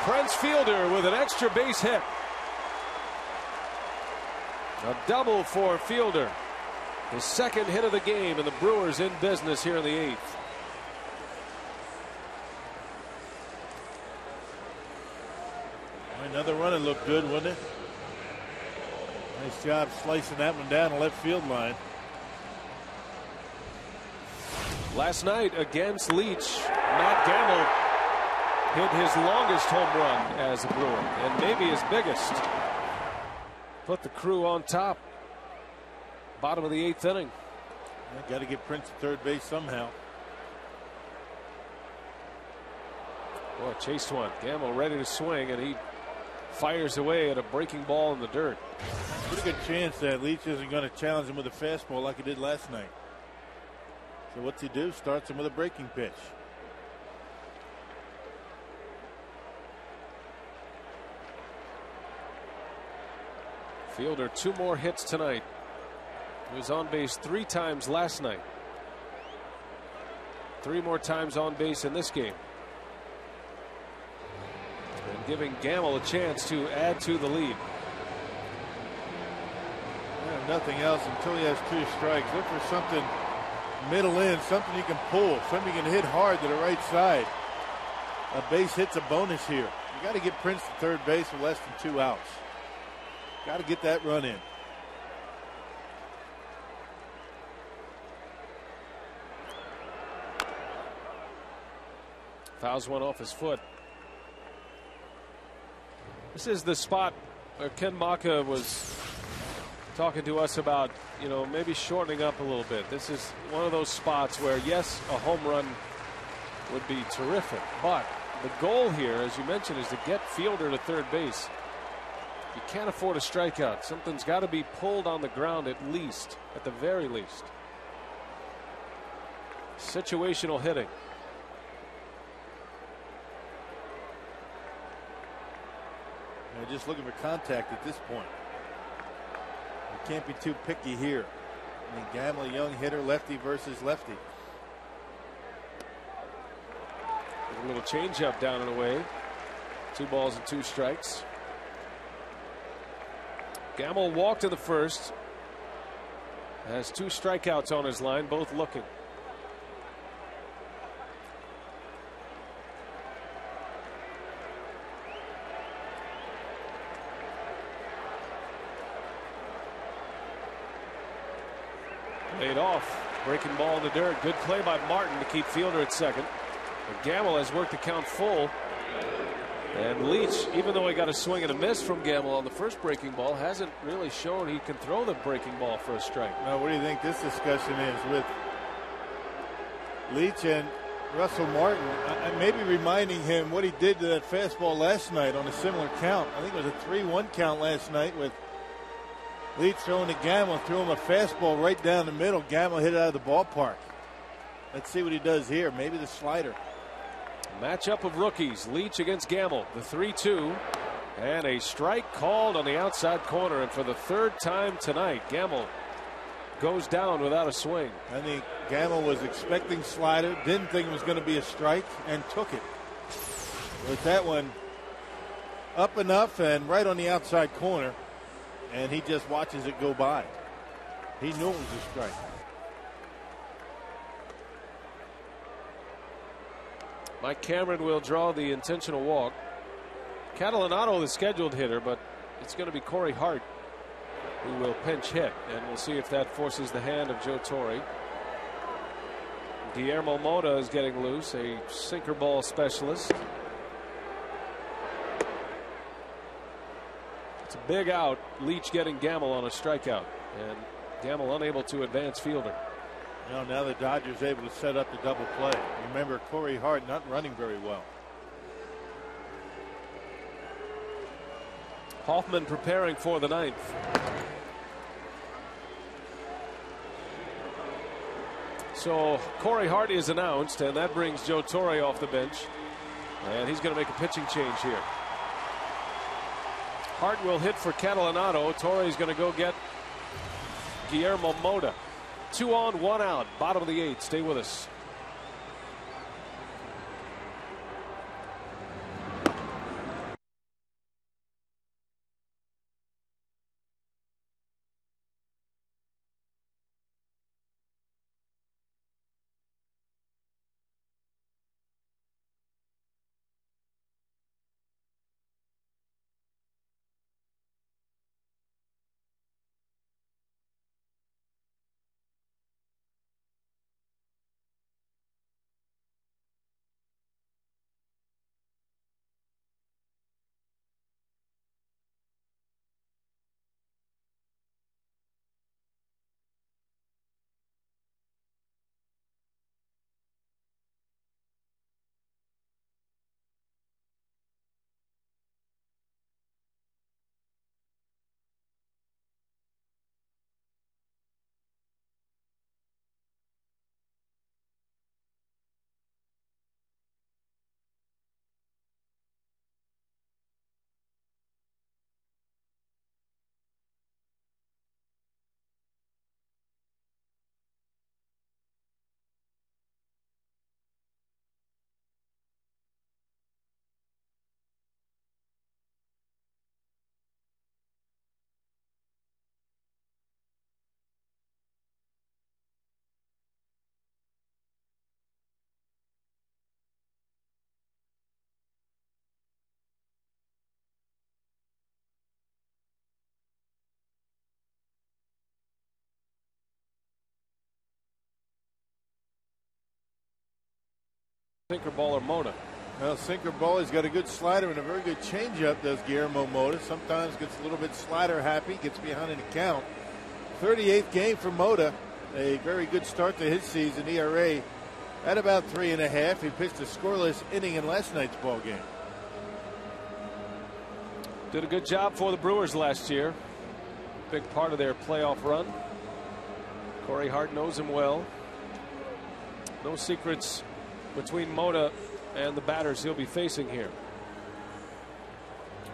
Prince Fielder with an extra base hit. A double for Fielder. His second hit of the game, and the Brewers in business here in the 8th. Another run, it looked good, wouldn't it? Nice job slicing that one down the left field line. Last night against Leach, Matt Gamble hit his longest home run as a Brewer, and maybe his biggest. Put the Crew on top. Bottom of the 8th inning. Got to get Prince to third base somehow. Boy, chased one. Gamble ready to swing, and he fires away at a breaking ball in the dirt. Pretty good chance that Leach isn't going to challenge him with a fastball like he did last night. So what's he do? Starts him with a breaking pitch. Fielder 2 more hits tonight. He was on base 3 times last night. 3 more times on base in this game. And giving Gamble a chance to add to the lead. Nothing else until he has 2 strikes. Look for something middle in, something you can pull, something you can hit hard to the right side. A base hit's a bonus here. You got to get Prince to third base with less than 2 outs. Got to get that run in. Fouls one off his foot. This is the spot where Ken Maka was talking to us about, you know, maybe shortening up a little bit. This is one of those spots where, yes, a home run would be terrific, but the goal here, as you mentioned, is to get Fielder to third base. You can't afford a strikeout. Something's got to be pulled on the ground at least, at the very least. Situational hitting. They're just looking for contact at this point. You can't be too picky here. I mean, Gamble, a young hitter, lefty versus lefty. A little changeup down and away. 2 balls and 2 strikes. Gamble walked in the first. Has 2 strikeouts on his line, both looking. Laid off. Breaking ball in the dirt. Good play by Martin to keep Fielder at second. But Gamble has worked the count full. And Leach, even though he got a swing and a miss from Gamble on the first breaking ball, hasn't really shown he can throw the breaking ball for a strike. Now, what do you think this discussion is with Leach and Russell Martin? Maybe reminding him what he did to that fastball last night on a similar count. I think it was a 3-1 count last night with Leach throwing to Gamble, threw him a fastball right down the middle. Gamble hit it out of the ballpark. Let's see what he does here. Maybe the slider. Matchup of rookies. Leach against Gamble. The 3-2. And a strike called on the outside corner. And for the 3rd time tonight, Gamble goes down without a swing. I think Gamble was expecting slider, didn't think it was going to be a strike, and took it. With that one up enough and right on the outside corner. And he just watches it go by. He knew it was a strike. Mike Cameron will draw the intentional walk. Catalanato, the scheduled hitter, but it's going to be Corey Hart who will pinch hit. And we'll see if that forces the hand of Joe Torre. Guillermo Mota is getting loose, a sinker ball specialist. It's a big out. Leach getting Gamble on a strikeout. And Gamble unable to advance Fielder. You know, now the Dodgers able to set up the double play. Remember, Corey Hart not running very well. Hoffman preparing for the 9th. So Corey Hart is announced, and that brings Joe Torre off the bench. And he's going to make a pitching change here. Hart will hit for Catalanato. Torre is going to go get Guillermo Mota. 2 on, 1 out. Bottom of the 8th. Stay with us. Sinker ball or Mota. Well, sinker ball, he's got a good slider and a very good changeup, does Guillermo Mota. Sometimes gets a little bit slider happy, gets behind in the count. 38th game for Mota. A very good start to his season. ERA at about 3.5. He pitched a scoreless inning in last night's ball game. Did a good job for the Brewers last year. Big part of their playoff run. Corey Hart knows him well. No secrets between Mota and the batters he'll be facing here.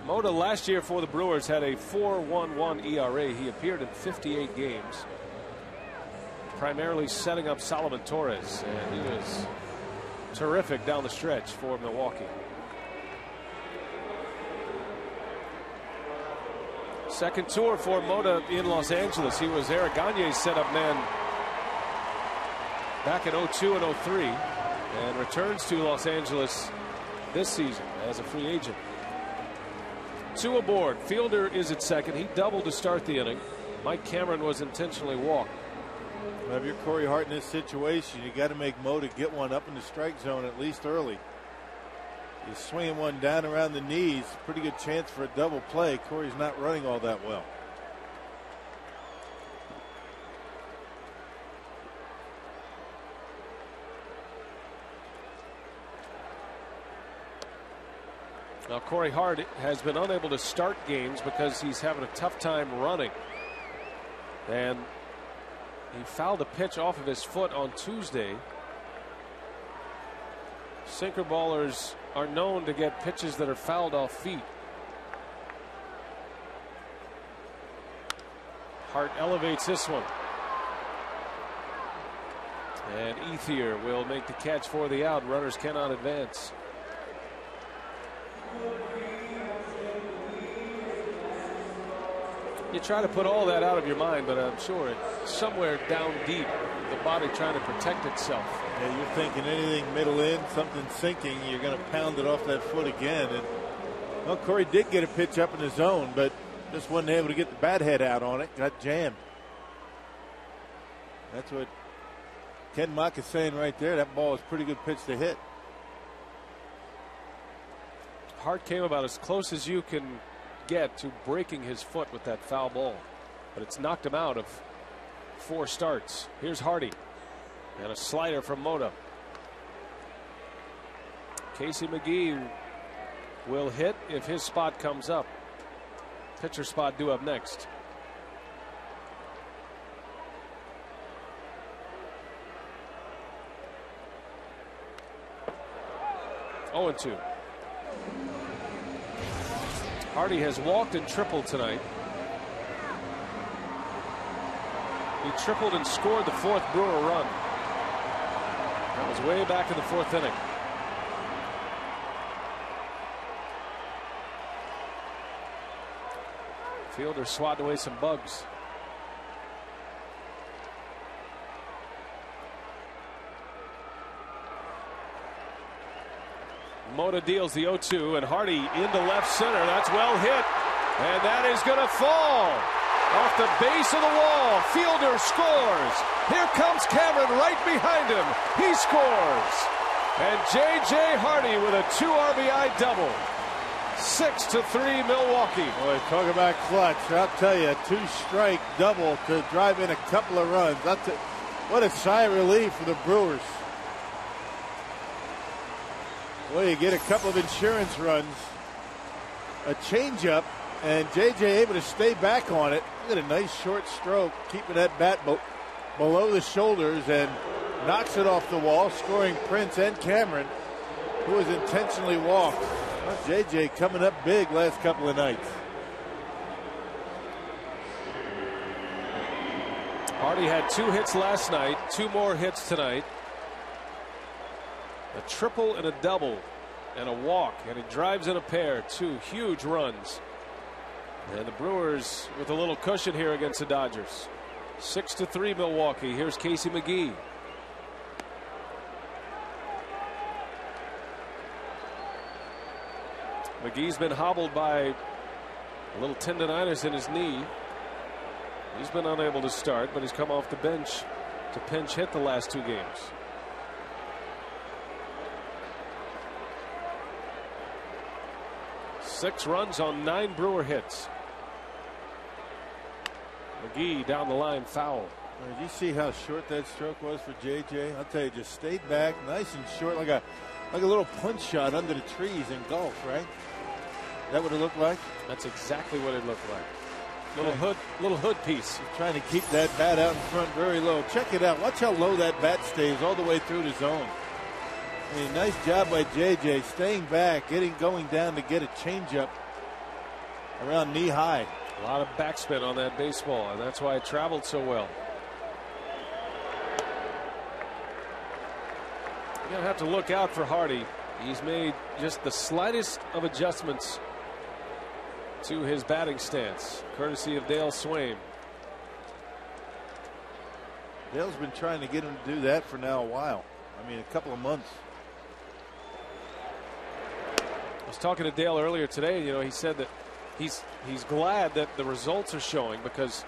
Mota last year for the Brewers had a 4.11 ERA. He appeared in 58 games, primarily setting up Solomon Torres, and he was terrific down the stretch for Milwaukee. Second tour for Mota in Los Angeles. He was Eric Gagne's setup man back in 02 and 03, and returns to Los Angeles this season as a free agent. 2 aboard. Fielder is at second. He doubled to start the inning. Mike Cameron was intentionally walked. Well, if you're Corey Hart in this situation, you got to make Mota get one up in the strike zone at least early. He's swinging one down around the knees. Pretty good chance for a double play. Corey's not running all that well. Now Corey Hart has been unable to start games because he's having a tough time running, and he fouled a pitch off of his foot on Tuesday. Sinker ballers are known to get pitches that are fouled off feet. Hart elevates this one, and Ethier will make the catch for the out. Runners cannot advance. You try to put all that out of your mind, but I'm sure it's somewhere down deep, the body trying to protect itself. Yeah, you're thinking anything middle in, something sinking, you're going to pound it off that foot again. And well, Corey did get a pitch up in the zone, but just wasn't able to get the bat head out on it. Got jammed. That's what Ken Mock is saying right there. That ball is a pretty good pitch to hit. Hart came about as close as you can get to breaking his foot with that foul ball, but it's knocked him out of 4 starts. Here's Hardy, and a slider from Mota. Casey McGee will hit if his spot comes up. Pitcher spot due up next. Oh, and 2. Hardy has walked and tripled tonight. He tripled and scored the 4th Brewer run. That was way back in the 4th inning. Fielder swatting away some bugs. Mota deals the 0-2, and Hardy into left center. That's well hit, and that is going to fall off the base of the wall. Fielder scores. Here comes Cameron right behind him. He scores, and J.J. Hardy with a 2 RBI double. 6-3 Milwaukee. Boy, talk about clutch. I'll tell you, a 2-strike double to drive in a couple of runs. What a sigh of relief for the Brewers. Well, you get a couple of insurance runs, a changeup, and J.J. able to stay back on it. Look at a nice short stroke, keeping that bat below the shoulders, and knocks it off the wall, scoring Prince and Cameron, who was intentionally walked. Well, J.J. coming up big last couple of nights. Hardy had 2 hits last night, 2 more hits tonight. A triple and a double and a walk, and he drives in a pair. 2 huge runs, and the Brewers with a little cushion here against the Dodgers. 6-3 Milwaukee. Here's Casey McGee. McGee's been hobbled by a little tendonitis in his knee. He's been unable to start, but he's come off the bench to pinch hit the last 2 games. 6 runs on 9 Brewer hits. McGee down the line, foul. Did you see how short that stroke was for JJ? I'll tell you, just stayed back, nice and short, like a little punch shot under the trees in golf, right? That what it looked like? That's exactly what it looked like. Little hood piece. He's trying to keep that bat out in front very low. Check it out. Watch how low that bat stays all the way through the zone. I mean, nice job by JJ staying back, going down to get a changeup around knee high. A lot of backspin on that baseball, and that's why it traveled so well. You're going to have to look out for Hardy. He's made just the slightest of adjustments to his batting stance, courtesy of Dale Swain. Dale's been trying to get him to do that for now a while. I mean, a couple of months. I was talking to Dale earlier today. You know, he said that he's glad that the results are showing, because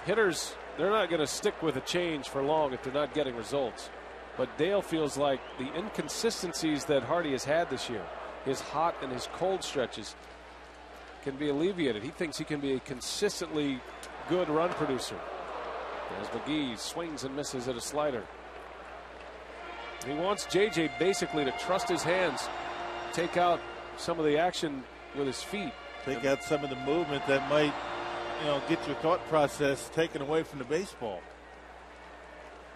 hitters, they're not going to stick with a change for long if they're not getting results. But Dale feels like the inconsistencies that Hardy has had this year, his hot and his cold stretches, can be alleviated. He thinks he can be a consistently good run producer. As McGee swings and misses at a slider. He wants JJ basically to trust his hands, take out some of the action with his feet. Take out some of the movement that might, get your thought process taken away from the baseball.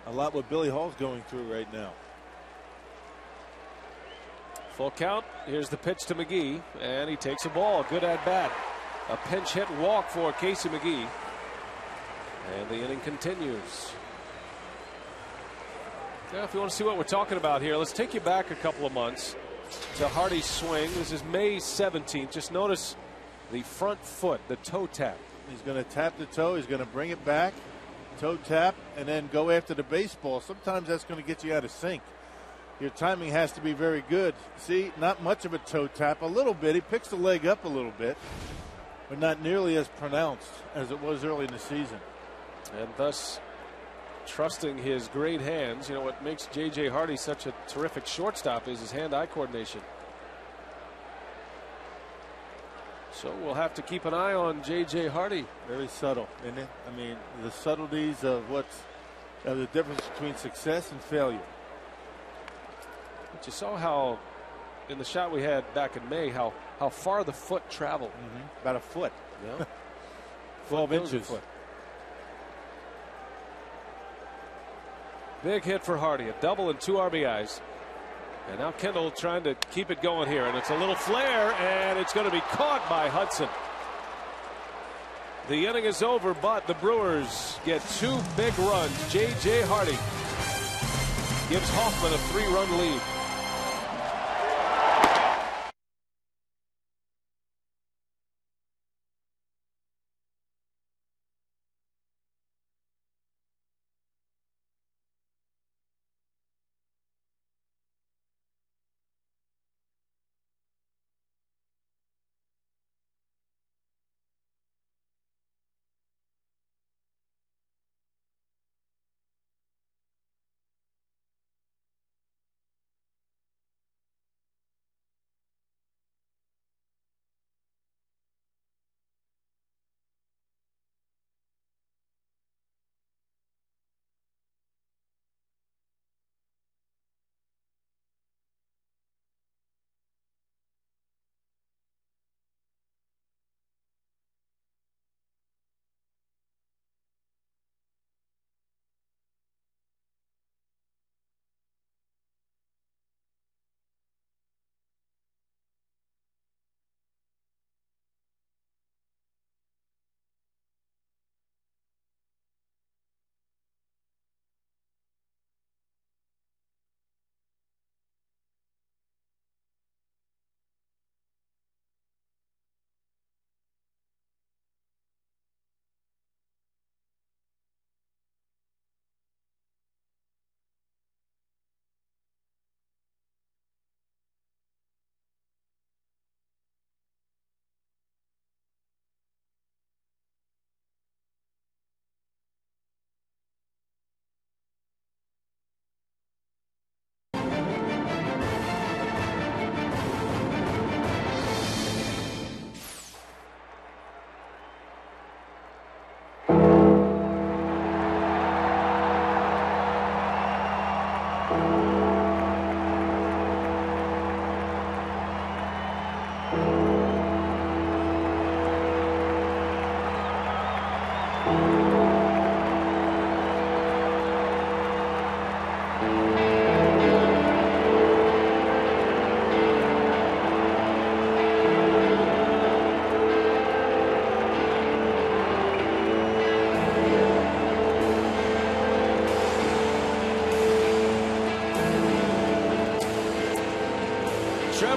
A lot what Billy Hall's going through right now. Full count. Here's the pitch to McGee, and he takes a ball. Good at bat. A pinch hit walk for Casey McGee. And the inning continues. Now, if you want to see what we're talking about here, let's take you back a couple of months to Hardy's swing. This is May 17th. Just notice the front foot, the toe tap. He's going to tap the toe. He's going to bring it back, toe tap, and then go after the baseball. Sometimes that's going to get you out of sync. Your timing has to be very good. See, not much of a toe tap, a little bit. He picks the leg up a little bit, but not nearly as pronounced as it was early in the season. And thus, trusting his great hands. You know what makes J.J. Hardy such a terrific shortstop is his hand-eye coordination. So we'll have to keep an eye on J.J. Hardy. Very subtle, isn't it? I mean, the subtleties of the difference between success and failure. But you saw how, in the shot we had back in May, how far the foot traveled. Mm-hmm. About a foot. Yeah. 12 inches. Big hit for Hardy, a double and 2 RBIs. And now Kendall trying to keep it going here, and it's a little flare, and it's going to be caught by Hudson. The inning is over, but the Brewers get 2 big runs. J.J. Hardy gives Hoffman a 3-run lead.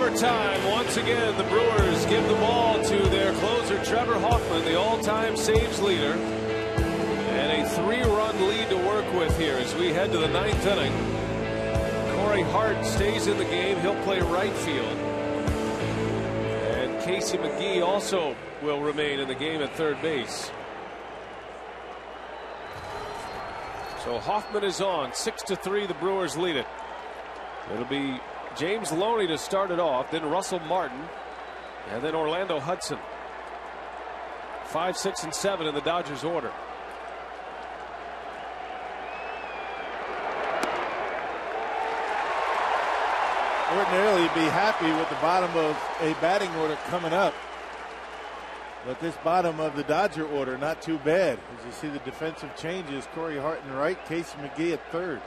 overtime. Once again, the Brewers give the ball to their closer, Trevor Hoffman, the all-time saves leader. And a 3-run lead to work with here as we head to the 9th inning. Corey Hart stays in the game. He'll play right field. And Casey McGee also will remain in the game at third base. So Hoffman is on. 6-3, the Brewers lead it. It'll be James Loney to start it off, then Russell Martin, and then Orlando Hudson. 5, 6, and 7 in the Dodgers order. Ordinarily, you'd be happy with the bottom of a batting order coming up. But this bottom of the Dodger order, not too bad. As you see the defensive changes, Corey Hart in right, Casey McGee at third.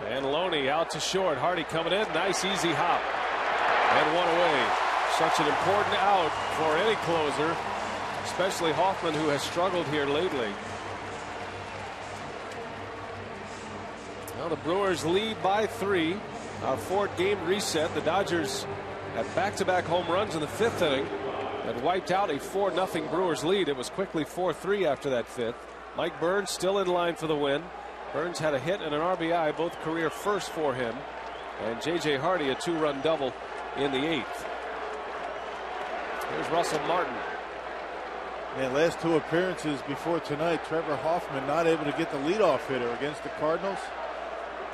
And Loney out to short. Hardy coming in. Nice easy hop. And one away. Such an important out for any closer, especially Hoffman, who has struggled here lately. Now the Brewers lead by 3. Our 4th game reset. The Dodgers had back-to-back home runs in the 5th inning and wiped out a 4-0 Brewers lead. It was quickly 4-3 after that 5th. Mike Burns still in line for the win. Burns had a hit and an RBI, both career first for him. And J.J. Hardy a 2-run double in the 8th. Here's Russell Martin. Yeah, last 2 appearances before tonight, Trevor Hoffman not able to get the leadoff hitter against the Cardinals.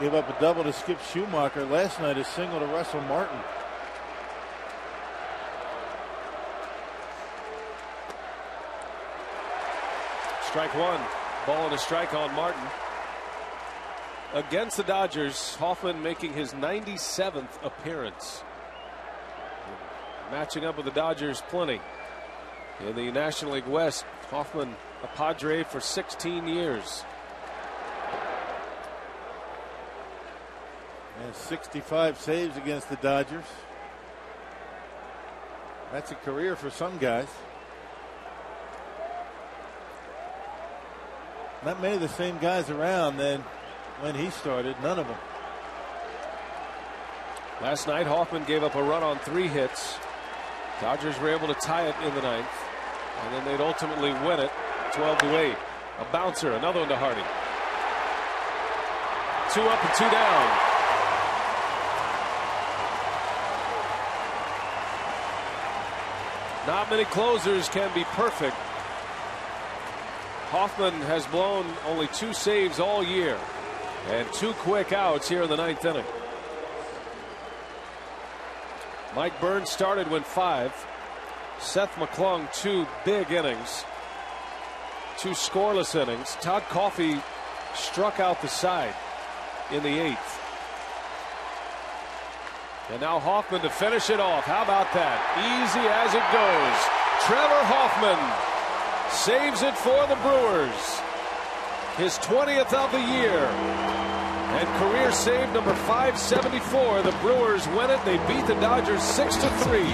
Gave up a double to Skip Schumacher. Last night a single to Russell Martin. Strike one. Ball and a strike on Martin. Against the Dodgers, Hoffman making his 97th appearance. Matching up with the Dodgers plenty. In the National League West, Hoffman a Padre for 16 years. And 65 saves against the Dodgers. That's a career for some guys. Not many of the same guys around than when he started. None of them. Last night, Hoffman gave up a run on 3 hits. Dodgers were able to tie it in the 9th. And then they'd ultimately win it 12-8. A bouncer, another one to Hardy. 2 up and 2 down. Not many closers can be perfect. Hoffman has blown only 2 saves all year and 2 quick outs here in the 9th inning. Mike Burns started, went 5. Seth McClung 2 big innings, 2 scoreless innings. Todd Coffey struck out the side in the 8th. And now Hoffman to finish it off. How about that? Easy as it goes. Trevor Hoffman saves it for the Brewers. His 20th of the year. And career save number 574. The Brewers win it. They beat the Dodgers 6-3.